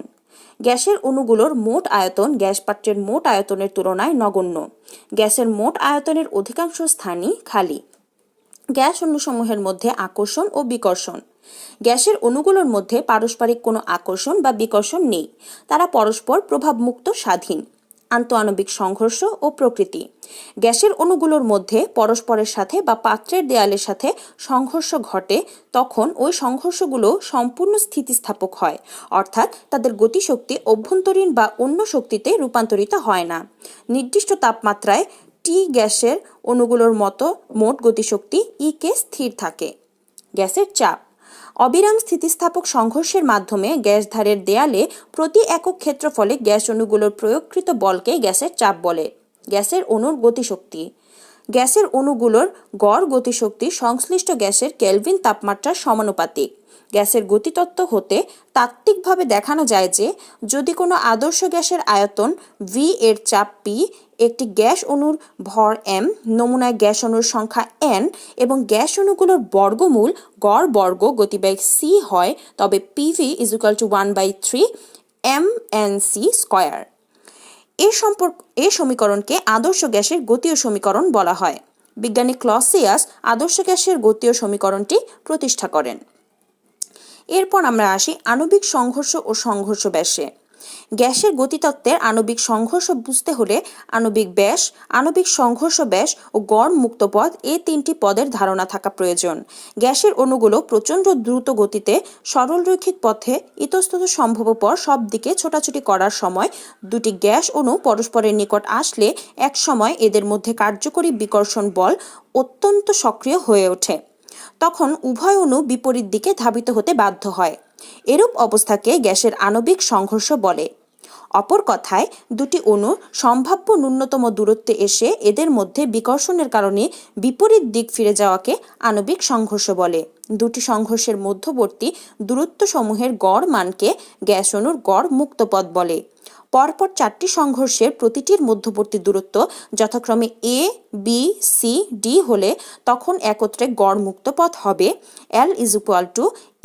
গ্যাসের অণুগুলোর মোট আয়তন গ্যাস পাত্রের মোট আয়তনের তুলনায় নগণ্য। গ্যাসের মোট আয়তনের অধিকাংশ স্থানই খালি। গ্যাস অণুসমূহের মধ্যে আকর্ষণ ও বিকর্ষণ, গ্যাসের অণুগুলোর মধ্যে পারস্পরিক কোনো আকর্ষণ বা বিকর্ষণ নেই, তারা পরস্পর প্রভাবমুক্ত স্বাধীন। আন্তঃআণবিক সংঘর্ষ ও প্রকৃতি, গ্যাসের অণুগুলোর মধ্যে পরস্পরের সাথে বা পাত্রের দেয়ালের সাথে সংঘর্ষ ঘটে, তখন ওই সংঘর্ষগুলো সম্পূর্ণ স্থিতিস্থাপক হয়, অর্থাৎ তাদের গতিশক্তি অভ্যন্তরীণ বা অন্য শক্তিতে রূপান্তরিত হয় না। নির্দিষ্ট তাপমাত্রায় টি গ্যাসের অণুগুলোর মতো মোট গতিশক্তি ইকে স্থির থাকে। গ্যাসের চাপ, অবিরাম স্থিতিস্থাপক সংঘর্ষের মাধ্যমে গ্যাস ধারের দেয়ালে প্রতি একক ক্ষেত্রফলে গ্যাস অণুগুলোর প্রয়োগকৃত বলকে গ্যাসের চাপ বলে। গ্যাসের অণুর গতিশক্তি। গ্যাসের অণুগুলোর গড় গতিশক্তি সংশ্লিষ্ট গ্যাসের কেলভিন তাপমাত্রার সমানুপাতিক। গ্যাসের গতিতত্ত্ব হতে তাত্ত্বিকভাবে দেখানো যায় যে যদি কোনো আদর্শ গ্যাসের আয়তন ভি এর চাপ পি, একটি গ্যাস অণুর ভর এম, নমুনায় গ্যাস অণুর সংখ্যা এন এবং গ্যাস অণুগুলোর বর্গমূল গড় বর্গ গতিবেগ সি হয়, তবে পিভি = 1/3 mnc স্কয়ার। এ সমীকরণকে আদর্শ গ্যাসের গতীয় সমীকরণ বলা হয়। বিজ্ঞানী ক্লসিয়াস আদর্শ গ্যাসের গতীয় সমীকরণটি প্রতিষ্ঠা করেন। এরপর আমরা আসি আণবিক সংঘর্ষ ও সংঘর্ষ ব্যাসে। গ্যাসের গতিতত্ত্বের আণবিক সংঘর্ষ বুঝতে হলে আণবিক ব্যাস, আণবিক সংঘর্ষ ব্যাস ও গড় মুক্ত পথ এই তিনটি পদের ধারণা থাকা প্রয়োজন। গ্যাসের অণুগুলো প্রচণ্ড দ্রুত গতিতে সরলরৈখিক পথে ইতস্তত সম্ভবপর সব দিকে ছোটাছুটি করার সময় দুটি গ্যাস অণু পরস্পরের নিকট আসলে এক সময় এদের মধ্যে কার্যকরী বিকর্ষণ বল অত্যন্ত সক্রিয় হয়ে ওঠে। তখন উভয় অণু বিপরীত দিকে ধাবিত হতে বাধ্য হয়। এরূপ অবস্থাকে গ্যাসের আণবিক সংঘর্ষ বলে। অপর কথায় দুটি অণু সম্ভাব্য ন্যূনতম দূরত্বে এসে এদের মধ্যে বিকর্ষণের কারণে বিপরীত দিক ফিরে যাওয়াকে আণবিক সংঘর্ষ বলে। দুটি সংঘর্ষের মধ্যবর্তী দূরত্বসমূহের গড় মানকে গ্যাস অণুর গড় মুক্ত পথ বলে। পরপর চারটি সংঘর্ষের প্রতিটির মধ্যবর্তী দূরত্ব যথাক্রমে এ, বি, সি, ডি হলে তখন একত্রে গড় মুক্ত পথ হবে L =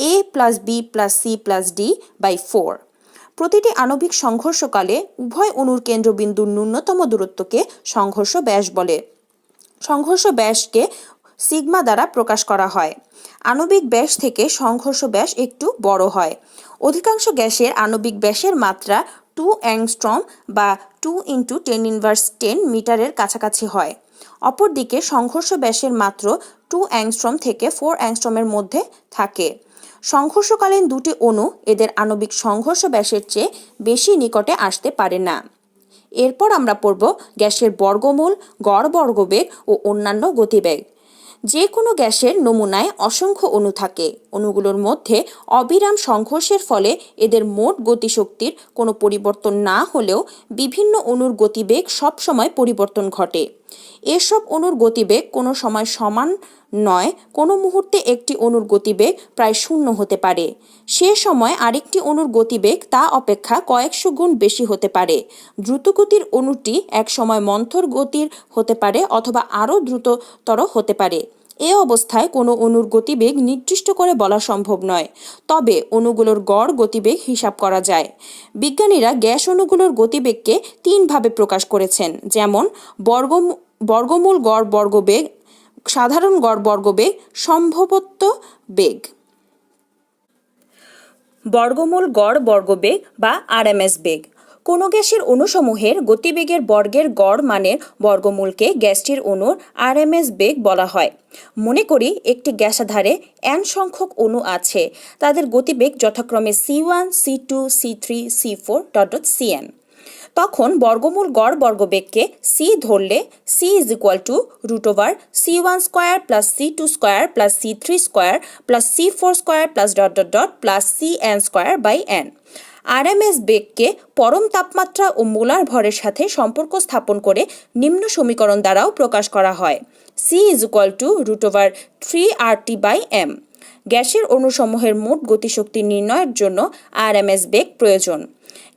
a + b + c + d/4। প্রতিটি আণবিক সংঘর্ষকালে উভয় অণুর কেন্দ্রবিন্দুর ন্যূনতম দূরত্বকে সংঘর্ষ ব্যাস বলে। সংঘর্ষ ব্যাসকে সিগমা দ্বারা প্রকাশ করা হয়। আণবিক ব্যাস থেকে সংঘর্ষ ব্যাস একটু বড় হয়। অধিকাংশ গ্যাসের আণবিক ব্যাসের মাত্রা 2 অ্যাংস্ট্রম বা 2 × 10⁻10 মিটারের কাছাকাছি হয়। অপরদিকে সংঘর্ষ ব্যাসের মাত্র 2 অ্যাংস্ট্রম থেকে 4 অ্যাংস্ট্রমের মধ্যে থাকে। সংঘর্ষকালীন দুটি অণু এদের আণবিক সংঘর্ষ ব্যাসের চেয়ে বেশি নিকটে আসতে পারে না। এরপর আমরা পড়ব গ্যাসের বর্গমূল, গড় বর্গবেগ ও অন্যান্য গতিবেগ। যে কোনো গ্যাসের নমুনায় অসংখ্য অণু থাকে। অণুগুলোর মধ্যে অবিরাম সংঘর্ষের ফলে এদের মোট গতিশক্তির কোনো পরিবর্তন না হলেও বিভিন্ন অণুর গতিবেগ সবসময় পরিবর্তন ঘটে। এসব অণুর গতিবেগ কোনো সময় সমান নয়, কোনো মুহূর্তে একটি অণুর গতিবেগ প্রায় শূন্য হতে পারে। সে সময় আরেকটি অণুর গতিবেগ তা অপেক্ষা কয়েকশো গুণ বেশি হতে পারে। দ্রুতগতির অণুটি এক সময় মন্থর গতির হতে পারে অথবা আরও দ্রুততর হতে পারে। এ অবস্থায় কোনো অণুর গতিবেগ নির্দিষ্ট করে বলা সম্ভব নয়, তবে অণুগুলোর গড় গতিবেগ হিসাব করা যায়। বিজ্ঞানীরা গ্যাস অণুগুলোর গতিবেগকে 3 ভাবে প্রকাশ করেছেন, যেমন বর্গমূল গড় বর্গবেগ, সাধারণ গড় বর্গবেগ, সম্ভবত বেগ। বর্গমূল গড় বর্গবেগ বা আরএমএস বেগ। কোনো গ্যাসের অণুসমূহের গতিবেগের বর্গের গড় মানের বর্গমূলকে গ্যাসটির অণুর আরএমএস বেগ বলা হয়। মনে করি একটি গ্যাসাধারে n সংখ্যক অণু আছে, তাদের গতিবেগ যথাক্রমে C1, C2, C3, C4 .cn। তখন বর্গমূল গড় বর্গবেগকে c ধরলে c = √c1² + c2² + c3² + c4² + cn²/n। RMS বেগকে পরম তাপমাত্রা ও মোলার ভরের সাথে সম্পর্ক স্থাপন করে নিম্ন সমীকরণ দ্বারাও প্রকাশ করা হয়। c = √3RT/m। গ্যাসের অণুসমূহের মোট গতিশক্তি নির্ণয়ের জন্য আরএমএস বেগ প্রয়োজন।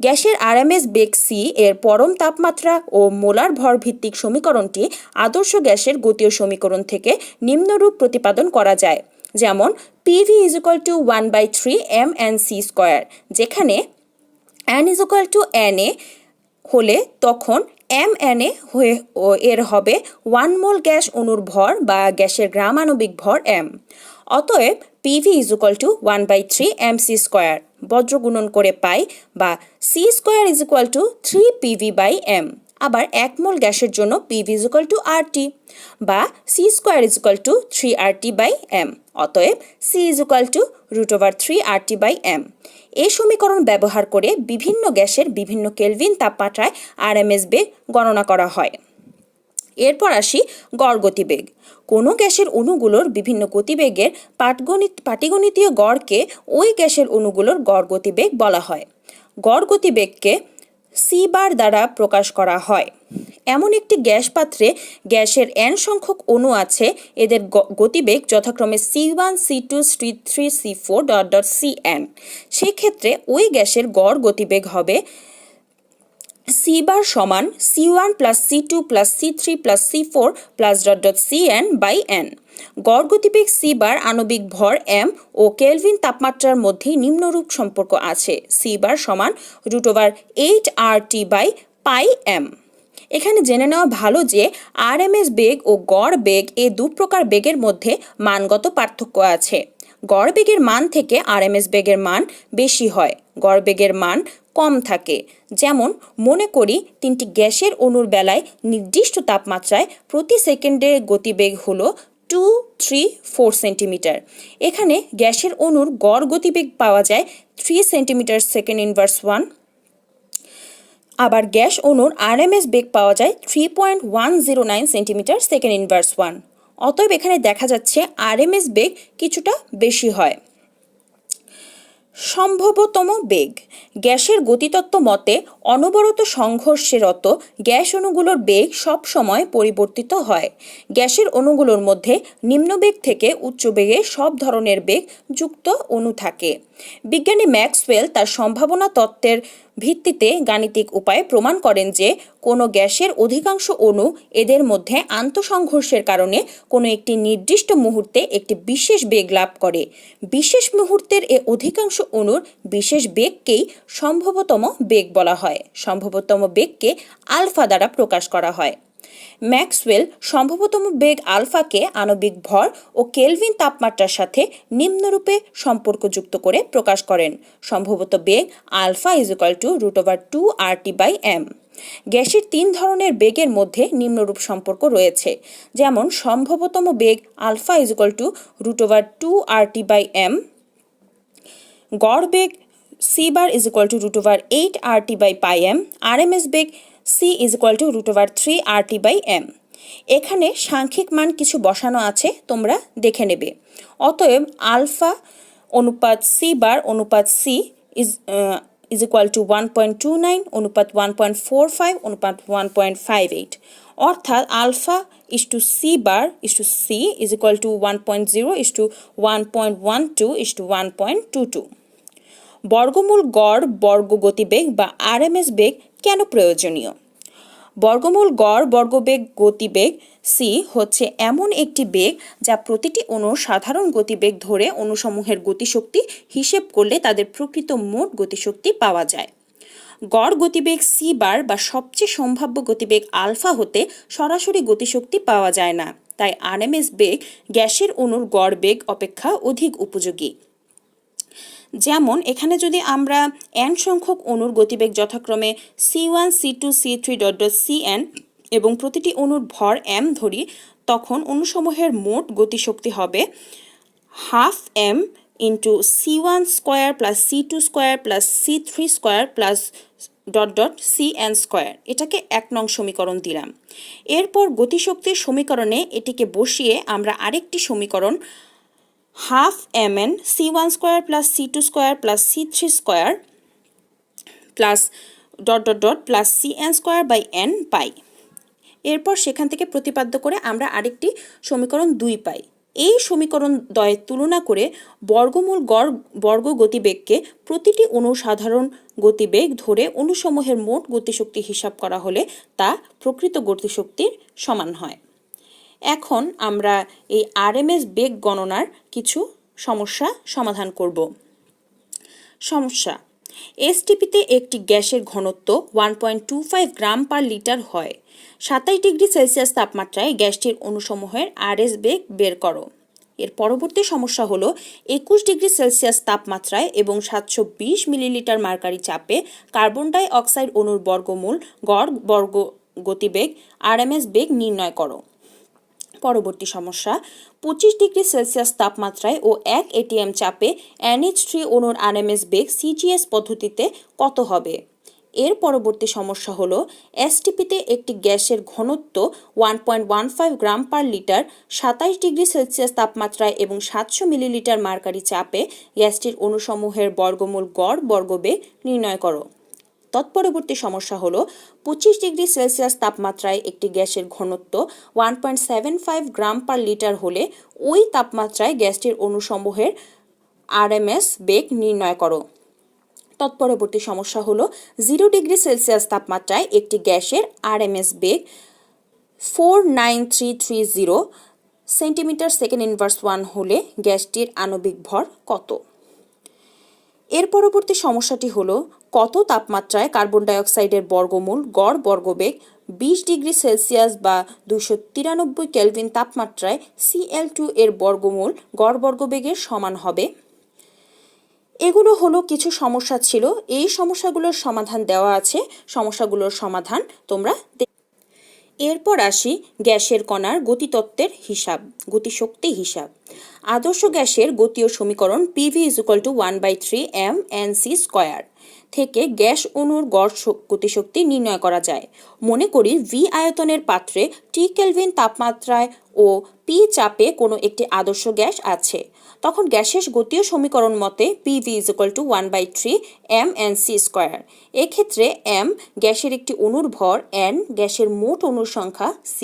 গ্যাসের আরএমএস বেগ c এর পরম তাপমাত্রা ও মোলার ভর ভিত্তিক সমীকরণটি আদর্শ গ্যাসের গতীয় সমীকরণ থেকে নিম্নরূপ প্রতিপাদন করা যায়, যেমন PV = 1/3 mnc², যেখানে n = na হলে তখন mna এর হবে 1 মোল গ্যাস অণুর ভর বা গ্যাসের গ্রাম আণবিক ভর m। অতএব PV = 1/3 mc², বজ্রগুণন করে পাই বা c² = 3 PV/m। আবার 1 মোল গ্যাসের জন্য PV = RT বা c² = 3RT/m। অতএব c = √3RT/m। এই সমীকরণ ব্যবহার করে বিভিন্ন গ্যাসের বিভিন্ন কেলভিন তাপমাত্রায় আরএমএস বেগ গণনা করা হয়। এরপর আসি গড় গতিবেগ। কোনো গ্যাসের অণুগুলোর বিভিন্ন গতিবেগের পাটিগণিতীয় গড়কে ওই গ্যাসের অণুগুলোর গড় গতিবেগ বলা হয়। গড় গতিবেগকে সি বার দ্বারা প্রকাশ করা হয়। এমন একটি গ্যাস পাত্রে গ্যাসের n সংখ্যক অণু আছে, এদের গতিবেগ যথাক্রমে C1, C2, C3, C4 Cn। সেক্ষেত্রে ওই গ্যাসের গড় গতিবেগ হবে সি বার সমান C1 plus C2 plus C3 plus C4 plus Cn by n। গড় গতিবেগ সি বার আণবিক ভর m ও কেলভিন তাপমাত্রার মধ্যে নিম্নরূপ সম্পর্ক আছে। সি বার সমান √8RT বাই পাই m। এখানে জেনে নেওয়া ভালো যে আরএমএস বেগ ও গড় বেগ এই দু প্রকার বেগের মধ্যে মানগত পার্থক্য আছে। গড় বেগের মান থেকে আরএমএস বেগের মান বেশি হয়, গড় বেগের মান কম থাকে। যেমন মনে করি তিনটি গ্যাসের অণুর বেলায় নির্দিষ্ট তাপমাত্রায় প্রতি সেকেন্ডে গতিবেগ হলো 2, 3, 4 সেন্টিমিটার। এখানে গ্যাসের অণুর গড় গতিবেগ পাওয়া যায় 3 সেন্টিমিটার সেকেন্ড ইনভার্স 1। আবার গ্যাস অণুর আরএমএস বেগ পাওয়া যায় 3.109 সেন্টিমিটার সেকেন্ড ইনভার্স 1। অতএব এখানে দেখা যাচ্ছে আরএমএস বেগ কিছুটা বেশি হয়। সম্ভবতম বেগ। গ্যাসের গতিতত্ত্ব মতে অনবরত সংঘর্ষেরত গ্যাস অণুগুলোর বেগ সব সময় পরিবর্তিত হয়। গ্যাসের অণুগুলোর মধ্যে নিম্নবেগ থেকে উচ্চ বেগে সব ধরনের বেগ যুক্ত অণু থাকে। বিজ্ঞানী ম্যাক্সওয়েল তার সম্ভাবনা তত্ত্বের ভিত্তিতে গাণিতিক উপায়ে প্রমাণ করেন যে কোনো গ্যাসের অধিকাংশ অণু এদের মধ্যে আন্তঃসংঘর্ষের কারণে কোনো একটি নির্দিষ্ট মুহূর্তে একটি বিশেষ বেগ লাভ করে। বিশেষ মুহূর্তের এ অধিকাংশ অণুর বিশেষ বেগকেই সম্ভবতম বেগ বলা হয়। সম্ভবতম বেগকে আলফা দ্বারা প্রকাশ করা হয়। ম্যাক্সওয়েল সম্ভবতম বেগ আলফাকে আণবিক ভর ও কেলভিন তাপমাত্রার সাথে নিম্নরূপে সম্পর্কযুক্ত করে প্রকাশ করেন। সম্ভবত বেগ আলফা √2RT/m। গ্যাসের 3 ধরনের বেগের মধ্যে নিম্নরূপ সম্পর্ক রয়েছে, যেমন সম্ভবতম বেগ আলফা √2RT/m, গড় বেগ সি বার √8RT/m, আরএমএস বেগ C √3RT/m। এখানে সাংখ্যিক মান কিছু বসানো আছে, তোমরা দেখে নেবে। অতএব আলফা অনুপাত সি বার অনুপাত C =1.29, অনুপাত 1.45, অনুপাত 1.58। অর্থাৎ আলফা সি বার C =1.0, 1.12, 1.22। বর্গমূল গড় বর্গ গতিবেগ বা আরএমএস বেগ কেন প্রয়োজনীয়? বর্গমূল গড় বর্গবেগ গতিবেগ সি হচ্ছে এমন একটি বেগ যা প্রতিটি অণুর সাধারণ গতিবেগ ধরে অণুসমূহের গতিশক্তি হিসেব করলে তাদের প্রকৃত মোট গতিশক্তি পাওয়া যায়। গড় গতিবেগ সি বার বা সবচেয়ে সম্ভাব্য গতিবেগ আলফা হতে সরাসরি গতিশক্তি পাওয়া যায় না, তাই আরএমএস বেগ গ্যাসের অণুর গড় বেগ অপেক্ষা অধিক উপযোগী। যেমন এখানে যদি আমরা n সংখ্যক অণুর গতিবেগ যথাক্রমে C1, C2, C3 Cn এবং প্রতিটি অণুর ভর m ধরি, তখন অণুসমূহের মোট গতিশক্তি হবে ½ m × C1 square plus C2 square plus C3 square plus Cn square. এটাকে 1 নং সমীকরণ দিলাম। এরপর গতিশক্তির সমীকরণে এটিকে বসিয়ে আমরা আরেকটি সমীকরণ ½ mn C1 square plus C2 square plus C3 square plus plus Cn square by n পাই। এরপর সেখান থেকে প্রতিপাদ্য করে আমরা আরেকটি সমীকরণ 2 পাই। এই সমীকরণ দ্বয়ের তুলনা করে বর্গমূল গড় বর্গ গতিবেগকে প্রতিটি অণুর সাধারণ গতিবেগ ধরে অণুসমূহের মোট গতিশক্তি হিসাব করা হলে তা প্রকৃত গতিশক্তির সমান হয়। এখন আমরা এই আরএমএস বেগ গণনার কিছু সমস্যা সমাধান করব। সমস্যা: এসটিপিতে একটি গ্যাসের ঘনত্ব 1.25 গ্রাম পার লিটার হয়। 27 ডিগ্রি সেলসিয়াস তাপমাত্রায় গ্যাসটির অণুসমূহের আরএস বেগ বের করো। এর পরবর্তী সমস্যা হলো 21 ডিগ্রি সেলসিয়াস তাপমাত্রায় এবং 720 মিলিলিটার মার্কারি চাপে কার্বন ডাই অক্সাইড অণুর বর্গমূল গড় বর্গ গতিবেগ আরএমএস বেগ নির্ণয় করো। পরবর্তী সমস্যা: 25 ডিগ্রি সেলসিয়াস তাপমাত্রায় ও 1 এটিএম চাপে NH3 অণুর আরএমএস বেগ সিজিএস পদ্ধতিতে কত হবে? এর পরবর্তী সমস্যা হলো এসটিপিতে একটি গ্যাসের ঘনত্ব 1.15 গ্রাম পার লিটার 27 ডিগ্রি সেলসিয়াস তাপমাত্রায় এবং 700 মিলিলিটার মার্কারি চাপে গ্যাসটির অণুসমূহের বর্গমূল গড় বর্গবেগ নির্ণয় করো। তৎপরবর্তী সমস্যা হলো 25 ডিগ্রি সেলসিয়াস তাপমাত্রায় একটি গ্যাসের ঘনত্ব 1.75 গ্রাম পার লিটার হলে ওই তাপমাত্রায় গ্যাসটির অণুসমূহের আরএমএস বেগ নির্ণয় করো। তৎপরবর্তী সমস্যা হলো 0 ডিগ্রি সেলসিয়াস তাপমাত্রায় একটি গ্যাসের আরএমএস বেগ 49330 সেন্টিমিটার সেকেন্ড ইনভার্স 1 হলে গ্যাসটির আণবিক ভর কত? এর পরবর্তী সমস্যাটি হলো কত তাপমাত্রায় কার্বন ডাইঅক্সাইডের বর্গমূল গড় বর্গবেগ 20 ডিগ্রি সেলসিয়াস বা 293 কেলভিন তাপমাত্রায় Cl2 এর বর্গমূল গড় বর্গবেগের সমান হবে। এগুলো হলো কিছু সমস্যা ছিল, এই সমস্যাগুলোর সমাধান দেওয়া আছে, সমস্যাগুলোর সমাধান তোমরা। এরপর আসি গ্যাসের কণার গতিতত্ত্বের হিসাব, গতিশক্তি হিসাব। আদর্শ গ্যাসের গতীয় সমীকরণ PV = 1/3 mNc² থেকে গ্যাস অণুর গড় গতিশক্তি নির্ণয় করা যায়। মনে করি V আয়তনের পাত্রে T কেলভিন তাপমাত্রায় ও P চাপে কোনো একটি আদর্শ গ্যাস আছে। তখন গ্যাসের গতীয় সমীকরণ মতে PV = 1/3 mNc²। এক্ষেত্রে m গ্যাসের একটি অণুর ভর, n গ্যাসের মোট অণুর সংখ্যা, c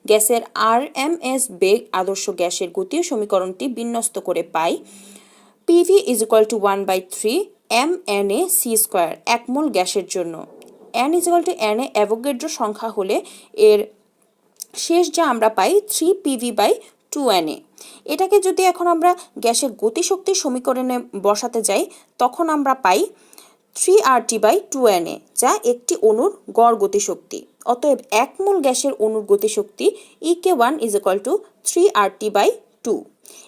গ্যাসের আরএমএস বেগ। আদর্শ গ্যাসের গতীয় সমীকরণটি বিন্যস্ত করে পাই PV = 1/3 mNac² এক মোল গ্যাসের জন্য। n = Na অ্যাভোগাড্রো সংখ্যা হলে এর শেষ যা আমরা পাই 3PV/2Na। এটাকে যদি এখন আমরা গ্যাসের গতিশক্তির সমীকরণে বসাতে যাই তখন আমরা পাই 3RT/2Na যা একটি অণুর গড় গতিশক্তি। অতএব এক মোল গ্যাসের অণুর গতিশক্তি EK1 = 3RT/2।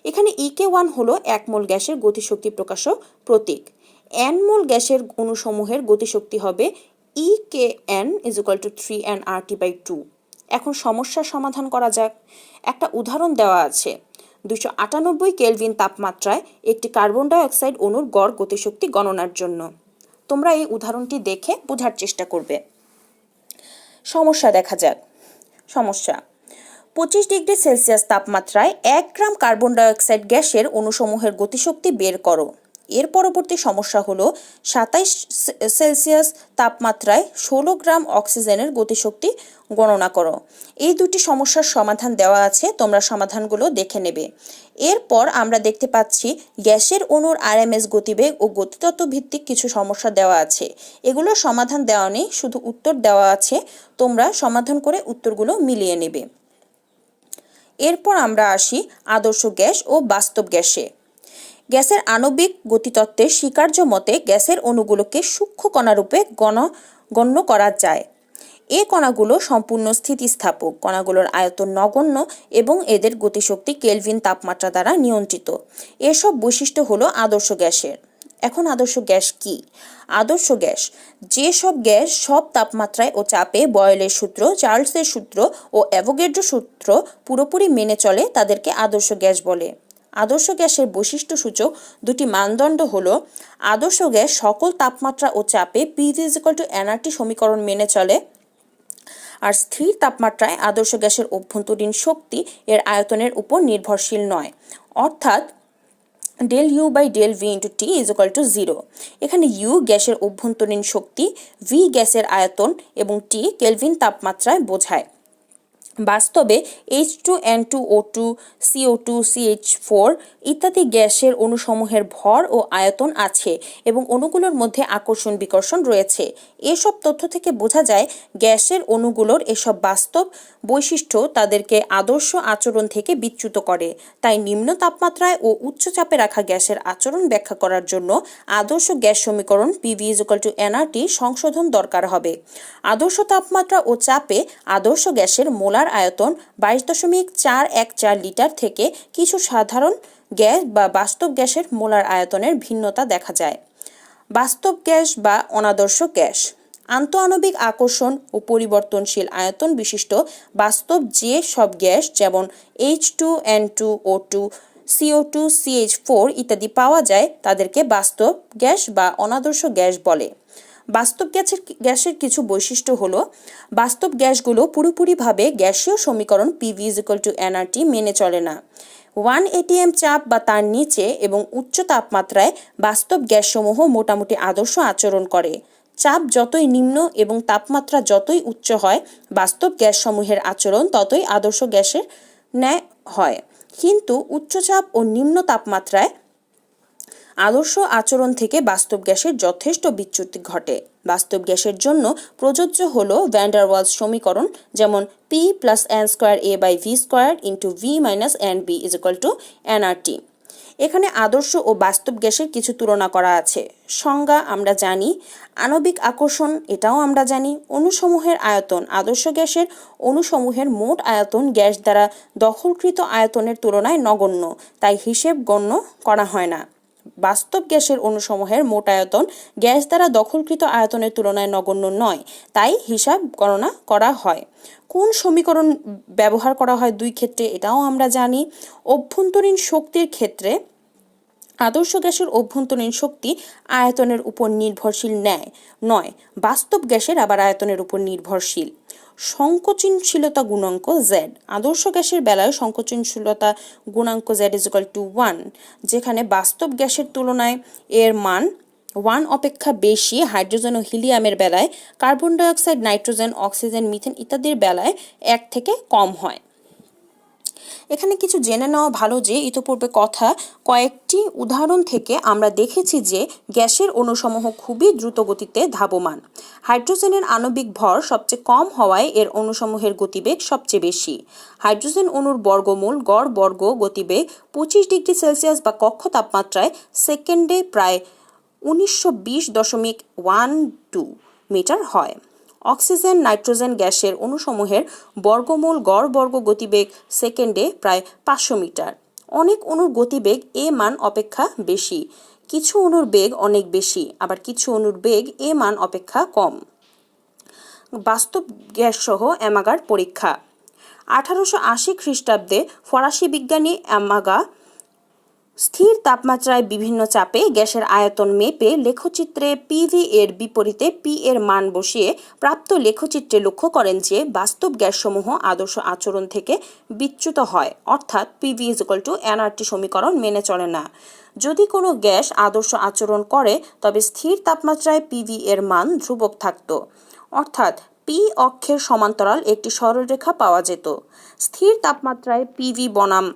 এখানে EK1 হলো এক মোল গ্যাসের গতিশক্তি প্রকাশক প্রতীক। n মোল গ্যাসের অণুসমূহের গতিশক্তি হবে EKn = 3nRT/2। এখন সমস্যার সমাধান করা যাক। একটা উদাহরণ দেওয়া আছে। 298 কেলভিন তাপমাত্রায় একটি কার্বন ডাইঅক্সাইড অণুর গড় গতিশক্তি গণনার জন্য। তোমরা এই উদাহরণটি দেখে বোঝার চেষ্টা করবে। সমস্যা দেখা যাক। সমস্যা: 25 ডিগ্রি সেলসিয়াস তাপমাত্রায় 1 গ্রাম কার্বন ডাইঅক্সাইড গ্যাসের অণুসমূহের গতিশক্তি বের করো। এর পরবর্তী সমস্যা হলো 27 সেলসিয়াস তাপমাত্রায় 16 গ্রাম অক্সিজেনের গতিশক্তি গণনা করো। এই দুটি সমস্যার সমাধান দেওয়া আছে, তোমরা সমাধানগুলো দেখে নেবে। এরপর আমরা দেখতে পাচ্ছি গ্যাসের অণুর আরএমএস গতিবেগ ও গতিতত্ত্ব ভিত্তিক কিছু সমস্যা দেওয়া আছে। এগুলোর সমাধান দেওয়া নেই, শুধু উত্তর দেওয়া আছে, তোমরা সমাধান করে উত্তরগুলো মিলিয়ে নেবে। এরপর আমরা আসি আদর্শ গ্যাস ও বাস্তব গ্যাসে। গ্যাসের আণবিক গতিতত্ত্বের স্বীকার্য মতে গ্যাসের অণুগুলোকে সূক্ষ্ম কণারূপে গণ্য করা যায়। এই কণাগুলো সম্পূর্ণ স্থিতিস্থাপক, কণাগুলোর আয়তন নগণ্য এবং এদের গতিশক্তি কেলভিন তাপমাত্রা দ্বারা নিয়ন্ত্রিত। এসব বৈশিষ্ট্য হলো আদর্শ গ্যাসের। এখন আদর্শ গ্যাস কি? আদর্শ গ্যাস যেসব গ্যাস সব তাপমাত্রায় ও চাপে বয়েলের সূত্র, চার্লসের সূত্র ও অ্যাভোগাড্রো সূত্র পুরোপুরি মেনে চলে তাদেরকে আদর্শ গ্যাস বলে। আদর্শ গ্যাসের বৈশিষ্ট্যসূচক দুটি মানদণ্ড হলো: আদর্শ গ্যাস সকল তাপমাত্রা ও চাপে PV = nRT সমীকরণ মেনে চলে, আর স্থির তাপমাত্রায় আদর্শ গ্যাসের অভ্যন্তরীণ শক্তি এর আয়তনের উপর নির্ভরশীল নয়, অর্থাৎ ΔU/ΔV × T = 0। এখানে U গ্যাসের অভ্যন্তরীণ শক্তি, V গ্যাসের আয়তন এবং T কেলভিন তাপমাত্রায় বোঝায়। বাস্তবে H2N2O2 CO2 CH4 ইত্যাদি গ্যাসের অণুসমূহের ভর ও আয়তন আছে এবং অণুগুলোর মধ্যে আকর্ষণ বিকর্ষণ রয়েছে। এসব তথ্য থেকে বোঝা যায় গ্যাসের অণুগুলোর এসব বাস্তব বৈশিষ্ট্য তাদেরকে আদর্শ আচরণ থেকে বিচ্যুত করে। তাই নিম্ন তাপমাত্রায় ও উচ্চ চাপে রাখা গ্যাসের আচরণ ব্যাখ্যা করার জন্য আদর্শ গ্যাস সমীকরণ PV = nRT সংশোধন দরকার হবে। আদর্শ তাপমাত্রা ও চাপে আদর্শ গ্যাসের মোলার আয়তন 22.414 লিটার থেকে কিছু সাধারণ গ্যাস বা বাস্তব গ্যাসের মোলার আয়তনের ভিন্নতা দেখা যায়। বাস্তব গ্যাস বা অনাদর্শ গ্যাস: আন্তঃআণবিক আকর্ষণ ও পরিবর্তনশীল আয়তন বিশিষ্ট বাস্তব যে সব গ্যাস যেমন H2N2O2 CO2 CH4 ইত্যাদি পাওয়া যায় তাদেরকে বাস্তব গ্যাস বা অনাদর্শ গ্যাস বলে। বাস্তব গ্যাসের কিছু বৈশিষ্ট্য হলো বাস্তব গ্যাসগুলো পুরোপুরিভাবে গ্যাসীয় সমীকরণ PV is equal to nRT মেনে চলে না। 1 atm চাপ বা তার নিচে এবং উচ্চ তাপমাত্রায় বাস্তব গ্যাসসমূহ মোটামুটি আদর্শ আচরণ করে। চাপ যতই নিম্ন এবং তাপমাত্রা যতই উচ্চ হয় বাস্তব গ্যাসসমূহের আচরণ ততই আদর্শ গ্যাসের ন্যায় হয়। কিন্তু উচ্চচাপ ও নিম্ন তাপমাত্রায় আদর্শ আচরণ থেকে বাস্তব গ্যাসের যথেষ্ট বিচ্যুতি ঘটে। বাস্তব গ্যাসের জন্য প্রযোজ্য হল ভ্যান ডার ওয়ালস সমীকরণ, যেমন P + n²a/v² × v - nb = nRT। এখানে আদর্শ ও বাস্তব গ্যাসের কিছু তুলনা করা আছে। সংজ্ঞা আমরা জানি, আণবিক আকর্ষণ এটাও আমরা জানি, অণুসমূহের আয়তন, আদর্শ গ্যাসের অণুসমূহের মোট আয়তন গ্যাস দ্বারা দখলকৃত আয়তনের তুলনায় নগণ্য, তাই হিসেব গণ্য করা হয় না। বাস্তব গ্যাসের অণুসমূহের মোট আয়তন গ্যাস দ্বারা দখলকৃত আয়তনের তুলনায় নগণ্য নয়, তাই হিসাব গণনা করা হয়। কোন সমীকরণ ব্যবহার করা হয় দুই ক্ষেত্রে এটাও আমরা জানি। অভ্যন্তরীণ শক্তির ক্ষেত্রে আদর্শ গ্যাসের অভ্যন্তরীণ শক্তি আয়তনের উপর নির্ভরশীল নয়, বাস্তব গ্যাসের আবার আয়তনের উপর নির্ভরশীল। সংকোচনশীলতা গুণাঙ্ক Z, আদর্শ গ্যাসের বেলায় সংকোচনশীলতা গুণাঙ্ক Z = 1, যেখানে বাস্তব গ্যাসের তুলনায় এর মান 1 অপেক্ষা বেশি। হাইড্রোজেন ও হিলিয়ামের বেলায়, carbon dioxide, nitrogen, oxygen, methane ইত্যাদির বেলায় 1 থেকে কম হয়। এখানে কিছু জেনে নেওয়া ভালো যে ইতোপূর্বে কয়েকটি উদাহরণ থেকে আমরা দেখেছি যে গ্যাসের অণুসমূহ খুবই দ্রুত গতিতে ধাবমান। হাইড্রোজেনের আণবিক ভর সবচেয়ে কম হওয়ায় এর অণুসমূহের গতিবেগ সবচেয়ে বেশি। হাইড্রোজেন অণুর বর্গমূল গড় বর্গ গতিবেগ 25 ডিগ্রি সেলসিয়াস বা কক্ষ তাপমাত্রায় সেকেন্ডে প্রায় 1920.12 মিটার হয়। অক্সিজেন, নাইট্রোজেন গ্যাসের অণুসমূহের বর্গমূল গড় বর্গ গতিবেগ সেকেন্ডে প্রায় 500 মিটার। অনেক অণুর গতিবেগ এ মান অপেক্ষা বেশি। কিছু অণুর বেগ অনেক বেশি, আবার কিছু অণুর বেগ এ মান অপেক্ষা কম। বাস্তব গ্যাস সহ অ্যামাগার পরীক্ষা। 1880 খ্রিস্টাব্দে ফরাসি বিজ্ঞানী অ্যামাগা স্থির তাপমাত্রায় বিভিন্ন চাপে গ্যাসের আয়তন মেপে লেখচিত্রে পিভি এর বিপরীতে পি এর মান বসিয়ে প্রাপ্ত লেখচিত্রে লক্ষ্য করেন যে বাস্তব গ্যাসসমূহ আদর্শ আচরণ থেকে বিচ্যুত হয়, অর্থাৎ পিভি = এনআরটি সমীকরণ মেনে চলে না। যদি কোনো গ্যাস আদর্শ আচরণ করে তবে স্থির তাপমাত্রায় পিভি এর মান ধ্রুবক থাকত, অর্থাৎ পি অক্ষের সমান্তরাল একটি সরলরেখা পাওয়া যেত। স্থির তাপমাত্রায় পিভি বনাম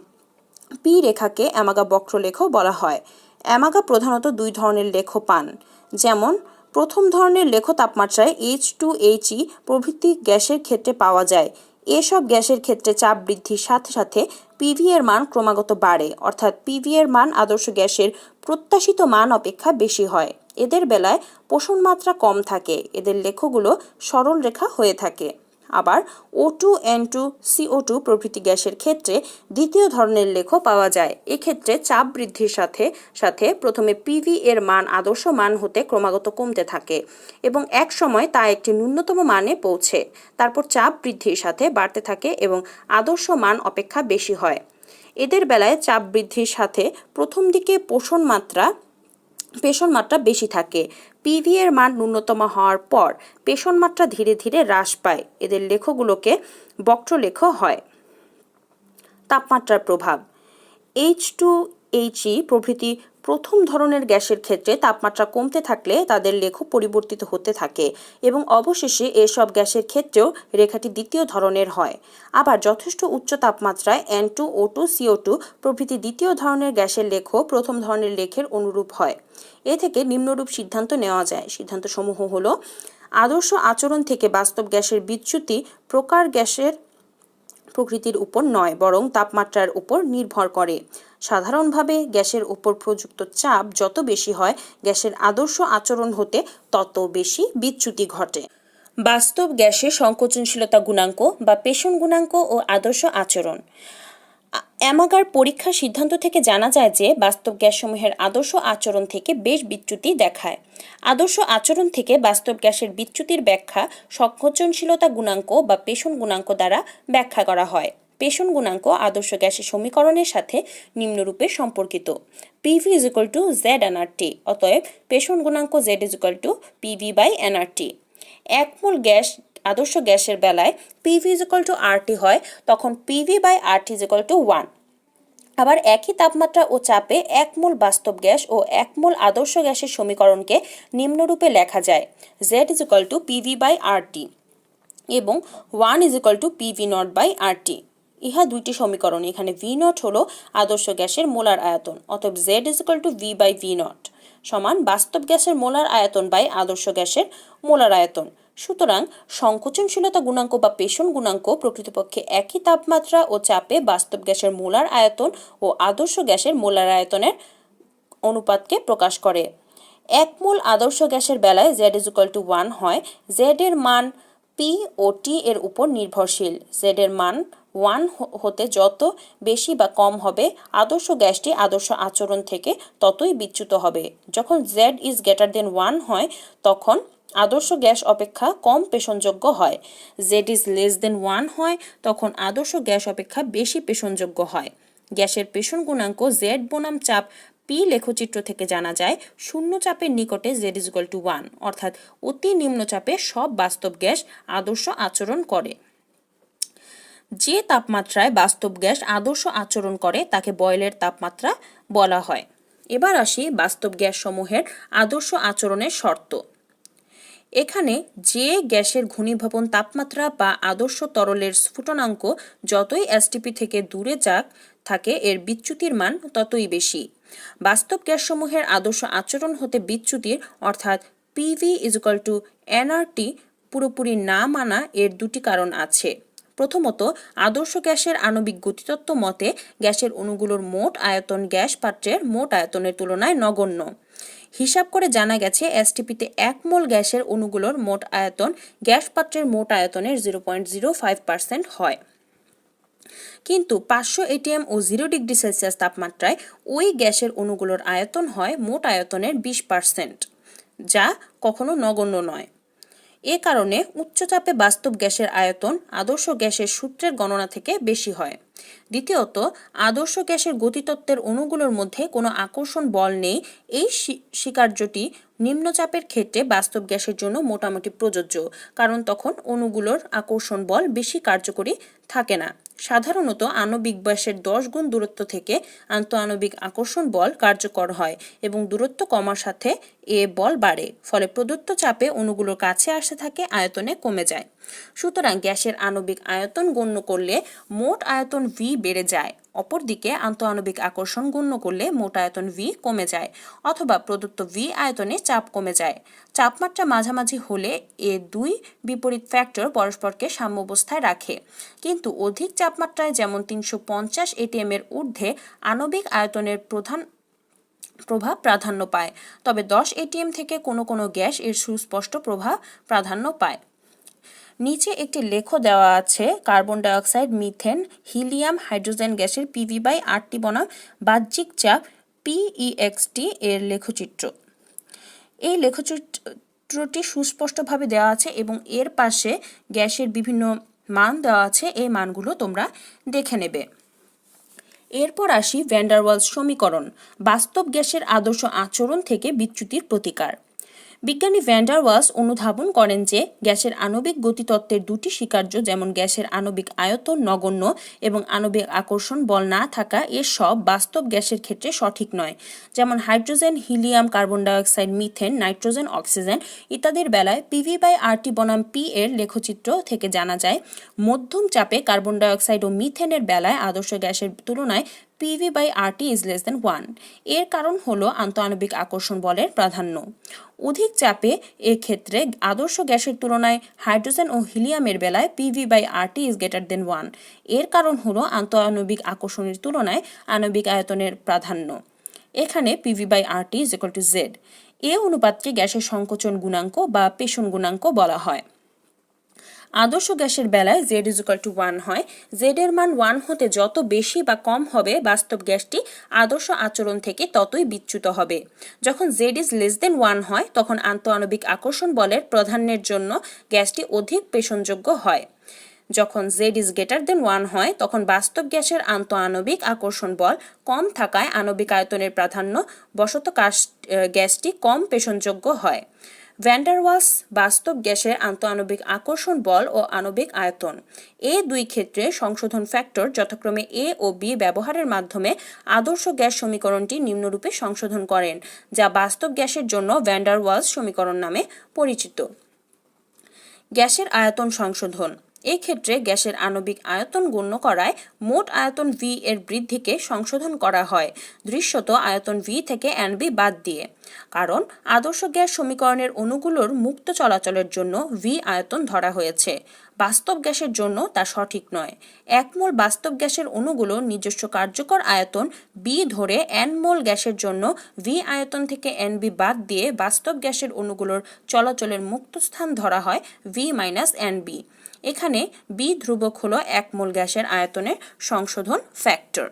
পি রেখাকে অ্যামাগা বক্রলেখ বলা হয়। অ্যামাগা প্রধানত দুই ধরনের লেখ পান, যেমন প্রথম ধরনের লেখ তাপমাত্রায় H2He প্রভৃতি গ্যাসের ক্ষেত্রে পাওয়া যায়। এসব গ্যাসের ক্ষেত্রে চাপ বৃদ্ধির সাথে সাথে পিভি এর মান ক্রমাগত বাড়ে, অর্থাৎ পিভি এর মান আদর্শ গ্যাসের প্রত্যাশিত মান অপেক্ষা বেশি হয়। এদের বেলায় পোষণ মাত্রা কম থাকে, এদের লেখগুলো সরল রেখা হয়ে থাকে। আবার O2, N2, CO2 প্রভৃতি গ্যাসের ক্ষেত্রে দ্বিতীয় ধরনের লেখ পাওয়া যায়। এক্ষেত্রে চাপ বৃদ্ধির সাথে সাথে প্রথমে পিভি এর মান আদর্শ মান হতে ক্রমাগত কমতে থাকে এবং এক সময় তা একটি ন্যূনতম মানে পৌঁছে, তারপর চাপ বৃদ্ধির সাথে বাড়তে থাকে এবং আদর্শ মান অপেক্ষা বেশি হয়। এদের বেলায় চাপ বৃদ্ধির সাথে প্রথম দিকে পেষণ মাত্রা বেশি থাকে। পিভি এর মান ন্যূনতম হওয়ার পর পেষণ মাত্রা ধীরে ধীরে হ্রাস পায়। এদের লেখগুলোকে বক্রলেখ হয়। তাপমাত্রার প্রভাব। H2He প্রভৃতি প্রথম ধরনের গ্যাসের ক্ষেত্রে তাপমাত্রা কমতে থাকলে তাদের লেখ পরিবর্তিত হতে থাকে এবং অবশেষে এসব গ্যাসের ক্ষেত্রেও রেখাটি দ্বিতীয় ধরনের হয়। আবার যথেষ্ট উচ্চ তাপমাত্রায় N2, O2, CO2 প্রভৃতি দ্বিতীয় ধরনের গ্যাসের লেখ প্রথম ধরনের লেখের অনুরূপ হয়। এ থেকে নিম্নরূপ সিদ্ধান্ত নেওয়া যায়। সিদ্ধান্তসমূহ হলো: আদর্শ আচরণ থেকে বাস্তব গ্যাসের বিচ্যুতি প্রকার গ্যাসের প্রকৃতির উপর নয়, বরং তাপমাত্রার উপর নির্ভর করে। সাধারণভাবে গ্যাসের উপর প্রযুক্ত চাপ যত বেশি হয় গ্যাসের আদর্শ আচরণ হতে তত বেশি বিচ্যুতি ঘটে। বাস্তব গ্যাসের সংকোচনশীলতা গুণাঙ্ক বা পেষণ গুণাঙ্ক ও আদর্শ আচরণ। অ্যামাগার পরীক্ষার সিদ্ধান্ত থেকে জানা যায় যে বাস্তব গ্যাসসমূহের আদর্শ আচরণ থেকে বেশ বিচ্যুতি দেখায়। আদর্শ আচরণ থেকে বাস্তব গ্যাসের বিচ্যুতির ব্যাখ্যা সংকোচনশীলতা গুণাঙ্ক বা পেষণ গুণাঙ্ক দ্বারা ব্যাখ্যা করা হয়। পেষণ গুণাঙ্ক আদর্শ গ্যাসের সমীকরণের সাথে নিম্নরূপে সম্পর্কিত। PV is equal to Z NRT. অতএব পেষণ গুণাঙ্ক Z is equal to PV by NRT. এক মোল গ্যাস আদর্শ গ্যাসের বেলায় PV is equal to RT হয়, তখন PV by RT is equal to 1। আবার একই তাপমাত্রা ও চাপে এক মোল বাস্তব গ্যাস ও এক মোল আদর্শ গ্যাসের সমীকরণকে নিম্নরূপে লেখা যায়: Z is equal to PV by RT এবং 1 is equal to PV naught by RT. ইহা দুইটি সমীকরণ। এখানে ভি নট হলো আদর্শ গ্যাসের মোলার আয়তন, অতএব Z is equal to V by V naught সমান বাস্তব গ্যাসের মোলার আয়তন বাই আদর্শ গ্যাসের মোলার আয়তন। সুতরাং সংকোচনশীলতা গুণাঙ্ক বা পেষণ গুণাঙ্ক প্রকৃতপক্ষে একই তাপমাত্রা ও চাপে বাস্তব গ্যাসের মোলার আয়তন ও আদর্শ গ্যাসের মোলার আয়তনের অনুপাতকে প্রকাশ করে। এক মোল আদর্শ গ্যাসের বেলায় জেড ইজ ইকুয়াল টু 1 হয়। জেড এর মান পি ও টি এর উপর নির্ভরশীল। জেড এর মান 1 হতে যত বেশি বা কম হবে, আদর্শ গ্যাসটি আদর্শ আচরণ থেকে ততই বিচ্যুত হবে। যখন জেড ইজ গ্রেটার দেন 1 হয়, তখন আদর্শ গ্যাস অপেক্ষা কম পেষণযোগ্য হয়। জেড ইজ লেস দেন 1 হয়, তখন আদর্শ গ্যাস অপেক্ষা বেশি পেষণযোগ্য হয়। গ্যাসের পেষণ গুণাঙ্ক জেড বনাম চাপ পি লেখচিত্র থেকে জানা যায়। শূন্য চাপের নিকটে জেড ইজ ইকুয়াল টু 1, অর্থাৎ অতি নিম্ন চাপে সব বাস্তব গ্যাস আদর্শ আচরণ করে। যে তাপমাত্রায় বাস্তব গ্যাস আদর্শ আচরণ করে তাকে বয়লের তাপমাত্রা বলা হয়। এবার আসি বাস্তব গ্যাস সমূহের আদর্শ আচরণের শর্ত। এখানে যে গ্যাসের ঘনীভবন তাপমাত্রা বা আদর্শ তরলের স্ফুটনাঙ্ক যতই এসটিপি থেকে দূরে যাক থাকে, এর বিচ্যুতির মান ততই বেশি। বাস্তব গ্যাসসমূহের আদর্শ আচরণ হতে বিচ্যুতির অর্থাৎ PV is equal to nRT পুরোপুরি না মানা এর দুটি কারণ আছে। প্রথমত, আদর্শ গ্যাসের আণবিক গতিতত্ত্ব মতে গ্যাসের অণুগুলোর মোট আয়তন গ্যাস পাত্রের মোট আয়তনের তুলনায় নগণ্য। হিসাব করে জানা গেছে এসটিপিতে এক মোল গ্যাসের অণুগুলোর মোট আয়তন গ্যাস পাত্রের মোট আয়তনের 0.05% হয়। কিন্তু 500 এটিএম ও 0 ডিগ্রি সেলসিয়াস তাপমাত্রায় ওই গ্যাসের অণুগুলোর আয়তন হয় মোট আয়তনের 20%, যা কখনো নগণ্য নয়। এ কারণে উচ্চচাপে বাস্তব গ্যাসের আয়তন আদর্শ গ্যাসের সূত্রের গণনা থেকে বেশি হয়। দ্বিতীয়ত, আদর্শ গ্যাসের গতিতত্ত্বের অণুগুলোর মধ্যে কোনো আকর্ষণ বল নেই। এই স্বীকার্যটি নিম্নচাপের ক্ষেত্রে বাস্তব গ্যাসের জন্য মোটামুটি প্রযোজ্য, কারণ তখন অণুগুলোর আকর্ষণ বল বেশি কার্যকরী থাকে না। সাধারণত আণবিক ব্যাসের 10 গুণ দূরত্ব থেকে আন্তঃআণবিক আকর্ষণ বল কার্যকর হয় এবং দূরত্ব কমার সাথে এ বল বাড়ে, ফলে প্রদত্ত চাপে অণুগুলোর কাছে আসতে থাকে, আয়তনে কমে যায়। সুতরাং গ্যাসের আণবিক আয়তন গণ্য করলে মোট আয়তন ভি বেড়ে যায়। অপরদিকে আন্তঃআণবিক আকর্ষণ গণ্য করলে মোট আয়তন ভি কমে যায়, অথবা প্রদত্ত ভি আয়তনে চাপ কমে যায়। চাপমাত্রা মাঝামাঝি হলে এ দুই বিপরীত ফ্যাক্টর পরস্পরকে সাম্যাবস্থায় রাখে। কিন্তু অধিক চাপমাত্রায়, যেমন 350 এটিএম এর ঊর্ধ্বে, আণবিক আয়তনের প্রভাব প্রাধান্য পায়। তবে 10 এটিএম থেকে কোনো কোনো গ্যাস এর সুস্পষ্ট প্রভাব প্রাধান্য পায়। নিচে একটি লেখ দেওয়া আছে carbon dioxide, methane, helium, hydrogen গ্যাসের পিভি বাই আরটি বনাম বাহ্যিক চাপ পিইএক্সটি এর লেখচিত্র। এই লেখচিত্রটি সুস্পষ্টভাবে দেওয়া আছে এবং এর পাশে গ্যাসের বিভিন্ন মান দেওয়া আছে। এই মানগুলো তোমরা দেখে নেবে। এরপর আসি ভ্যান ডার ওয়ালস সমীকরণ, বাস্তব গ্যাসের আদর্শ আচরণ থেকে বিচ্যুতির প্রতিকার। বিজ্ঞানী ভ্যান ডার ওয়ালস অনুধাবন করেন যে গ্যাসের আণবিক গতিতত্ত্বের দুটি স্বীকার্য, যেমন গ্যাসের আণবিক আয়তন নগণ্য এবং আণবিক আকর্ষণ বল না থাকা, এর সব বাস্তব গ্যাসের ক্ষেত্রে সঠিক নয়। যেমন hydrogen, helium, carbon dioxide, methane, nitrogen, oxygen ইত্যাদির বেলায় পিভি বাই আরটি বনাম পি এর লেখচিত্র থেকে জানা যায় মধ্যম চাপে কার্বন ডাইঅক্সাইড ও মিথেনের বেলায় আদর্শ গ্যাসের তুলনায় PV by RT is less than 1। এর কারণ হলো আন্তঃআণবিক আকর্ষণ বলের প্রাধান্য। অধিক চাপে ক্ষেত্রে আদর্শ গ্যাসের তুলনায় হাইড্রোজেন ও হিলিয়ামের বেলায় PV by RT is greater than 1। এর কারণ হলো আন্তঃআণবিক আকর্ষণের তুলনায় আণবিক আয়তনের প্রাধান্য। এখানে PV by RT is equal to Z. এ অনুপাতকে গ্যাসের সংকোচন গুণাঙ্ক বা পেষণ গুণাঙ্ক বলা হয়। আদর্শ গ্যাসের বেলায় জেড ইজ ইকুয়াল টু 1 হয়। জেড এর মান 1 হতে যত বেশি বা কম হবে, বাস্তব গ্যাসটি আদর্শ আচরণ থেকে ততই বিচ্যুত হবে। যখন জেড ইজ লেস দেন 1 হয়, তখন আন্তঃআণবিক আকর্ষণ বলের প্রাধান্যের জন্য গ্যাসটি অধিক পেষণযোগ্য হয়। যখন z is greater than 1 হয় তখন বাস্তব গ্যাসের আন্তঃআণবিক আকর্ষণ বল কম থাকায় আণবিক আয়তনের প্রাধান্য বশত গ্যাসটি কম পেষণযোগ্য হয়। ভ্যান ডার ওয়ালস বাস্তব গ্যাসের আন্তঃআণবিক আকর্ষণ বল ও আণবিক আয়তন এই দুই ক্ষেত্রে সংশোধন ফ্যাক্টর যথাক্রমে এ ও বি ব্যবহারের মাধ্যমে আদর্শ গ্যাস সমীকরণটি নিম্নরূপে সংশোধন করেন, যা বাস্তব গ্যাসের জন্য ভ্যান ডার ওয়ালস সমীকরণ নামে পরিচিত। গ্যাসের আয়তন সংশোধন এই ক্ষেত্রে গ্যাসের আণবিক আয়তন গণ্য করায় মোট আয়তন V এর বৃদ্ধিকে সংশোধন করা হয় দৃশ্যত আয়তন V থেকে NB বাদ দিয়ে, কারণ আদর্শ গ্যাস সমীকরণের অণুগুলোর মুক্ত চলাচলের জন্য V আয়তন ধরা হয়েছে, বাস্তব গ্যাসের জন্য তা সঠিক নয়। 1 মোল বাস্তব গ্যাসের অণুগুলোর নিজস্ব কার্যকর আয়তন B ধরে N মোল গ্যাসের জন্য V আয়তন থেকে NB বাদ দিয়ে বাস্তব গ্যাসের অণুগুলোর চলাচলের মুক্ত স্থান ধরা হয় V-NB। এখানে B ধ্রুবক হলো 1 মোল গ্যাসের আয়তনের সংশোধন ফ্যাক্টর।